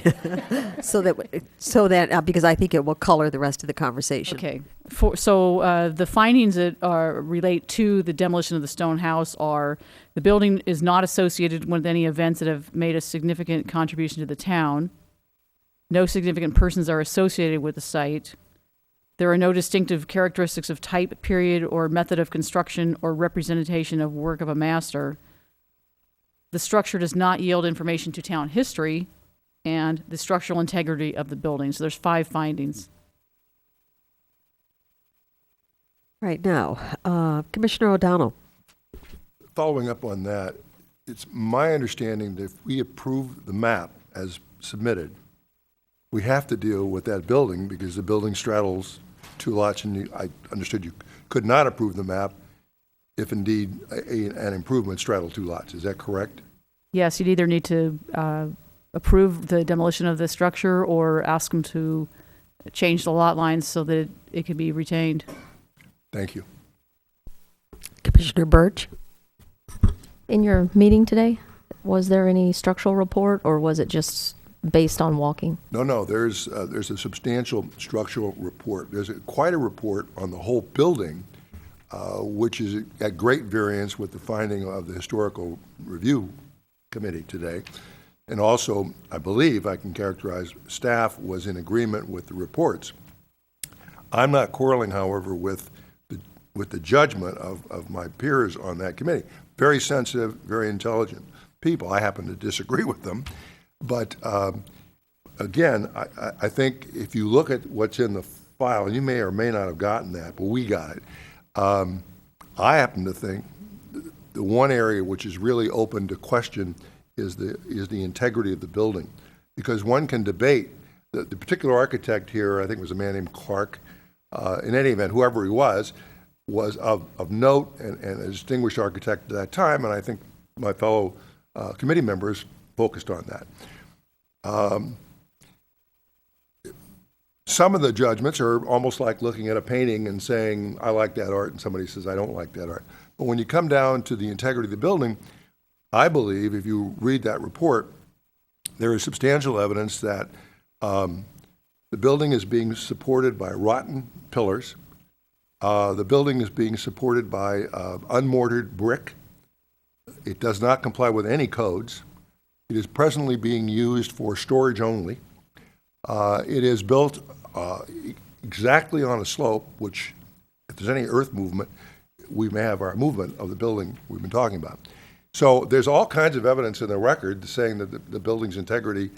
so that because I think it will color the rest of the conversation.
Okay. The findings that relate to the demolition of the stone house are: the building is not associated with any events that have made a significant contribution to the town. No significant persons are associated with the site. There are no distinctive characteristics of type, period, or method of construction or representation of work of a master. The structure does not yield information to town history, and the structural integrity of the building. So there's 5 findings.
Right now, Commissioner O'Donnell.
Following up on that, it's my understanding that if we approve the map as submitted, we have to deal with that building because the building straddles 2 lots, and I understood you could not approve the map if indeed an improvement straddled 2 lots. Is that correct? Yes,
you'd either need to approve the demolition of the structure or ask them to change the lot lines so that it can be retained.
Thank you.
Commissioner Birch?
In your meeting today, was there any structural report, or was it just based on walking?
No, there's a substantial structural report. There's quite a report on the whole building, which is at great variance with the finding of the Historical Review Committee today. And also, I believe I can characterize staff was in agreement with the reports. I'm not quarreling, however, with the judgment of my peers on that committee. Very sensitive, very intelligent people. I happen to disagree with them. But again, I think if you look at what's in the file, and you may or may not have gotten that, but we got it. I happen to think the one area which is really open to question is the integrity of the building, because one can debate the particular architect here. I think it was a man named Clark. In any event, whoever he was of note and a distinguished architect at that time, and I think my fellow committee members focused on that. Some of the judgments are almost like looking at a painting and saying, I like that art, and somebody says, I don't like that art. But when you come down to the integrity of the building, I believe if you read that report, there is substantial evidence that the building is being supported by rotten pillars. The building is being supported by unmortared brick. It does not comply with any codes. It is presently being used for storage only. It is built exactly on a slope, which, if there's any earth movement, we may have our movement of the building we've been talking about. So there's all kinds of evidence in the record saying that the building's integrity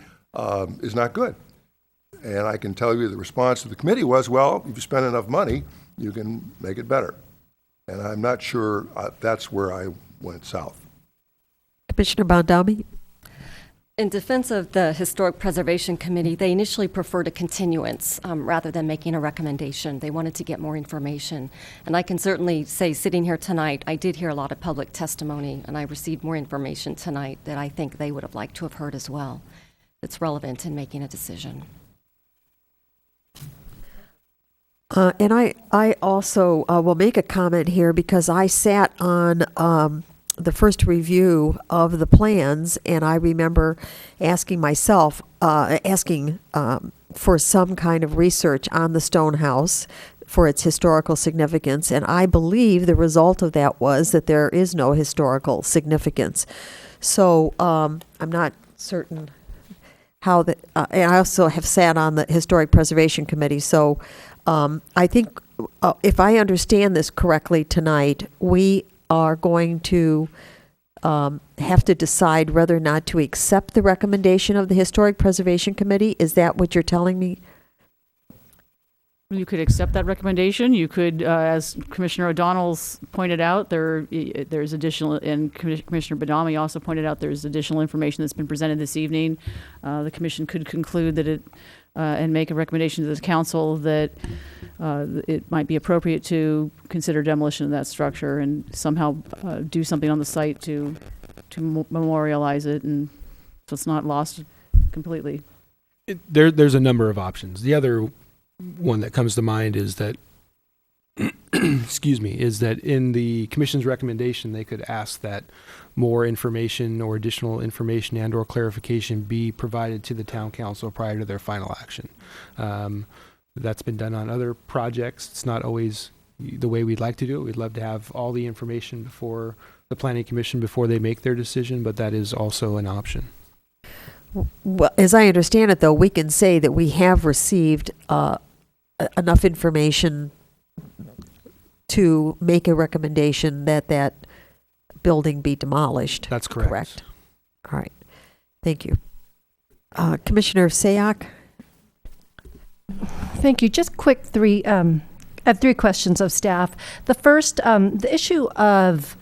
is not good. And I can tell you the response to the committee was, well, if you spend enough money, you can make it better. And I'm not sure that's where I went south.
Commissioner Bondami?
In defense of the Historic Preservation Committee, they initially preferred a continuance rather than making a recommendation. They wanted to get more information. And I can certainly say, sitting here tonight, I did hear a lot of public testimony, and I received more information tonight that I think they would have liked to have heard as well. It's relevant in making a decision.
And I also will make a comment here because I sat on the first review of the plans, and I remember asking myself, for some kind of research on the stone house for its historical significance, and I believe the result of that was that there is no historical significance. So I'm not certain how the, and I also have sat on the Historic Preservation Committee, so I think if I understand this correctly tonight, we are going to have to decide whether or not to accept the recommendation of the Historic Preservation Committee. Is that what you're telling me?
You could accept that recommendation. You could, as Commissioner O'Donnell's pointed out, there's additional, and Commissioner Badami also pointed out, there's additional information that's been presented this evening. The commission could conclude that it, and make a recommendation to the council that it might be appropriate to consider demolition of that structure and somehow do something on the site to memorialize it, and so it's not lost completely.
There's a number of options. The other one that comes to mind is that, excuse me, is that in the commission's recommendation, they could ask that more information or additional information and or clarification be provided to the town council prior to their final action. That's been done on other projects. It's not always the way we'd like to do it. We'd love to have all the information before the planning commission before they make their decision, but that is also an option.
Well, as I understand it, though, we can say that we have received enough information to make a recommendation that that building be demolished.
That's correct.
All right. Thank you. Commissioner Sayak?
Thank you. Just quick I have three questions of staff. The first, the issue of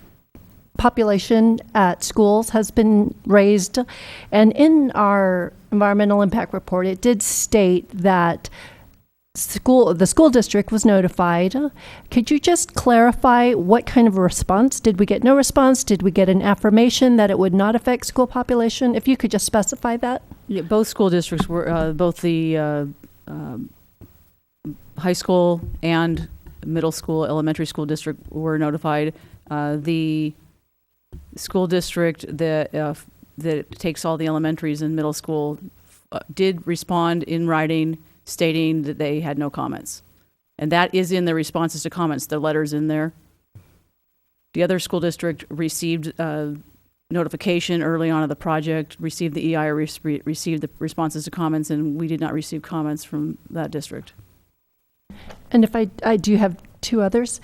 population at schools has been raised, and in our environmental impact report, it did state that the school district was notified. Could you just clarify what kind of a response? Did we get no response? Did we get an affirmation that it would not affect school population? If you could just specify that.
Yeah, both school districts were, both the high school and middle school, elementary school district were notified. The school district that takes all the elementaries and middle school did respond in writing stating that they had no comments. And that is in the responses to comments, the letters in there. The other school district received notification early on of the project, received the EI, received the responses to comments, and we did not receive comments from that district.
And if I do have two others.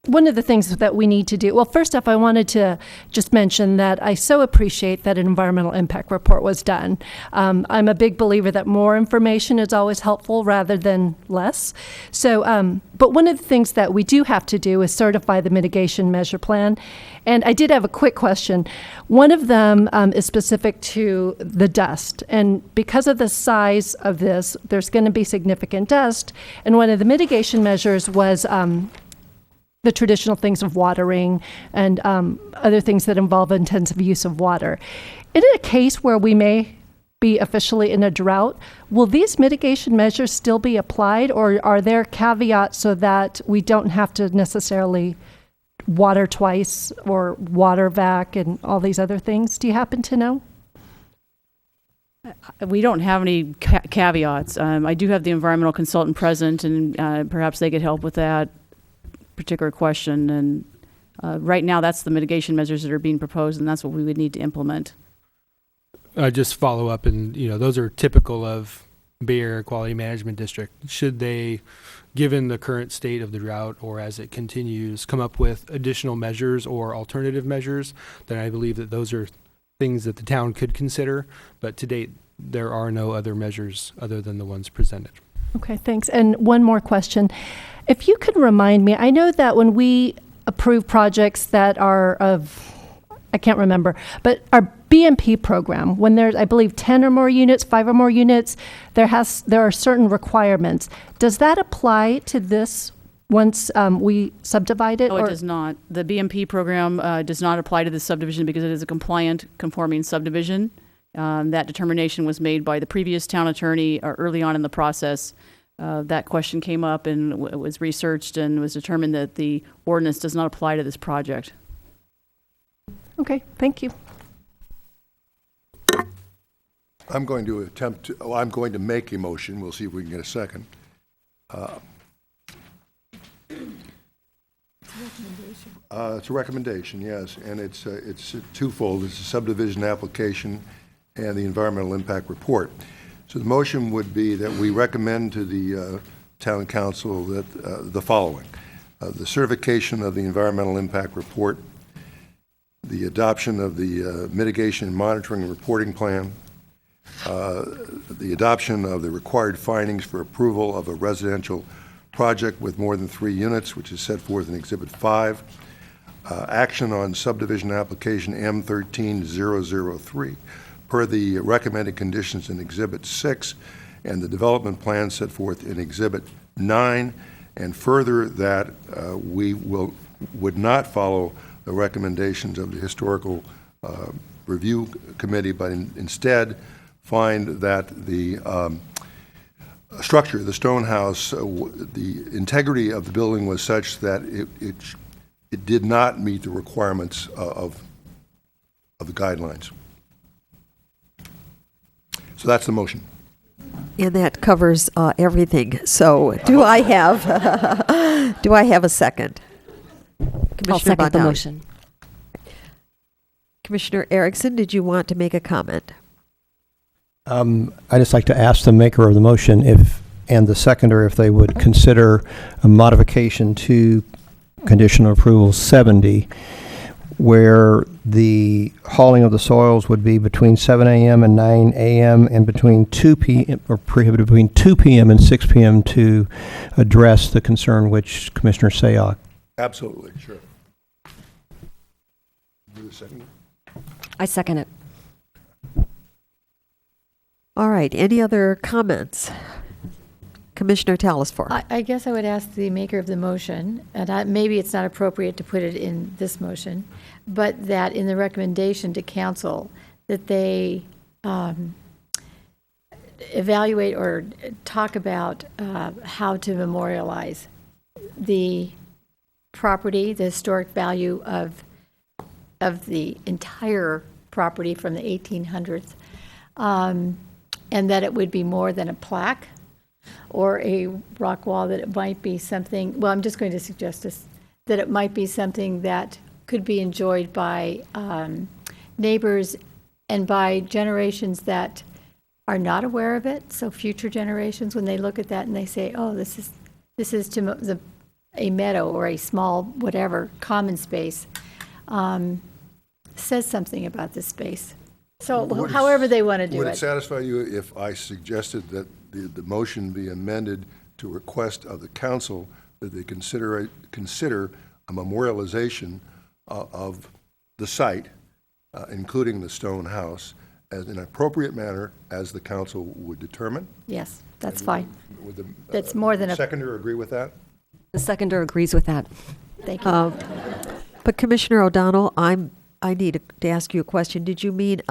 One of the things that we need to do, well, first off, I wanted to just mention that I so appreciate that an environmental impact report was done. I'm a big believer that more information is always helpful rather than less. So, but one of the things that we do have to do is certify the mitigation measure plan. And I did have a quick question. One of them is specific to the dust. And because of the size of this, there's going to be significant dust. And one of the mitigation measures was the traditional things of watering and other things that involve intensive use of water. In a case where we may be officially in a drought, will these mitigation measures still be applied, or are there caveats so that we don't have to necessarily water twice or water vac and all these other things? Do you happen to know?
We don't have any caveats. I do have the environmental consultant present, and perhaps they could help with that particular question. And right now, that's the mitigation measures that are being proposed, and that's what we would need to implement.
Just follow up, and those are typical of Bay Area Quality Management District. Should they, given the current state of the drought or as it continues, come up with additional measures or alternative measures, then I believe that those are things that the town could consider. But to date, there are no other measures other than the ones presented.
Okay, thanks. And one more question. If you could remind me, I know that when we approve projects that are of, I can't remember, but our BMP program, when there's, I believe, 10 or more units, 5 or more units, there are certain requirements. Does that apply to this once we subdivide it?
No, it does not. The BMP program does not apply to this subdivision because it is a conforming subdivision. That determination was made by the previous town attorney early on in the process. That question came up and was researched and was determined that the ordinance does not apply to this project.
Okay, thank you.
I'm going to make a motion. We'll see if we can get a second. It's a recommendation, yes, and it's twofold. It's a subdivision application and the environmental impact report. So the motion would be that we recommend to the town council that the following: the certification of the environmental impact report, the adoption of the mitigation and monitoring and reporting plan, the adoption of the required findings for approval of a residential project with more than 3 units, which is set forth in Exhibit 5, action on subdivision application M13003 per the recommended conditions in Exhibit 6, and the development plan set forth in Exhibit 9, and further that we would not follow the recommendations of the Historical Review Committee, but instead find that the structure, the stone house, the integrity of the building was such that it did not meet the requirements of the guidelines. So that's the motion.
And that covers everything. So do I have a second?
I'll second the
Bondani.
motion.
Commissioner Erickson, did you want to make a comment?
I'd just like to ask the maker of the motion and the seconder if they would consider a modification to conditional approval 70, where the hauling of the soils would be between 7 a.m. and 9 a.m. and between 2 p.m. or prohibited between 2 p.m. and 6 p.m. to address the concern which Commissioner Sayoc.
Absolutely, sure. Do the second.
I second it.
All right, any other comments? Commissioner Telesfor.
I guess I would ask the maker of the motion, and maybe it's not appropriate to put it in this motion, but that in the recommendation to council, that they evaluate or talk about how to memorialize the property, the historic value of the entire property from the 1800s, and that it would be more than a plaque or a rock wall, that it might be something, well, I'm just going to suggest this, that it might be something that could be enjoyed by neighbors and by generations that are not aware of it. So future generations, when they look at that and they say, oh, this is to a meadow or a small whatever common space, says something about this space. So however they want to do it.
Would it satisfy you if I suggested that the motion be amended to request of the council that they consider a memorialization of the site, including the stone house, as in an appropriate manner as the council would determine?
Yes, that's fine.
Would the
That's more than a.
seconder agree with that?
The seconder agrees with that.
Thank you.
But Commissioner O'Donnell, I need to ask you a question. Did you mean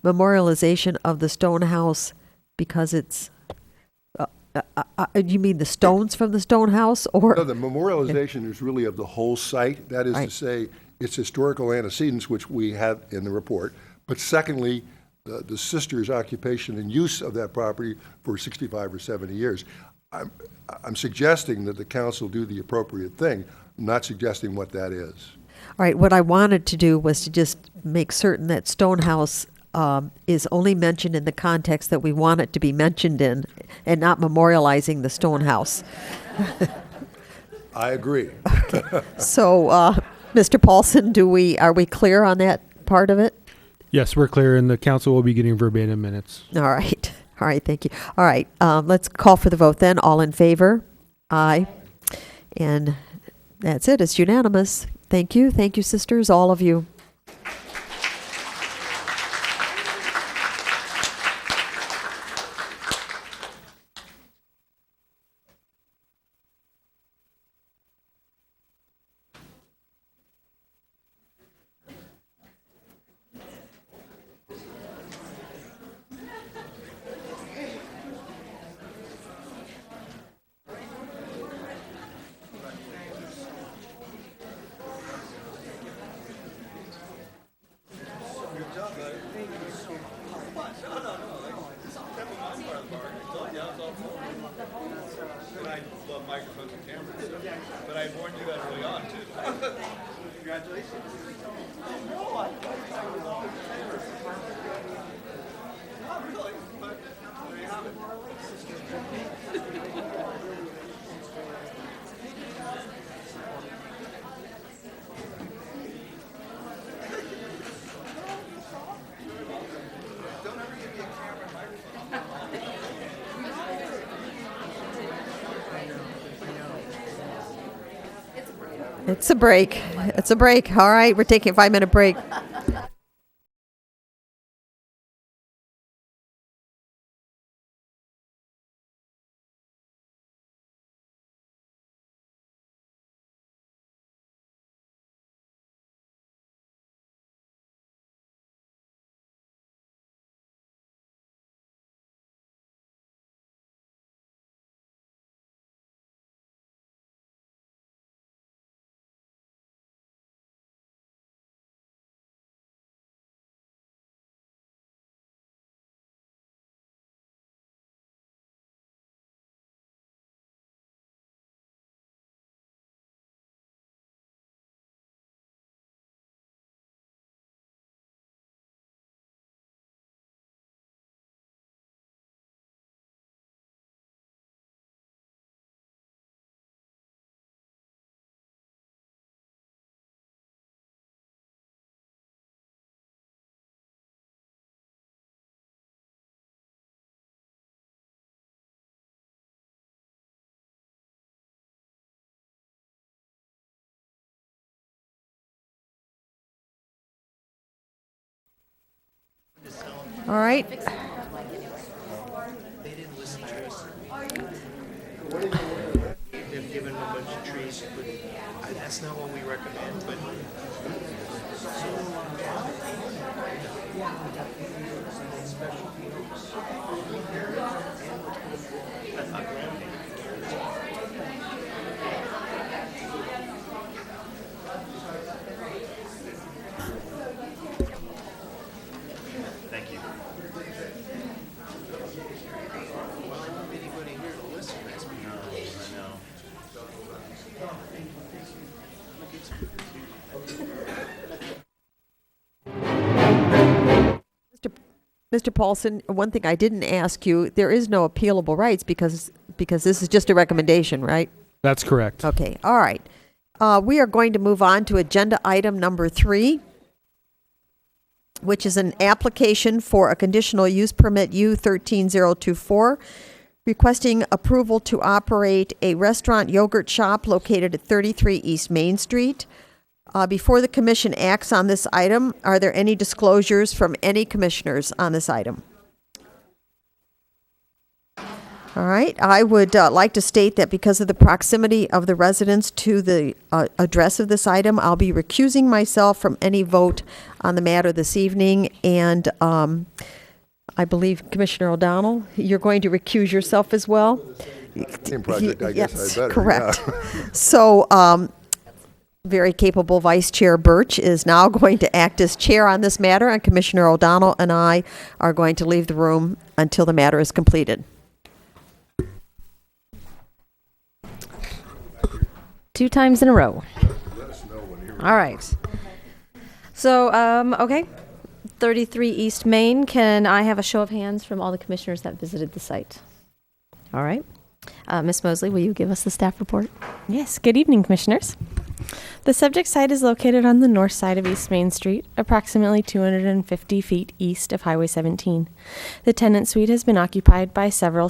memorialization of the stone house because it's, you mean the stones from the stone house, or?
No, the memorialization is really of the whole site. That is to say, its historical antecedents, which we have in the report. But secondly, the sister's occupation and use of that property for 65 or 70 years. I'm suggesting that the council do the appropriate thing. I'm not suggesting what that is.
All right, what I wanted to do was to just make certain that Stonehouse is only mentioned in the context that we want it to be mentioned in, and not memorializing the Stonehouse.
I agree.
So, Mr. Paulson, are we clear on that part of it?
Yes, we're clear, and the council will be getting verbatim minutes.
All right. All right, thank you. All right, let's call for the vote then. All in favor? Aye. And that's it. It's unanimous. Thank you. Thank you, sisters, all of you.
Microphones and cameras, but I warned you that early on, too.
It's a break. It's a break. All right, we're taking a 5-minute break. All right.
They didn't listen to us. They've given them a bunch of trees, but that's not what we recommend, but. Thank you. Well, I don't have anybody here to listen to this. No,
Mr. Paulson, one thing I didn't ask you, there is no appealable rights because this is just a recommendation, right?
That's correct.
Okay, all right. We are going to move on to agenda item number 3, which is an application for a conditional use permit U13024, requesting approval to operate a restaurant yogurt shop located at 33 East Main Street. Before the commission acts on this item, are there any disclosures from any commissioners on this item? All right, I would like to state that because of the proximity of the residents to the address of this item, I'll be recusing myself from any vote on the matter this evening. And I believe Commissioner O'Donnell, you're going to recuse yourself as well?
Same project, I guess
Yes,
I better.
correct.
Yeah.
So, very capable Vice Chair Birch is now going to act as chair on this matter, and Commissioner O'Donnell and I are going to leave the room until the matter is completed.
2 times in a row. All right. So, okay. 33 East Main, can I have a show of hands from all the commissioners that visited the site? All right. Ms. Mosley, will you give us the staff report?
Yes, good evening, Commissioners. The subject site is located on the north side of East Main Street, approximately 250 feet east of Highway 17. The tenant suite has been occupied by several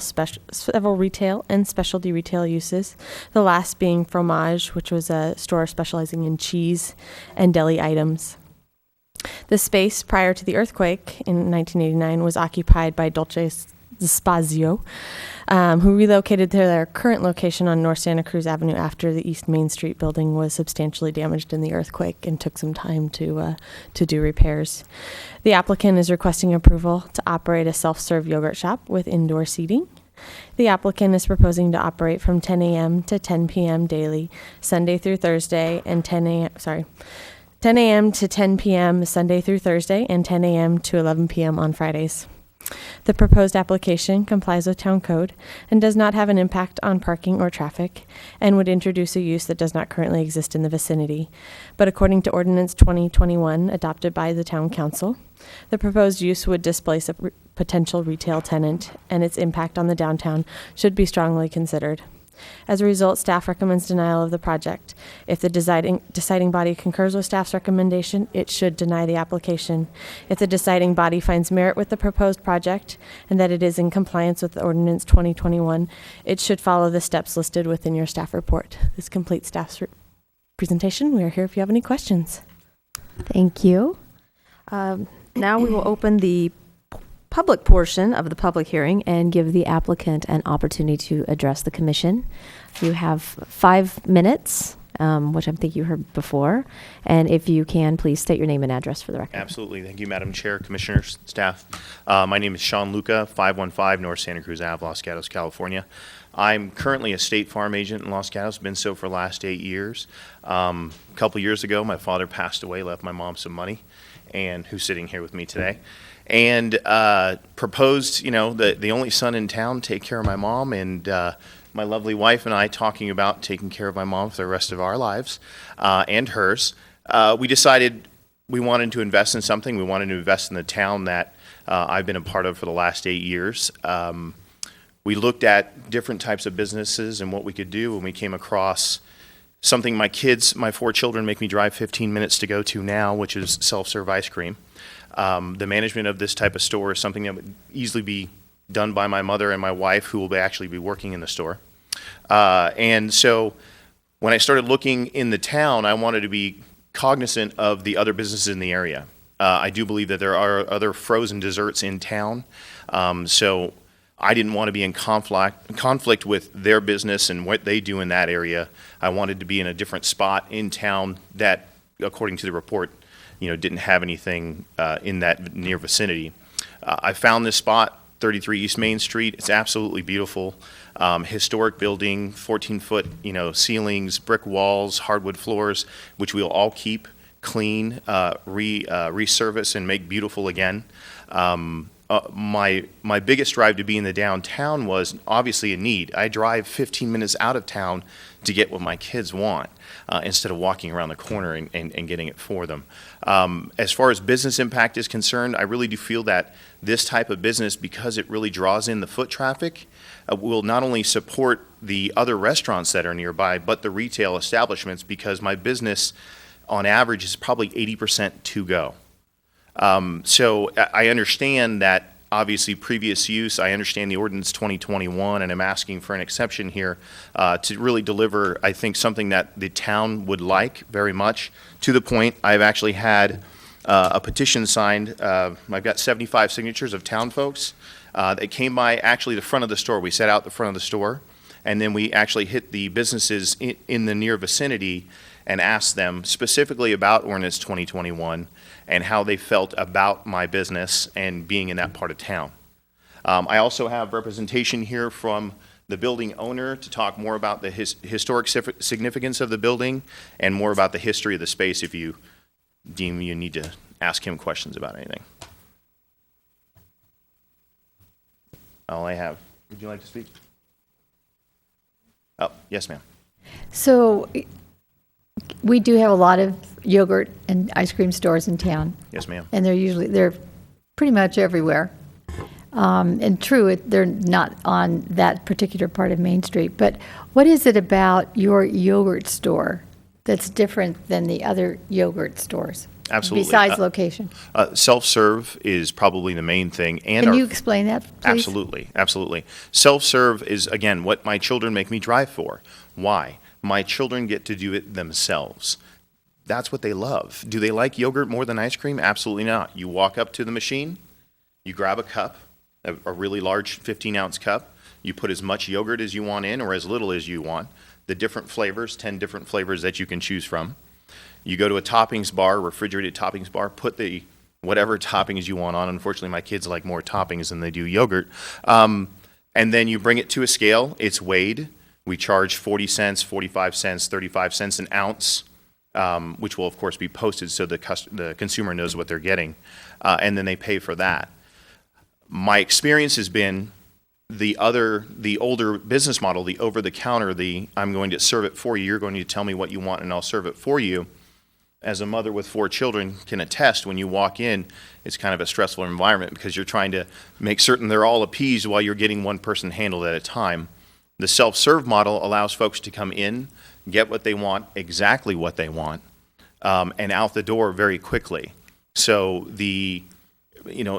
retail and specialty retail uses, the last being Fromage, which was a store specializing in cheese and deli items. The space prior to the earthquake in 1989 was occupied by Dolce Spazio, who relocated to their current location on North Santa Cruz Avenue after the East Main Street building was substantially damaged in the earthquake and took some time to do repairs. The applicant is requesting approval to operate a self-serve yogurt shop with indoor seating. The applicant is proposing to operate from 10 a.m. to 10 p.m. daily, Sunday through Thursday, and 10 a.m. to 10 p.m. Sunday through Thursday, and 10 a.m. to 11 p.m. on Fridays. The proposed application complies with town code and does not have an impact on parking or traffic and would introduce a use that does not currently exist in the vicinity. But according to Ordinance 2021 adopted by the Town Council, the proposed use would displace a potential retail tenant, and its impact on the downtown should be strongly considered. As a result, staff recommends denial of the project. If the deciding body concurs with staff's recommendation, it should deny the application. If the deciding body finds merit with the proposed project and that it is in compliance with Ordinance 2021, it should follow the steps listed within your staff report. This completes staff's presentation. We are here if you have any questions.
Thank you. Now we will open the public portion of the public hearing and give the applicant an opportunity to address the commission. You have 5 minutes, which I think you heard before. And if you can, please state your name and address for the record.
Absolutely. Thank you, Madam Chair, Commissioners, staff. My name is Sean Luca, 515 North Santa Cruz Ave, Los Gatos, California. I'm currently a State Farm agent in Los Gatos, been so for the last 8 years. A couple years ago, my father passed away, left my mom some money, and who's sitting here with me today. And proposed, the only son in town, take care of my mom, and my lovely wife and I talking about taking care of my mom for the rest of our lives and hers. We decided we wanted to invest in something. We wanted to invest in the town that I've been a part of for the last 8 years. We looked at different types of businesses and what we could do, and we came across something my 4 children make me drive 15 minutes to go to now, which is self-serve ice cream. The management of this type of store is something that would easily be done by my mother and my wife, who will actually be working in the store. And so when I started looking in the town, I wanted to be cognizant of the other businesses in the area. I do believe that there are other frozen desserts in town. So I didn't want to be in conflict with their business and what they do in that area. I wanted to be in a different spot in town that, according to the report, didn't have anything in that near vicinity. I found this spot, 33 East Main Street. It's absolutely beautiful. Historic building, 14-foot, ceilings, brick walls, hardwood floors, which we'll all keep clean, resurface, and make beautiful again. My biggest drive to be in the downtown was obviously a need. I drive 15 minutes out of town to get what my kids want instead of walking around the corner and getting it for them. As far as business impact is concerned, I really do feel that this type of business, because it really draws in the foot traffic, will not only support the other restaurants that are nearby, but the retail establishments, because my business on average is probably 80% to go. So I understand that obviously previous use, I understand the ordinance 2021, and I'm asking for an exception here to really deliver, I think, something that the town would like very much. To the point, I've actually had a petition signed. I've got 75 signatures of town folks that came by actually the front of the store. We set out the front of the store, and then we actually hit the businesses in the near vicinity and asked them specifically about ordinance 2021 and how they felt about my business and being in that part of town. I also have representation here from the building owner to talk more about the historic significance of the building and more about the history of the space if you deem you need to ask him questions about anything. All I have. Would you like to speak? Oh, yes, ma'am.
So we do have a lot of yogurt and ice cream stores in town.
Yes, ma'am.
And they're pretty much everywhere. And true, they're not on that particular part of Main Street. But what is it about your yogurt store that's different than the other yogurt stores?
Absolutely.
Besides location.
Self-serve is probably the main thing. And
Can you explain that, please?
Absolutely. Self-serve is, again, what my children make me drive for. Why? My children get to do it themselves. That's what they love. Do they like yogurt more than ice cream? Absolutely not. You walk up to the machine, you grab a cup, a really large 15-ounce cup, you put as much yogurt as you want in or as little as you want, the different flavors, 10 different flavors that you can choose from. You go to a toppings bar, refrigerated toppings bar, put the whatever toppings you want on. Unfortunately, my kids like more toppings than they do yogurt. And then you bring it to a scale. It's weighed. We charge 40 cents, 45 cents, 35 cents an ounce, which will, of course, be posted so the consumer knows what they're getting. And then they pay for that. My experience has been the older business model, the over-the-counter, I'm going to serve it for you, you're going to tell me what you want and I'll serve it for you. As a mother with 4 children can attest, when you walk in, it's kind of a stressful environment because you're trying to make certain they're all appeased while you're getting one person handled at a time. The self-serve model allows folks to come in, get what they want, exactly what they want, and out the door very quickly. So the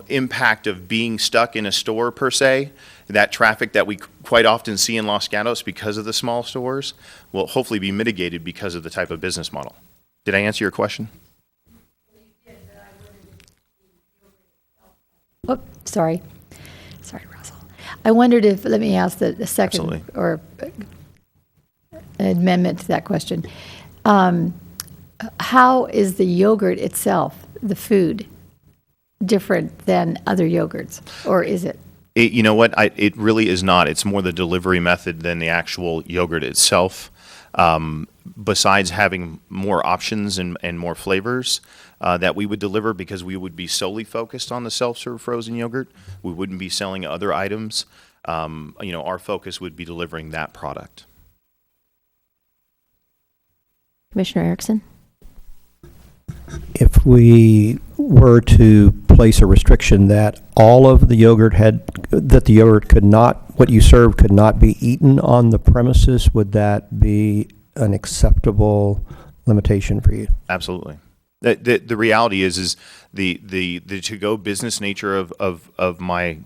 impact of being stuck in a store per se, that traffic that we quite often see in Los Gatos because of the small stores, will hopefully be mitigated because of the type of business model. Did I answer your question?
Oh, sorry, Russell. I wondered if, let me ask the second
Absolutely.
or amendment to that question. How is the yogurt itself, the food, different than other yogurts, or is it?
You know what? It really is not. It's more the delivery method than the actual yogurt itself. Besides having more options and more flavors that we would deliver, because we would be solely focused on the self-serve frozen yogurt, we wouldn't be selling other items. Our focus would be delivering that product.
Commissioner Erickson?
If we were to place a restriction that all of the yogurt could not, what you served could not be eaten on the premises, would that be an acceptable limitation for you?
Absolutely. The reality is the to-go business nature of my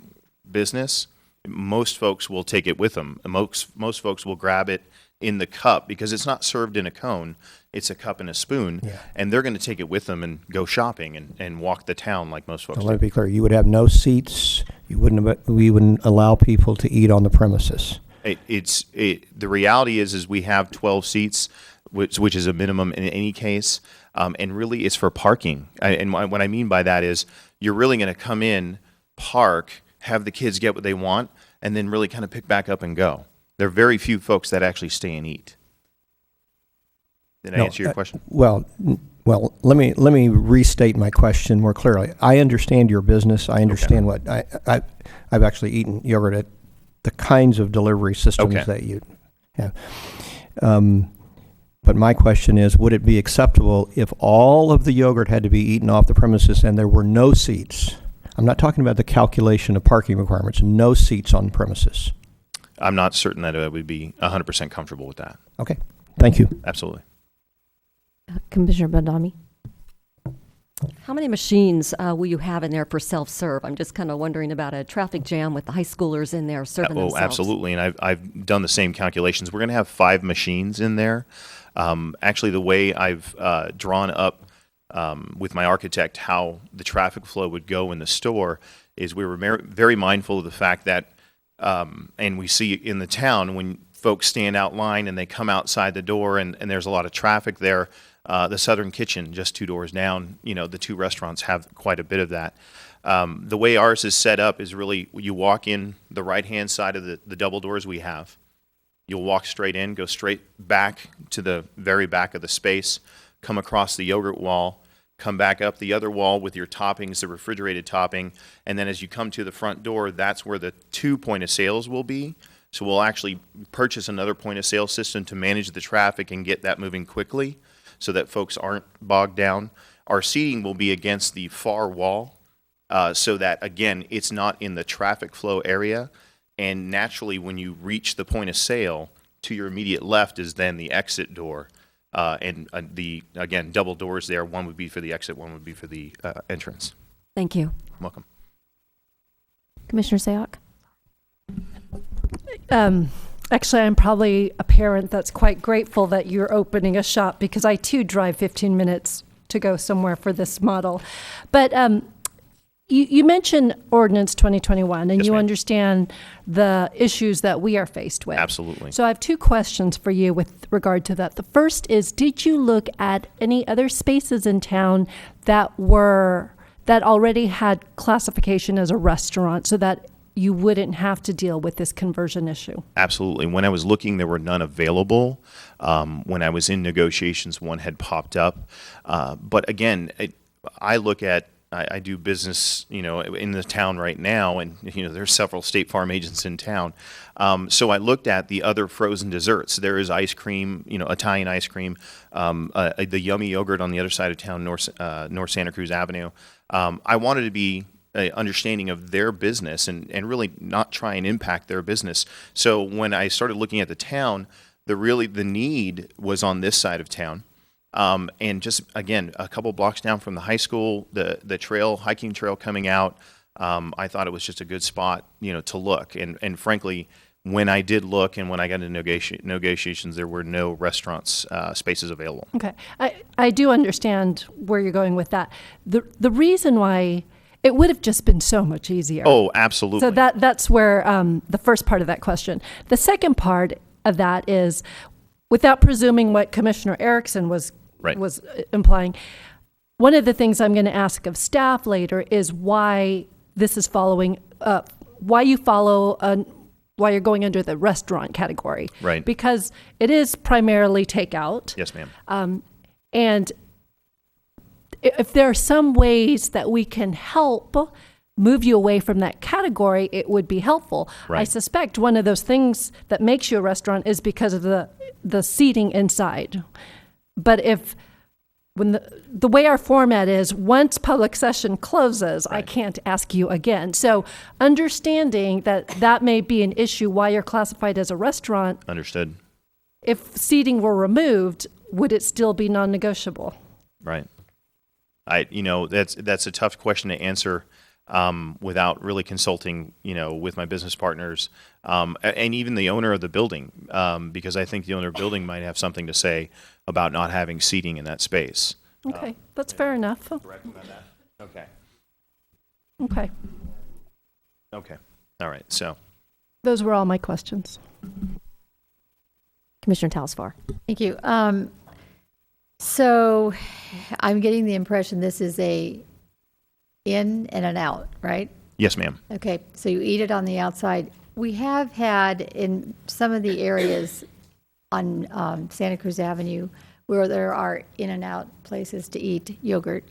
business, most folks will take it with them. Most folks will grab it in the cup because it's not served in a cone. It's a cup and a spoon, and they're going to take it with them and go shopping and walk the town like most folks
So
do.
let me be clear, you would have no seats, we wouldn't allow people to eat on the premises.
The reality is we have 12 seats, which is a minimum in any case, and really it's for parking. And what I mean by that is you're really going to come in, park, have the kids get what they want, and then really kind of pick back up and go. There are very few folks that actually stay and eat. Did I answer your question?
Well, let me restate my question more clearly. I understand your business. I understand what I've actually eaten yogurt at the kinds of delivery systems that you have. But my question is, would it be acceptable if all of the yogurt had to be eaten off the premises and there were no seats? I'm not talking about the calculation of parking requirements. No seats on premises.
I'm not certain that I would be 100% comfortable with that.
Okay. Thank you.
Absolutely.
Commissioner Bandami?
How many machines will you have in there for self-serve? I'm just kind of wondering about a traffic jam with the high schoolers in there serving themselves.
Absolutely, and I've done the same calculations. We're going to have 5 machines in there. Actually, the way I've drawn up with my architect how the traffic flow would go in the store is we were very mindful of the fact that, and we see in the town when folks stand out line and they come outside the door and there's a lot of traffic there. The Southern Kitchen, just 2 doors down, the 2 restaurants have quite a bit of that. The way ours is set up is really you walk in the right-hand side of the double doors we have. You'll walk straight in, go straight back to the very back of the space, come across the yogurt wall, come back up the other wall with your toppings, the refrigerated topping, and then as you come to the front door, that's where the 2 point of sales will be. So we'll actually purchase another point of sale system to manage the traffic and get that moving quickly so that folks aren't bogged down. Our seating will be against the far wall so that, again, it's not in the traffic flow area. And naturally, when you reach the point of sale, to your immediate left is then the exit door. Again, double doors there. One would be for the exit, one would be for the entrance.
Thank you.
Welcome.
Commissioner Sayoc?
Actually, I'm probably a parent that's quite grateful that you're opening a shop because I too drive 15 minutes to go somewhere for this model. But you mentioned Ordinance 2021, and you understand the issues that we are faced with.
Absolutely.
So I have 2 questions for you with regard to that. The first is, did you look at any other spaces in town that already had classification as a restaurant so that you wouldn't have to deal with this conversion issue?
Absolutely. When I was looking, there were none available. When I was in negotiations, one had popped up. But again, I look at I do business, in the town right now, and, there's several State Farm agents in town. So I looked at the other frozen desserts. There is ice cream, Italian ice cream, the Yummy yogurt on the other side of town, North Santa Cruz Avenue. I wanted to be understanding of their business and really not try and impact their business. So when I started looking at the town, the need was on this side of town. And just, again, a couple blocks down from the high school, the hiking trail coming out, I thought it was just a good spot, to look. And frankly, when I did look and when I got into negotiations, there were no restaurants spaces available.
Okay. I do understand where you're going with that. The reason why it would have just been so much easier.
Oh, absolutely.
So that's where the first part of that question. The second part of that is, without presuming what Commissioner Erickson was implying, one of the things I'm going to ask of staff later is why this is following up, why you're going under the restaurant category.
Right.
Because it is primarily takeout.
Yes, ma'am.
And if there are some ways that we can help move you away from that category, it would be helpful.
Right.
I suspect one of those things that makes you a restaurant is because of the seating inside. But when the way our format is, once public session closes, I can't ask you again. So understanding that may be an issue why you're classified as a restaurant.
Understood.
If seating were removed, would it still be non-negotiable?
Right. That's a tough question to answer without really consulting, with my business partners and even the owner of the building, because I think the owner of the building might have something to say about not having seating in that space.
Okay, that's fair enough.
Correct on that? Okay.
Okay.
Okay. All right. So
those were all my questions.
Commissioner Talsvar.
Thank you. So I'm getting the impression this is a in and an out, right?
yes, ma'am.
Okay, so you eat it on the outside. We have had in some of the areas on Santa Cruz Avenue where there are in-and-out places to eat yogurt.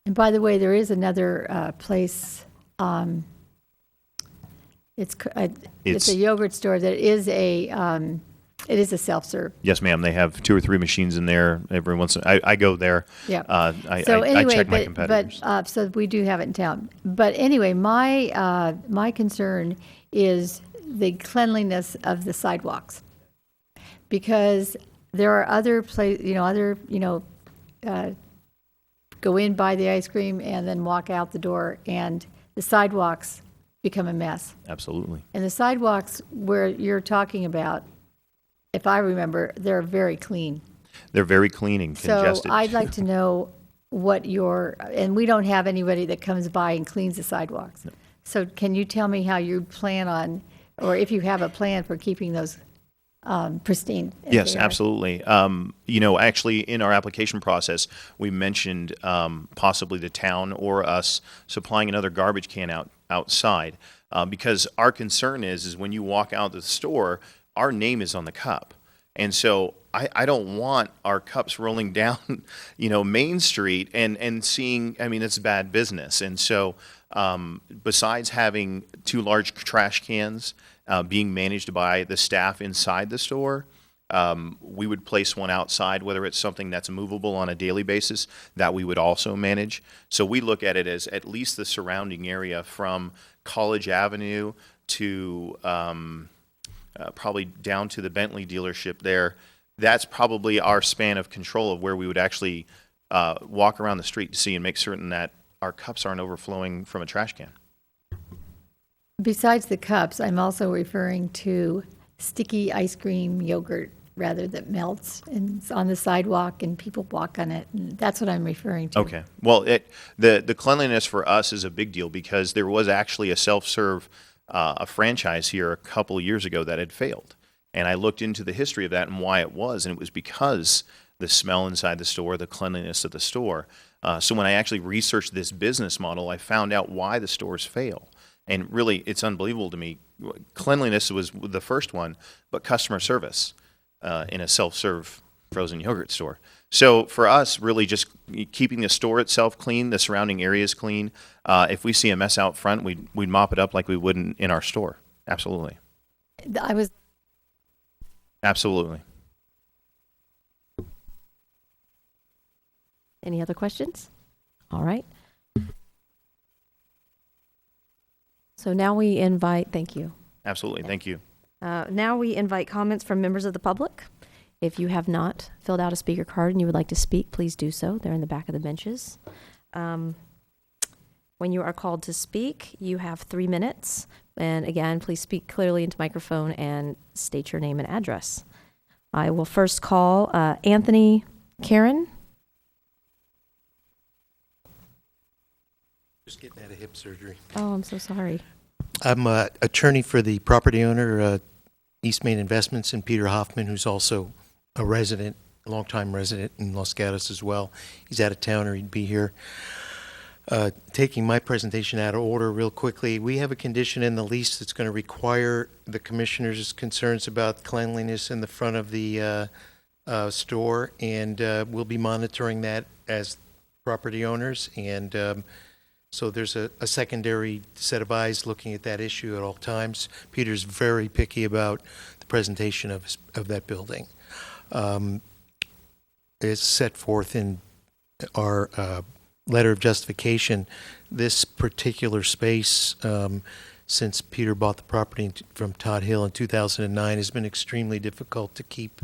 And by the way, there is another place. It's a yogurt store that is it is a self-serve.
Yes, ma'am. They have 2 or 3 machines in there every once. I go there.
Yeah.
I check my competitors.
But so we do have it in town. But anyway, my concern is the cleanliness of the sidewalks, because there are other go in, buy the ice cream, and then walk out the door, and the sidewalks become a mess.
Absolutely.
And the sidewalks where you're talking about, if I remember, they're very clean.
They're very clean and congested.
So I'd like to know and we don't have anybody that comes by and cleans the sidewalks. No. So can you tell me how you plan on, or if you have a plan for keeping those pristine?
Yes, absolutely. Actually, in our application process, we mentioned possibly the town or us supplying another garbage can outside, because our concern is when you walk out the store, our name is on the cup. And so I don't want our cups rolling down, Main Street and seeing, it's bad business. And so besides having 2 large trash cans being managed by the staff inside the store, we would place one outside, whether it's something that's movable on a daily basis, that we would also manage. So we look at it as at least the surrounding area from College Avenue to probably down to the Bentley dealership there. That's probably our span of control of where we would actually walk around the street to see and make certain that our cups aren't overflowing from a trash can.
Besides the cups, I'm also referring to sticky ice cream yogurt, rather, that melts and it's on the sidewalk and people walk on it. And that's what I'm referring to.
Okay. Well, the cleanliness for us is a big deal, because there was actually a self-serve a franchise here a couple of years ago that had failed. And I looked into the history of that and why it was, and it was because the smell inside the store, the cleanliness of the store. So when I actually researched this business model, I found out why the stores fail. And really, it's unbelievable to me. Cleanliness was the first one, but customer service in a self-serve frozen yogurt store. So for us, really just keeping the store itself clean, the surrounding areas clean. If we see a mess out front, we'd mop it up like we would in our store. Absolutely. Absolutely.
Any other questions? All right. So now we invite, thank you.
Absolutely. Thank you.
Now we invite comments from members of the public. If you have not filled out a speaker card and you would like to speak, please do so. They're in the back of the benches. When you are called to speak, you have 3 minutes. And again, please speak clearly into microphone and state your name and address. I will first call Anthony Karen.
Just getting out of hip surgery.
Oh, I'm so sorry.
I'm an attorney for the property owner, East Main Investments, and Peter Hoffman, who's also a resident, a longtime resident in Los Gatos as well. He's out of town or he'd be here. Taking my presentation out of order real quickly, we have a condition in the lease that's going to require the commissioner's concerns about cleanliness in the front of the store, and we'll be monitoring that as property owners. And so there's a secondary set of eyes looking at that issue at all times. Peter's very picky about the presentation of that building. It's set forth in our letter of justification. This particular space, since Peter bought the property from Todd Hill in 2009, has been extremely difficult to keep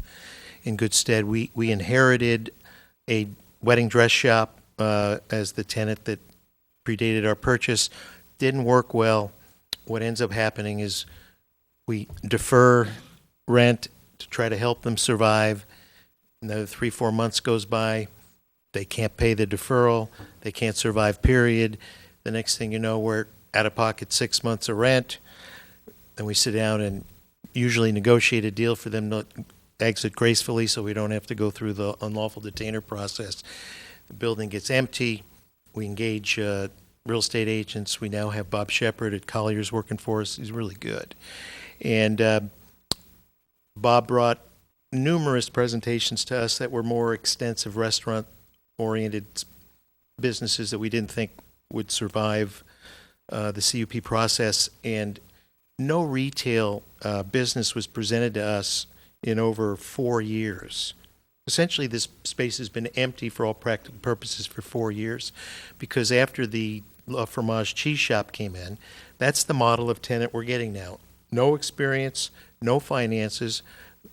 in good stead. We inherited a wedding dress shop as the tenant that predated our purchase. Didn't work well. What ends up happening is we defer rent to try to help them survive. Another 3-4 months goes by. They can't pay the deferral. They can't survive, period. The next thing you know, we're out of pocket 6 months of rent. Then we sit down and usually negotiate a deal for them to exit gracefully so we don't have to go through the unlawful detainer process. The building gets empty. We engage real estate agents. We now have Bob Shepard at Collier's working for us. He's really good. And Bob brought numerous presentations to us that were more extensive restaurant-oriented businesses that we didn't think would survive the CUP process. And no retail business was presented to us in over 4 years. Essentially, this space has been empty for all practical purposes for 4 years, because after the La Fromage cheese shop came in, that's the model of tenant we're getting now. No experience, no finances.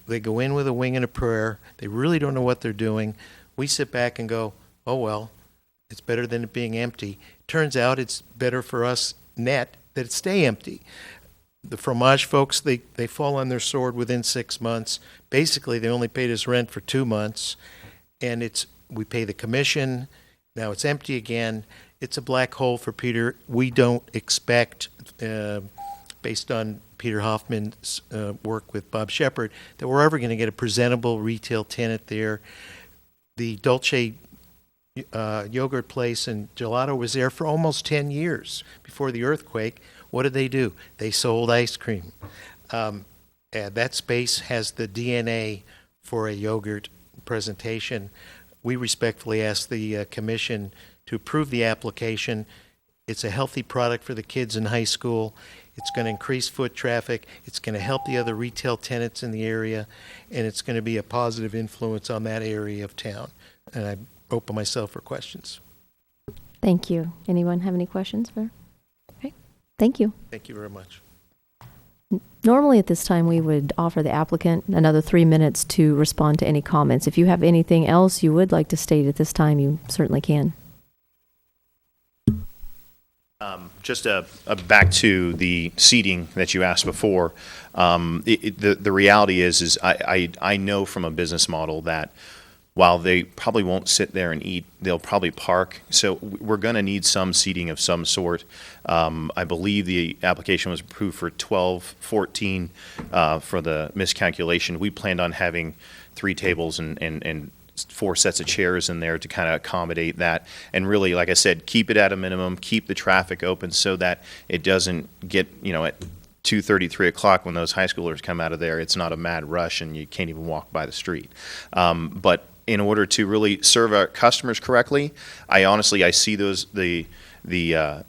They go in with a wing and a prayer. They really don't know what they're doing. We sit back and go, oh, well, it's better than it being empty. Turns out it's better for us net that it stay empty. The Fromage folks, they fall on their sword within 6 months. Basically, they only paid us rent for 2 months, and we pay the commission. Now it's empty again. It's a black hole for Peter. We don't expect, based on Peter Hoffman's work with Bob Shepard, that we're ever going to get a presentable retail tenant there. The Dolce yogurt place and gelato was there for almost 10 years before the earthquake. What did they do? They sold ice cream. That space has the DNA for a yogurt presentation. We respectfully ask the commission to approve the application. It's a healthy product for the kids in high school. It's going to increase foot traffic. It's going to help the other retail tenants in the area, and it's going to be a positive influence on that area of town. And I open myself for questions.
Thank you. Anyone have any questions for? Okay. Thank you.
Thank you very much.
Normally at this time, we would offer the applicant another 3 minutes to respond to any comments. If you have anything else you would like to state at this time, you certainly can.
Just back to the seating that you asked before. The reality is I know from a business model that while they probably won't sit there and eat, they'll probably park. So we're going to need some seating of some sort. I believe the application was approved for 12, 14 for the miscalculation. We planned on having 3 tables and 4 sets of chairs in there to kind of accommodate that. And really, like I said, keep it at a minimum, keep the traffic open so that it doesn't get, 2:30, 3 o'clock when those high schoolers come out of there, it's not a mad rush and you can't even walk by the street. But in order to really serve our customers correctly, I see the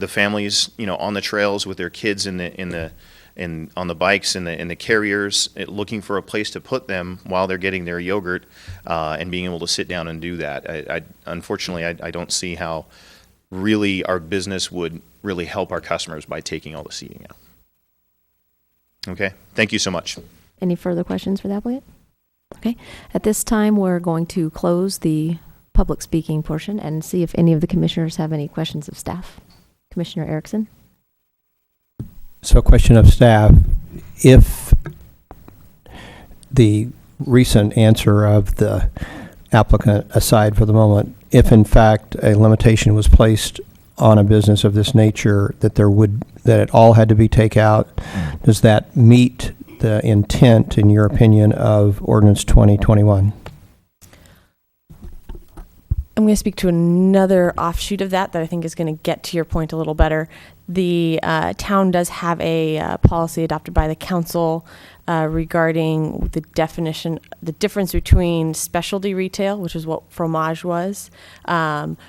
families, on the trails with their kids on the bikes and the carriers, looking for a place to put them while they're getting their yogurt, and being able to sit down and do that. Unfortunately, I don't see how really our business would really help our customers by taking all the seating out. Okay, thank you so much.
Any further questions for the applicant? Okay, at this time, we're going to close the public speaking portion and see if any of the commissioners have any questions of staff. Commissioner Erickson?
So, question of staff, if the recent answer of the applicant aside for the moment, if in fact a limitation was placed on a business of this nature that it all had to be take out, does that meet the intent, in your opinion, of Ordinance 2021?
I'm going to speak to another offshoot of that I think is going to get to your point a little better. The town does have a policy adopted by the council regarding the definition, the difference between specialty retail, which is what Fromage was,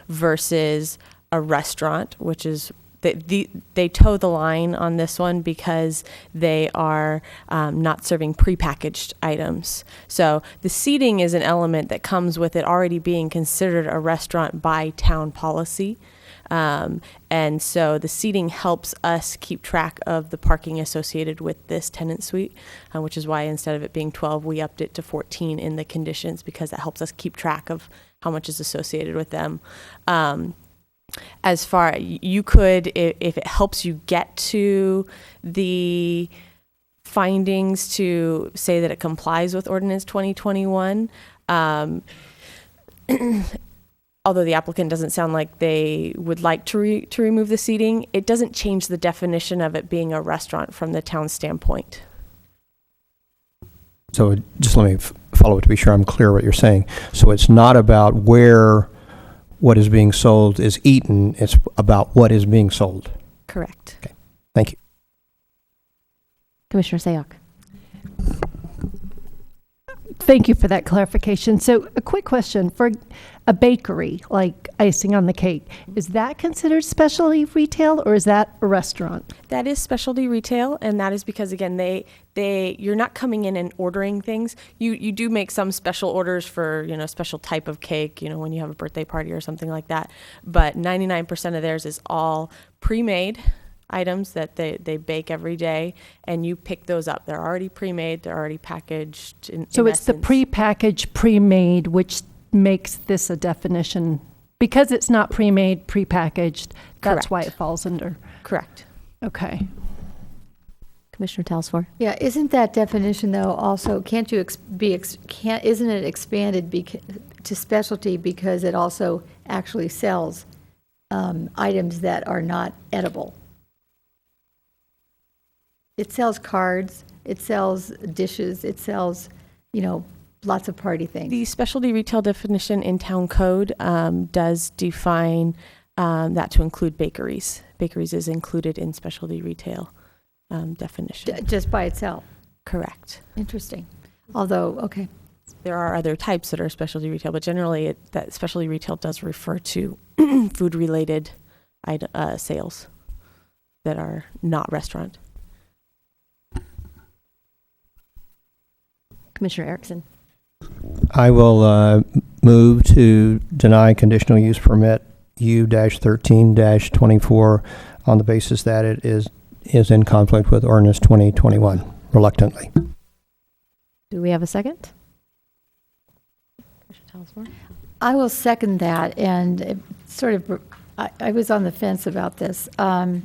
versus a restaurant, which is they toe the line on this one because they are not serving prepackaged items. So the seating is an element that comes with it already being considered a restaurant by town policy. And so the seating helps us keep track of the parking associated with this tenant suite, which is why instead of it being 12, we upped it to 14 in the conditions, because that helps us keep track of how much is associated with them. As far you could, if it helps you get to the findings to say that it complies with Ordinance 2021, although the applicant doesn't sound like they would like to remove the seating, it doesn't change the definition of it being a restaurant from the town standpoint.
So just let me follow it to be sure I'm clear what you're saying. So it's not about where what is being sold is eaten, it's about what is being sold.
Correct.
Okay, thank you.
Commissioner Sayoc.
Thank you for that clarification. So a quick question for a bakery, like icing on the cake, is that considered specialty retail or is that a restaurant?
That is specialty retail, and that is because, again, you're not coming in and ordering things. You do make some special orders for, a special type of cake, when you have a birthday party or something like that. But 99% of theirs is all pre-made items that they bake every day, and you pick those up. They're already pre-made, they're already packaged.
So it's the pre-packaged, pre-made, which makes this a definition. Because it's not pre-made, pre-packaged, that's
Correct.
why it falls under.
Correct.
Okay.
Commissioner Talsfor.
Yeah, isn't that definition though also, isn't it expanded to specialty because it also actually sells items that are not edible? It sells cards, it sells dishes, it sells, lots of party things.
The specialty retail definition in town code does define that to include bakeries. Bakeries is included in specialty retail definition.
Just by itself?
Correct.
Interesting. Although, okay.
There are other types that are specialty retail, but generally that specialty retail does refer to food-related sales that are not restaurant.
Commissioner Erickson.
I will move to deny conditional use permit U-13-24 on the basis that it is in conflict with Ordinance 2021, reluctantly.
Do we have a second?
I will second that, and it I was on the fence about this. There's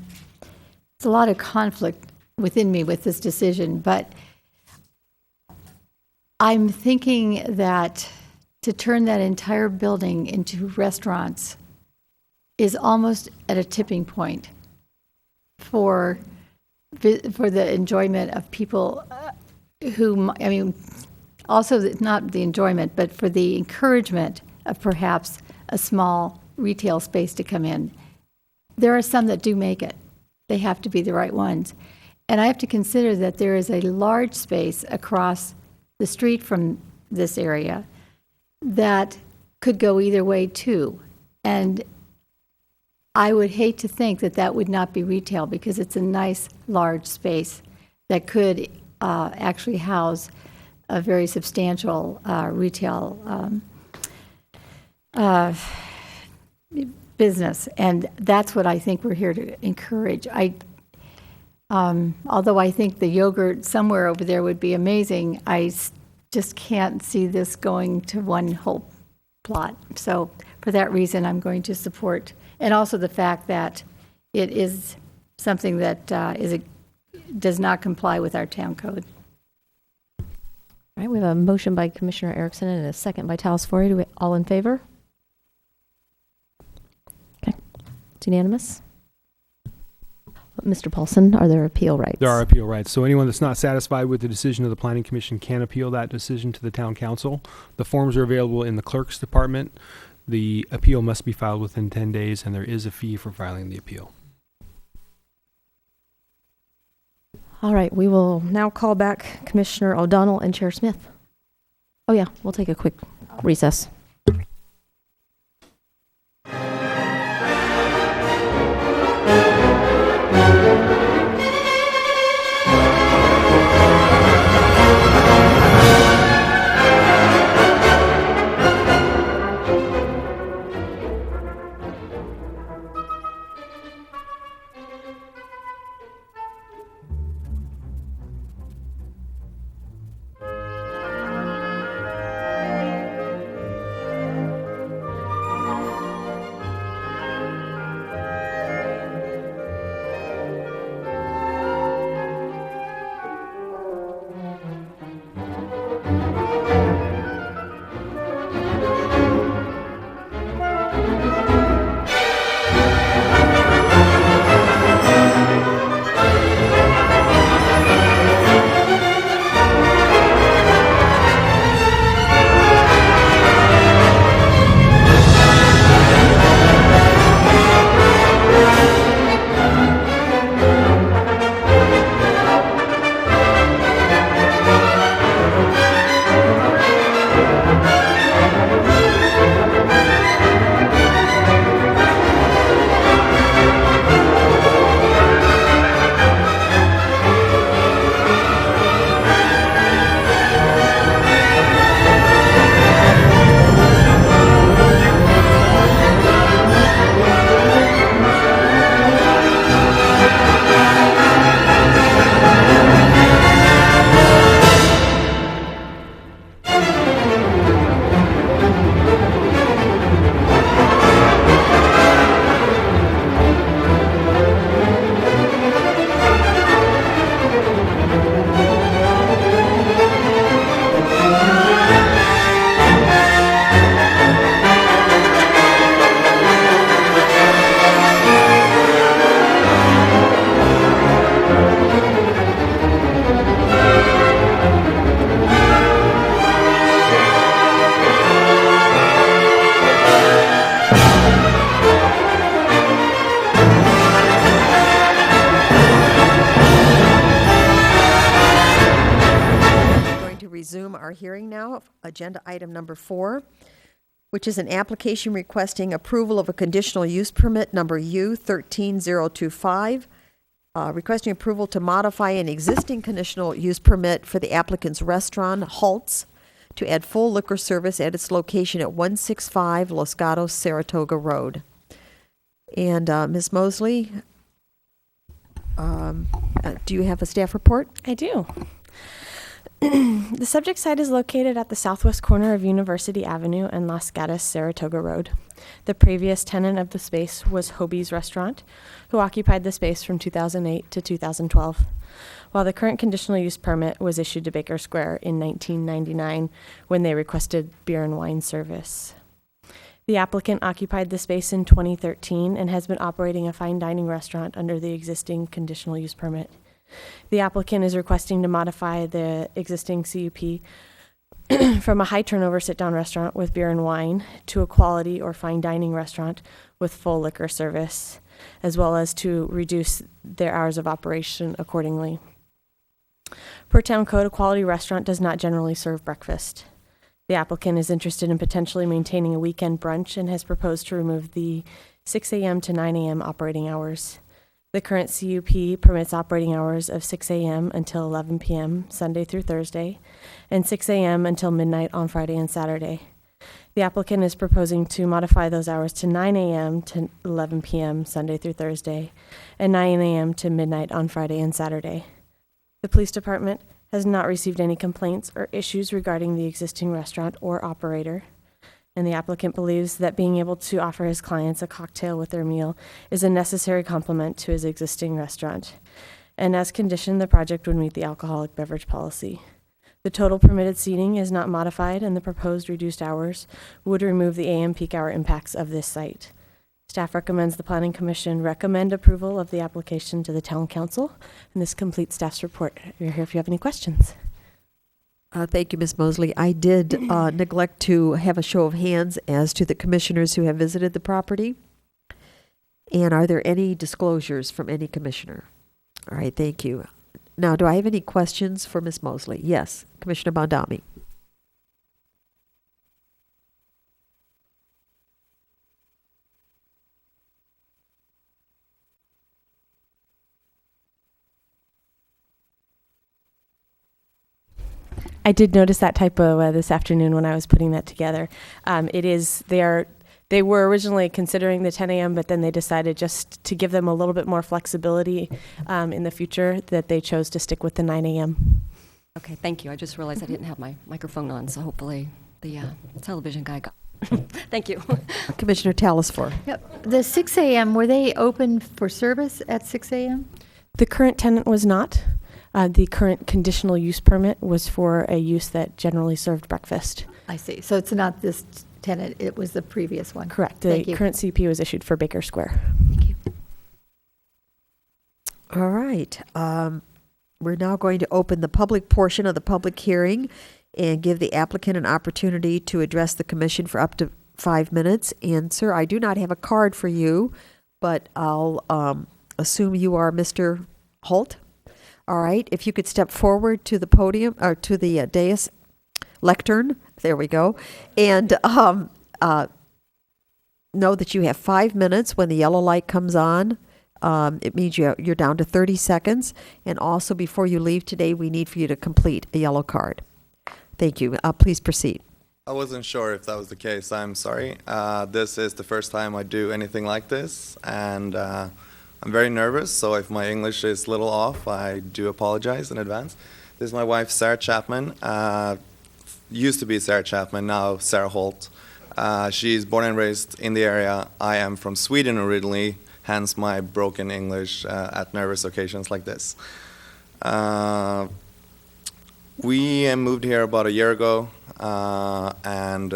a lot of conflict within me with this decision, but I'm thinking that to turn that entire building into restaurants is almost at a tipping point for the enjoyment of people also not the enjoyment, but for the encouragement of perhaps a small retail space to come in. There are some that do make it. They have to be the right ones. And I have to consider that there is a large space across the street from this area that could go either way too. And I would hate to think that that would not be retail, because it's a nice large space that could actually house a very substantial retail business. And that's what I think we're here to encourage. Although I think the yogurt somewhere over there would be amazing, I just can't see this going to one whole plot. So for that reason, I'm going to support, and also the fact that it is something that does not comply with our town code.
All right, we have a motion by Commissioner Erickson and a second by Talasfori. All in favor? Okay, it's unanimous. Mr. Paulson, are there appeal rights?
There are appeal rights. So anyone that's not satisfied with the decision of the Planning Commission can appeal that decision to the Town Council. The forms are available in the Clerk's Department. The appeal must be filed within 10 days, and there is a fee for filing the appeal.
All right, we will now call back Commissioner O'Donnell and Chair Smith. Oh yeah, we'll take a quick recess.
Resume our hearing now of agenda item number 4, which is an application requesting approval of a conditional use permit number U13025, requesting approval to modify an existing conditional use permit for the applicant's restaurant, Haltz, to add full liquor service at its location at 165 Los Gatos, Saratoga Road. And Ms. Mosley, do you have a staff report?
I do. The subject site is located at the southwest corner of University Avenue and Los Gatos, Saratoga Road. The previous tenant of the space was Hobie's Restaurant, who occupied the space from 2008 to 2012, while the current conditional use permit was issued to Baker Square in 1999 when they requested beer and wine service. The applicant occupied the space in 2013 and has been operating a fine dining restaurant under the existing conditional use permit. The applicant is requesting to modify the existing CUP from a high turnover sit-down restaurant with beer and wine to a quality or fine dining restaurant with full liquor service. as well as to reduce their hours of operation accordingly. Per town code, a quality restaurant does not generally serve breakfast. The applicant is interested in potentially maintaining a weekend brunch and has proposed to remove the 6 a.m. to 9 a.m. operating hours. The current CUP permits operating hours of 6 a.m. until 11 p.m. Sunday through Thursday, and 6 a.m. until midnight on Friday and Saturday. The applicant is proposing to modify those hours to 9 a.m. to 11 p.m. Sunday through Thursday, and 9 a.m. to midnight on Friday and Saturday. The police department has not received any complaints or issues regarding the existing restaurant or operator, and the applicant believes that being able to offer his clients a cocktail with their meal is a necessary complement to his existing restaurant. And as conditioned, the project would meet the alcoholic beverage policy. The total permitted seating is not modified, and the proposed reduced hours would remove the AM peak hour impacts of this site. Staff recommends the Planning Commission recommend approval of the application to the Town Council, and this completes staff's report. You're here if you have any questions.
Thank you, Ms. Mosley. I did neglect to have a show of hands as to the commissioners who have visited the property. And are there any disclosures from any commissioner? All right, thank you. Now, do I have any questions for Ms. Mosley? Yes, Commissioner Bondami.
I did notice that typo this afternoon when I was putting that together. They were originally considering the 10 a.m., but then they decided just to give them a little bit more flexibility in the future that they chose to stick with the 9 a.m.
Okay, thank you. I just realized I didn't have my microphone on, so hopefully the television guy got. Thank you.
Commissioner Talasfor.
Yep. The 6 a.m., were they open for service at 6 a.m.?
The current tenant was not. The current conditional use permit was for a use that generally served breakfast.
I see. So it's not this tenant, it was the previous one.
Correct.
Thank
The
you.
current CP was issued for Baker Square.
Thank you.
All right. We're now going to open the public portion of the public hearing and give the applicant an opportunity to address the commission for up to 5 minutes. And sir, I do not have a card for you, but I'll assume you are Mr. Holt. All right. If you could step forward to the podium or to the dais lectern. There we go. And know that you have 5 minutes when the yellow light comes on. It means you're down to 30 seconds. And also, before you leave today, we need for you to complete a yellow card. Thank you. Please proceed.
I wasn't sure if that was the case. I'm sorry. This is the first time I do anything like this, and I'm very nervous, so if my English is a little off, I do apologize in advance. This is my wife, Sarah Chapman. Used to be Sarah Chapman, now Sarah Holt. She's born and raised in the area. I am from Sweden originally, hence my broken English at nervous occasions like this. We moved here about a year ago, and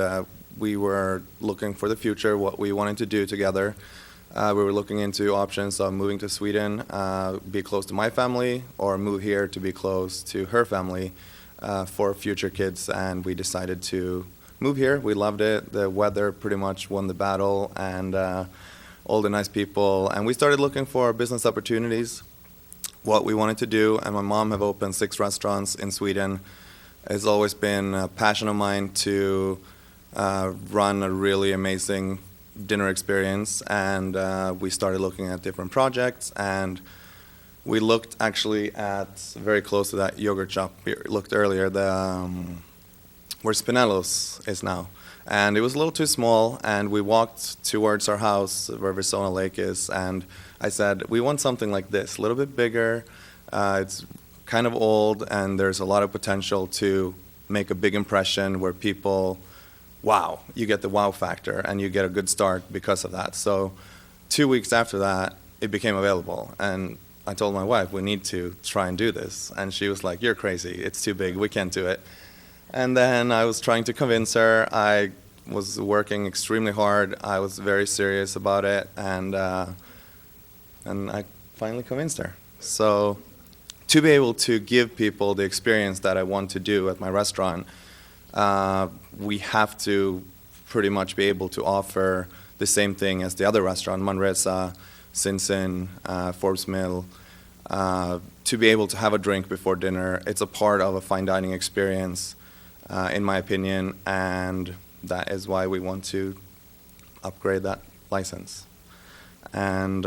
we were looking for the future, what we wanted to do together. We were looking into options of moving to Sweden, be close to my family, or move here to be close to her family for future kids, and we decided to move here. We loved it. The weather pretty much won the battle, and all the nice people. And we started looking for business opportunities, what we wanted to do, and my mom have opened 6 restaurants in Sweden. It's always been a passion of mine to run a really amazing dinner experience, and we started looking at different projects, and we looked actually at very close to that yogurt shop we looked earlier, where Spinello's is now. And it was a little too small, and we walked towards our house where Versona Lake is, and I said, we want something like this, a little bit bigger. It's kind of old, and there's a lot of potential to make a big impression where people, wow, you get the wow factor, and you get a good start because of that. So 2 weeks after that, it became available, and I told my wife, we need to try and do this. And she was like, you're crazy, it's too big, we can't do it. And then I was trying to convince her. I was working extremely hard. I was very serious about it, and I finally convinced her. So to be able to give people the experience that I want to do at my restaurant, we have to pretty much be able to offer the same thing as the other restaurant, Manresa, Sinsin, Forbes Mill, to be able to have a drink before dinner. It's a part of a fine dining experience, in my opinion, and that is why we want to upgrade that license. And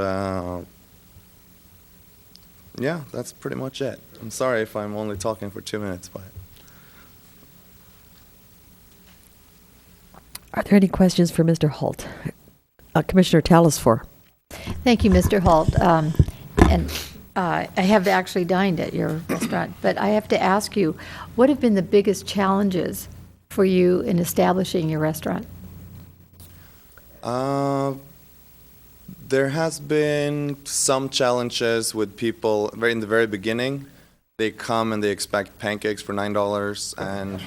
yeah, that's pretty much it. I'm sorry if I'm only talking for 2 minutes, but.
Are there any questions for Mr. Holt? Commissioner Telesfor.
Thank you, Mr. Holt. I have actually dined at your restaurant, but I have to ask you, what have been the biggest challenges for you in establishing your restaurant?
There has been some challenges with people in the very beginning. They come and they expect pancakes for $9, and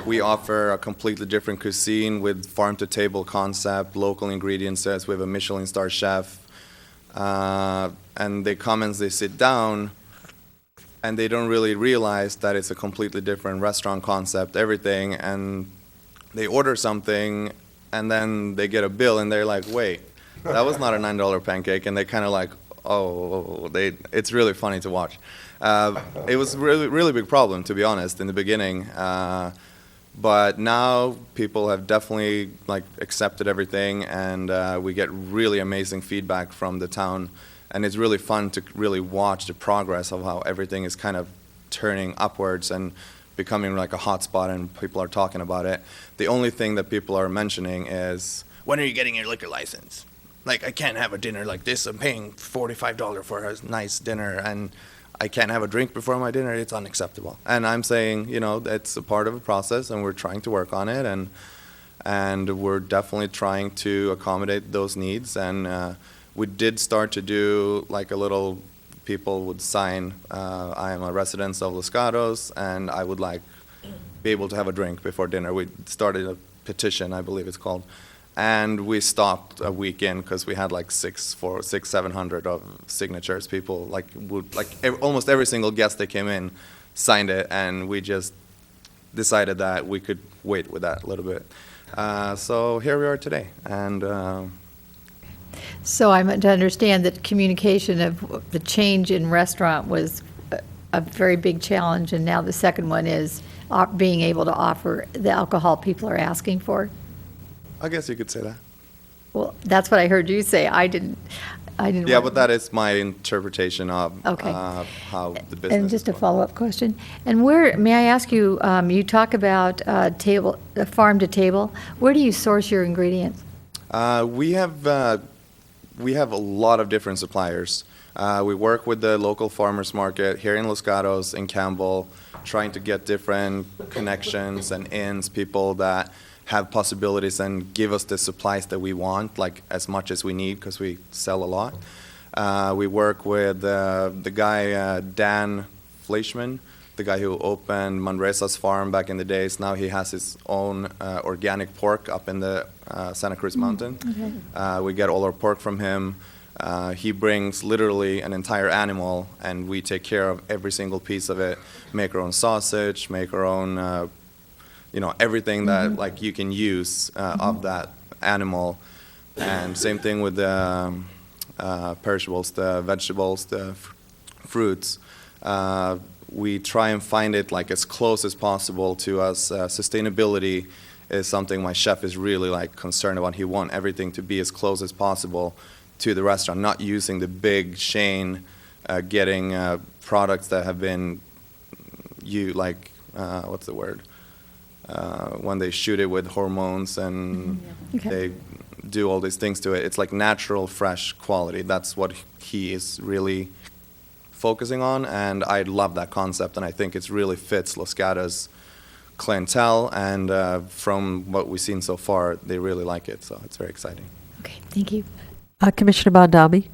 we offer a completely different cuisine with farm-to-table concept, local ingredients. We have a Michelin star chef. And they come and they sit down, and they don't really realize that it's a completely different restaurant concept, everything, and they order something, and then they get a bill, and they're like, wait, that was not a $9 pancake, and they kind of like, oh, it's really funny to watch. It was really big problem, to be honest, in the beginning. But now people have definitely accepted everything, and we get really amazing feedback from the town. And it's really fun to really watch the progress of how everything is kind of turning upwards and becoming like a hot spot, and people are talking about it. The only thing that people are mentioning is, when are you getting your liquor license? Like, I can't have a dinner like this. I'm paying $45 for a nice dinner, and I can't have a drink before my dinner. It's unacceptable. And I'm saying, it's a part of a process, and we're trying to work on it, and we're definitely trying to accommodate those needs. And we did start to do like a little, people would sign, I am a resident of Los Gatos, and I would be able to have a drink before dinner. We started a petition, I believe it's called. And we stopped a week in because we had 700 of signatures. People almost every single guest that came in signed it, and we just decided that we could wait with that a little bit. So here we are today, and.
So I'm to understand that communication of the change in restaurant was a very big challenge, and now the second one is being able to offer the alcohol people are asking for.
I guess you could say that.
Well, that's what I heard you say. I didn't.
Yeah, but that is my interpretation of how the business.
And just a follow-up question. And where, may I ask you? You talk about farm to table. Where do you source your ingredients?
We have a lot of different suppliers. We work with the local farmers market here in Los Gatos, in Campbell, trying to get different connections and ins, people that have possibilities and give us the supplies that we want, as much as we need, because we sell a lot. We work with the guy, Dan Fleischman, the guy who opened Manresa's farm back in the days. Now he has his own organic pork up in the Santa Cruz Mountain. Okay. We get all our pork from him. He brings literally an entire animal, and we take care of every single piece of it, make our own sausage, make our own everything that you can use of that animal. And same thing with the perishables, the vegetables, the fruits. We try and find it as close as possible to us. Sustainability is something my chef is really concerned about. He wants everything to be as close as possible to the restaurant, not using the big chain, getting products that have been what's the word? When they shoot it with hormones and they do all these things to it. It's natural, fresh quality. That's what he is really focusing on, and I love that concept, and I think it really fits Los Gatos' clientele, and from what we've seen so far, they really like it, so it's very exciting.
Okay, thank you.
Commissioner Bondami.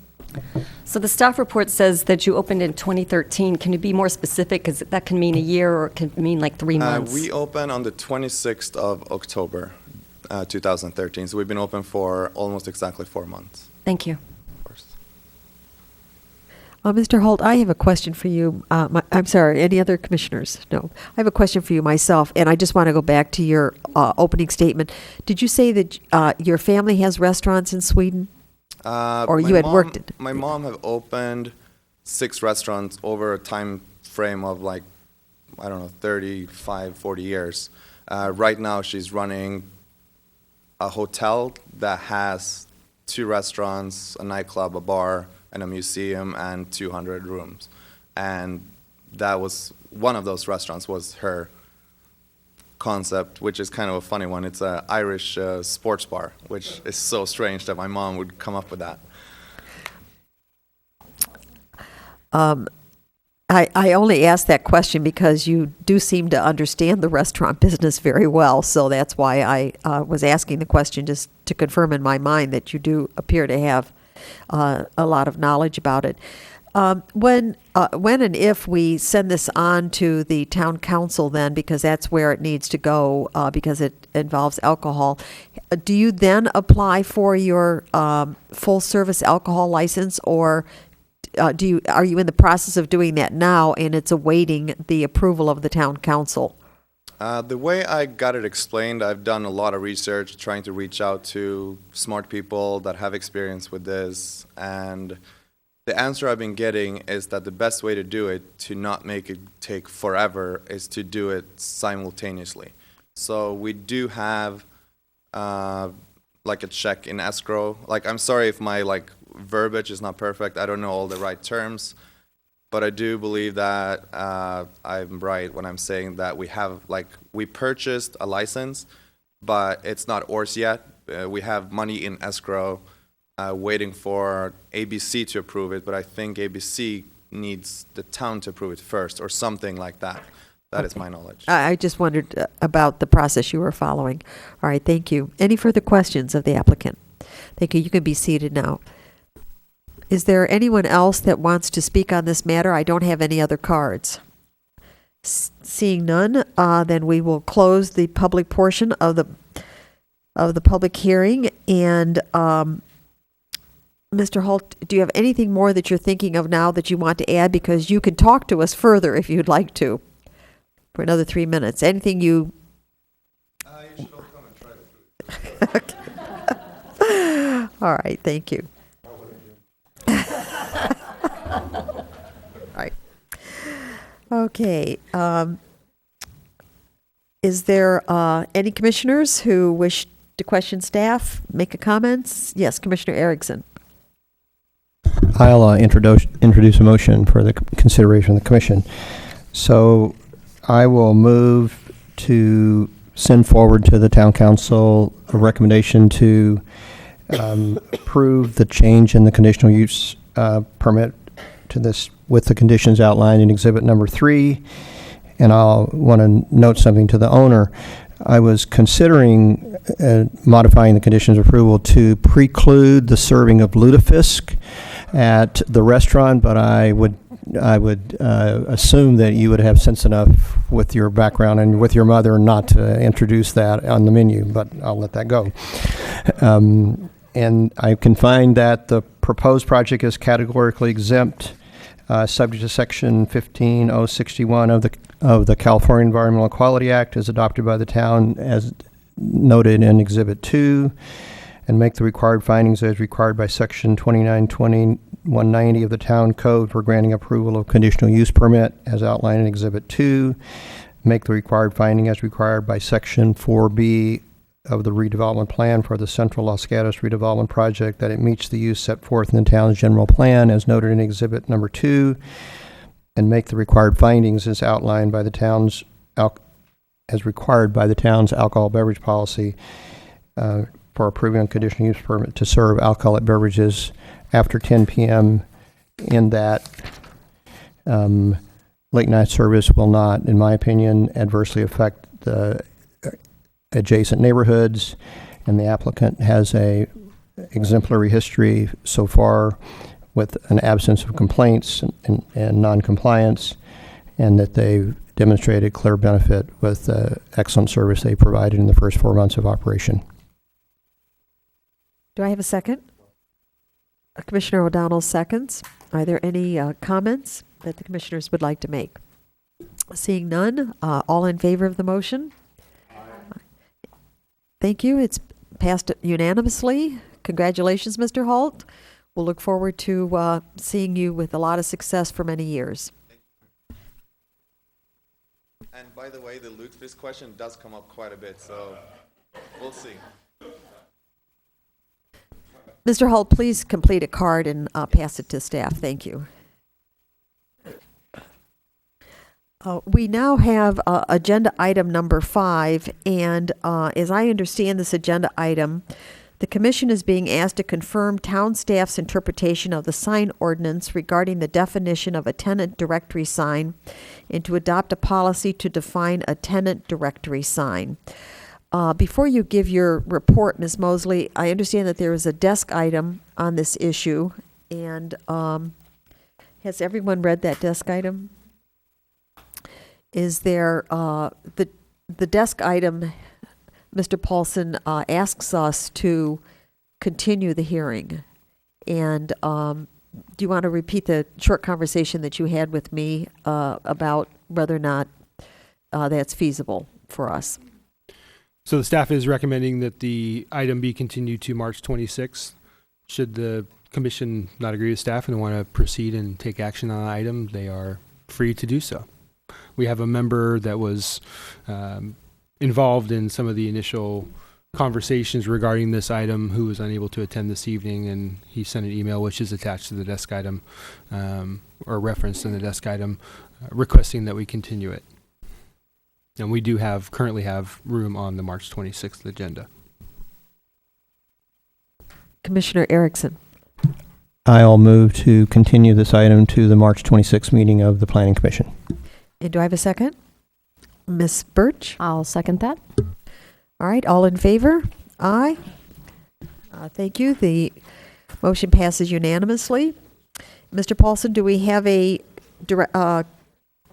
So the staff report says that you opened in 2013. Can you be more specific? Because that can mean a year or it can mean 3 months.
We opened on the 26th of October, 2013. So we've been open for almost exactly 4 months.
Thank you.
Of course.
Mr. Holt, I have a question for you. I'm sorry, any other commissioners? No. I have a question for you myself, and I just want to go back to your opening statement. Did you say that your family has restaurants in Sweden? Or you had worked it?
My mom have opened 6 restaurants over a time frame of like, I don't know, 35, 40 years. Right now, she's running a hotel that has 2 restaurants, a nightclub, a bar, and a museum, and 200 rooms. And that was, one of those restaurants was her concept, which is kind of a funny one. It's an Irish sports bar, which is so strange that my mom would come up with that.
I only asked that question because you do seem to understand the restaurant business very well, so that's why I was asking the question, just to confirm in my mind that you do appear to have a lot of knowledge about it. When and if we send this on to the town council then, because that's where it needs to go, because it involves alcohol, do you then apply for your full-service alcohol license, or are you in the process of doing that now and it's awaiting the approval of the town council?
The way I got it explained, I've done a lot of research trying to reach out to smart people that have experience with this, and the answer I've been getting is that the best way to do it, to not make it take forever, is to do it simultaneously. So we do have like a check in escrow. Like, I'm sorry if my verbiage is not perfect. I don't know all the right terms, but I do believe that I'm right when I'm saying that we purchased a license, but it's not ours yet. We have money in escrow waiting for ABC to approve it, but I think ABC needs the town to approve it first, or something like that. That is my knowledge.
I just wondered about the process you were following. All right, thank you. Any further questions of the applicant? Thank you. You can be seated now. Is there anyone else that wants to speak on this matter? I don't have any other cards. Seeing none, then we will close the public portion of the public hearing. And Mr. Holt, do you have anything more that you're thinking of now that you want to add? Because you can talk to us further if you'd like to for another 3 minutes. Anything you...
You should all come and try
it. All right, thank you. All right. Okay. Is there any commissioners who wish to question staff, make a comments? Yes, Commissioner Erickson.
I'll introduce a motion for the consideration of the commission. So I will move to send forward to the town council a recommendation to approve the change in the conditional use permit to this with the conditions outlined in exhibit number 3. And I'll want to note something to the owner. I was considering modifying the conditions of approval to preclude the serving of lutefisk at the restaurant, but I would assume that you would have sense enough with your background and with your mother not to introduce that on the menu, but I'll let that go. And I can find that the proposed project is categorically exempt, subject to Section 15061 of the California Environmental Quality Act, as adopted by the town, as noted in Exhibit 2, and make the required findings as required by Section 2920-190 of the Town Code for granting approval of conditional use permit, as outlined in Exhibit 2. Make the required finding as required by Section 4B of the redevelopment plan for the Central Los Gatos redevelopment project, that it meets the use set forth in the town's general plan as noted in Exhibit number 2, and make the required findings as outlined by the town's as required by the town's alcohol beverage policy for approving a conditional use permit to serve alcoholic beverages after 10 p.m. in that late night service will not, in my opinion, adversely affect the adjacent neighborhoods, and the applicant has a exemplary history so far with an absence of complaints and non-compliance, and that they've demonstrated clear benefit with the excellent service they provided in the first 4 months of operation.
Do I have a second? Commissioner O'Donnell seconds. Are there any comments that the commissioners would like to make? Seeing none, all in favor of the motion? Thank you. It's passed unanimously. Congratulations, Mr. Holt. We'll look forward to seeing you with a lot of success for many years.
And by the way, this question does come up quite a bit, so we'll see.
Mr. Holt, please complete a card and pass it to staff. Thank you. We now have agenda item number 5, and as I understand this agenda item, the commission is being asked to confirm town staff's interpretation of the sign ordinance regarding the definition of a tenant directory sign and to adopt a policy to define a tenant directory sign. Before you give your report, Ms. Mosley, I understand that there is a desk item on this issue, and has everyone read that desk item? Is there, the desk item, Mr. Paulson asks us to continue the hearing. And do you want to repeat the short conversation that you had with me about whether or not that's feasible for us?
So the staff is recommending that the item be continued to March 26th. Should the commission not agree with staff and want to proceed and take action on the item, they are free to do so. We have a member that was involved in some of the initial conversations regarding this item who was unable to attend this evening, and he sent an email which is attached to the desk item or referenced in the desk item requesting that we continue it. And we do currently have room on the March 26th agenda.
Commissioner Erickson.
I'll move to continue this item to the March 26th meeting of the Planning Commission.
And do I have a second? Ms. Birch?
I'll second that.
All right, all in favor? Aye. Thank you. The motion passes unanimously. Mr. Paulson, do we have a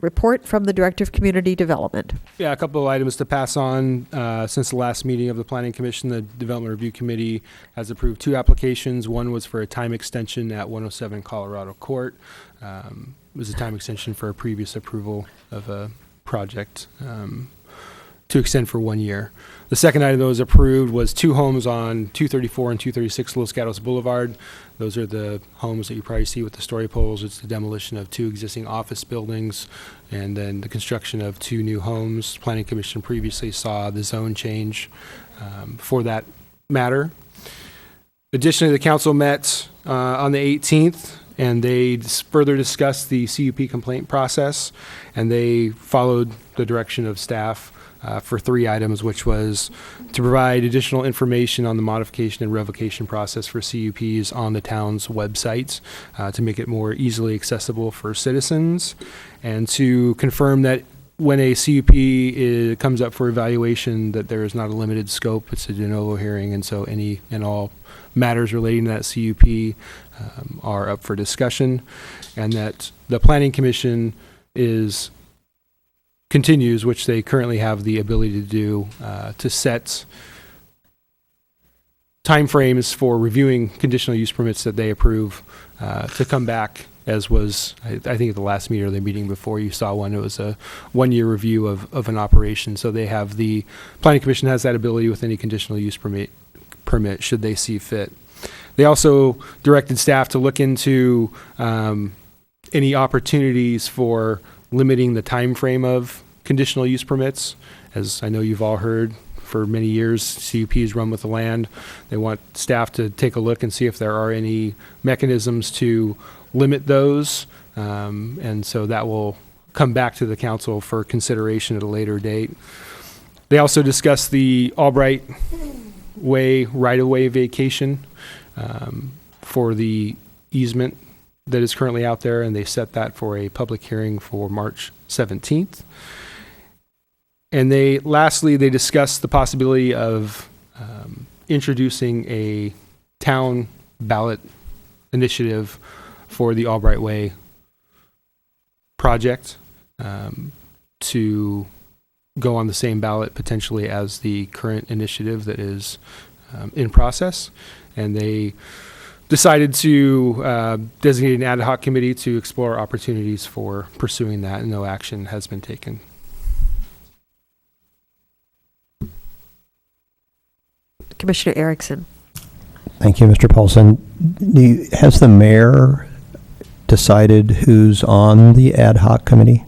report from the Director of Community Development?
Yeah, a couple of items to pass on. Since the last meeting of the Planning Commission, the Development Review Committee has approved 2 applications. One was for a time extension at 107 Colorado Court. It was a time extension for a previous approval of a project to extend for 1 year. The second item that was approved was 2 homes on 234 and 236 Los Gatos Boulevard. Those are the homes that you probably see with the story poles. It's the demolition of 2 existing office buildings and then the construction of 2 new homes. Planning Commission previously saw the zone change for that matter. Additionally, the council met on the 18th and they further discussed the CUP complaint process, and they followed the direction of staff for 3 items, which was to provide additional information on the modification and revocation process for CUPs on the town's website to make it more easily accessible for citizens, and to confirm that when a CUP comes up for evaluation, that there is not a limited scope. It's a de novo hearing, and so any and all matters relating to that CUP are up for discussion, and that the Planning Commission continues, which they currently have the ability to do, to set timeframes for reviewing conditional use permits that they approve to come back, as was, I think at the last meeting or the meeting before you saw one, it was a 1-year review of an operation. So they have the Planning Commission has that ability with any conditional use permit should they see fit. They also directed staff to look into any opportunities for limiting the time frame of conditional use permits. As I know you've all heard, for many years, CUPs run with the land. They want staff to take a look and see if there are any mechanisms to limit those. And so that will come back to the council for consideration at a later date. They also discussed the Albright Way right-of-way vacation for the easement that is currently out there, and they set that for a public hearing for March 17th. And lastly, they discussed the possibility of introducing a town ballot initiative for the Albright Way project to go on the same ballot potentially as the current initiative that is in process. And they decided to designate an ad hoc committee to explore opportunities for pursuing that, and no action has been taken.
Commissioner Erickson.
Thank you, Mr. Paulson. Has the mayor decided who's on the ad hoc committee?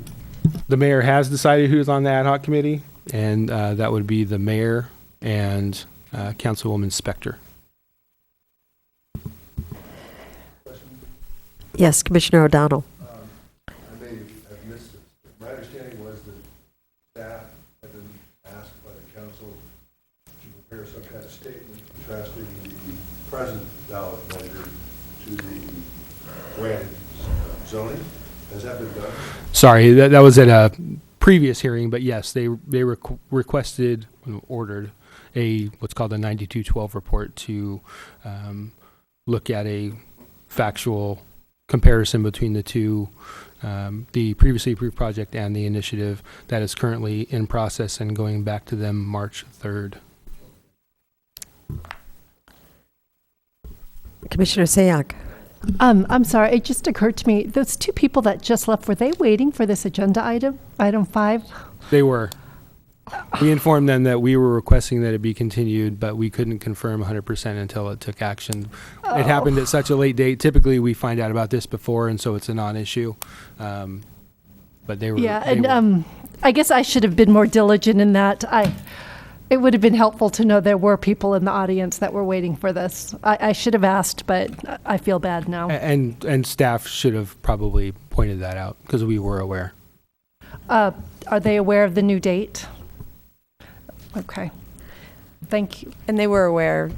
The mayor has decided who's on the ad hoc committee, and that would be the mayor and Councilwoman Spector.
Yes, Commissioner O'Donnell.
I may have missed this. My understanding was that staff had been asked by the council to prepare some kind of statement contrasting the present ballot measure to the granted zoning. Has that been done?
Sorry, that was at a previous hearing, but yes, they requested, ordered a what's called a 9212 report to look at a factual comparison between the two, the previously approved project and the initiative that is currently in process and going back to them March 3rd.
Commissioner Sayak.
I'm sorry, it just occurred to me, those two people that just left, were they waiting for this agenda item 5?
They were. We informed them that we were requesting that it be continued, but we couldn't confirm 100% until it took action. It happened at such a late date. Typically, we find out about this before, and so it's a non-issue. But they were.
Yeah, and I guess I should have been more diligent in that. It would have been helpful to know there were people in the audience that were waiting for this. I should have asked, but I feel bad now.
And staff should have probably pointed that out because we were aware.
Are they aware of the new date? Okay. Thank you.
And they were aware.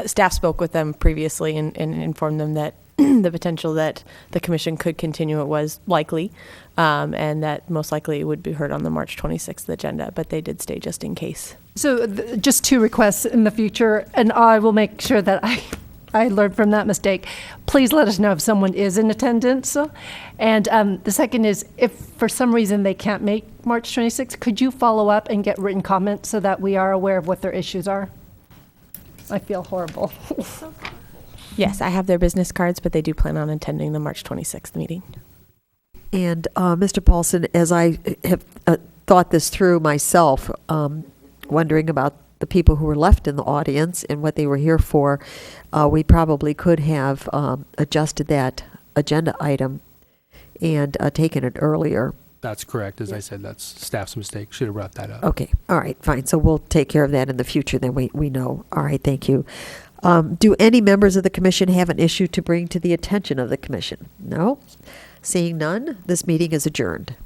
Staff spoke with them previously and informed them that the potential that the commission could continue it was likely, and that most likely it would be heard on the March 26th agenda, but they did stay just in case.
So just 2 requests in the future, and I will make sure that I learned from that mistake. Please let us know if someone is in attendance. And the second is, if for some reason they can't make March 26th, could you follow up and get written comments so that we are aware of what their issues are? I feel horrible.
Yes, I have their business cards, but they do plan on attending the March 26th meeting.
And Mr. Paulson, as I have thought this through myself, wondering about the people who were left in the audience and what they were here for, we probably could have adjusted that agenda item and taken it earlier.
That's correct. As I said, that's staff's mistake. Should have brought that up.
Okay. All right. Fine. So we'll take care of that in the future. Then we know. All right. Thank you. Do any members of the commission have an issue to bring to the attention of the commission? No? Seeing none, this meeting is adjourned.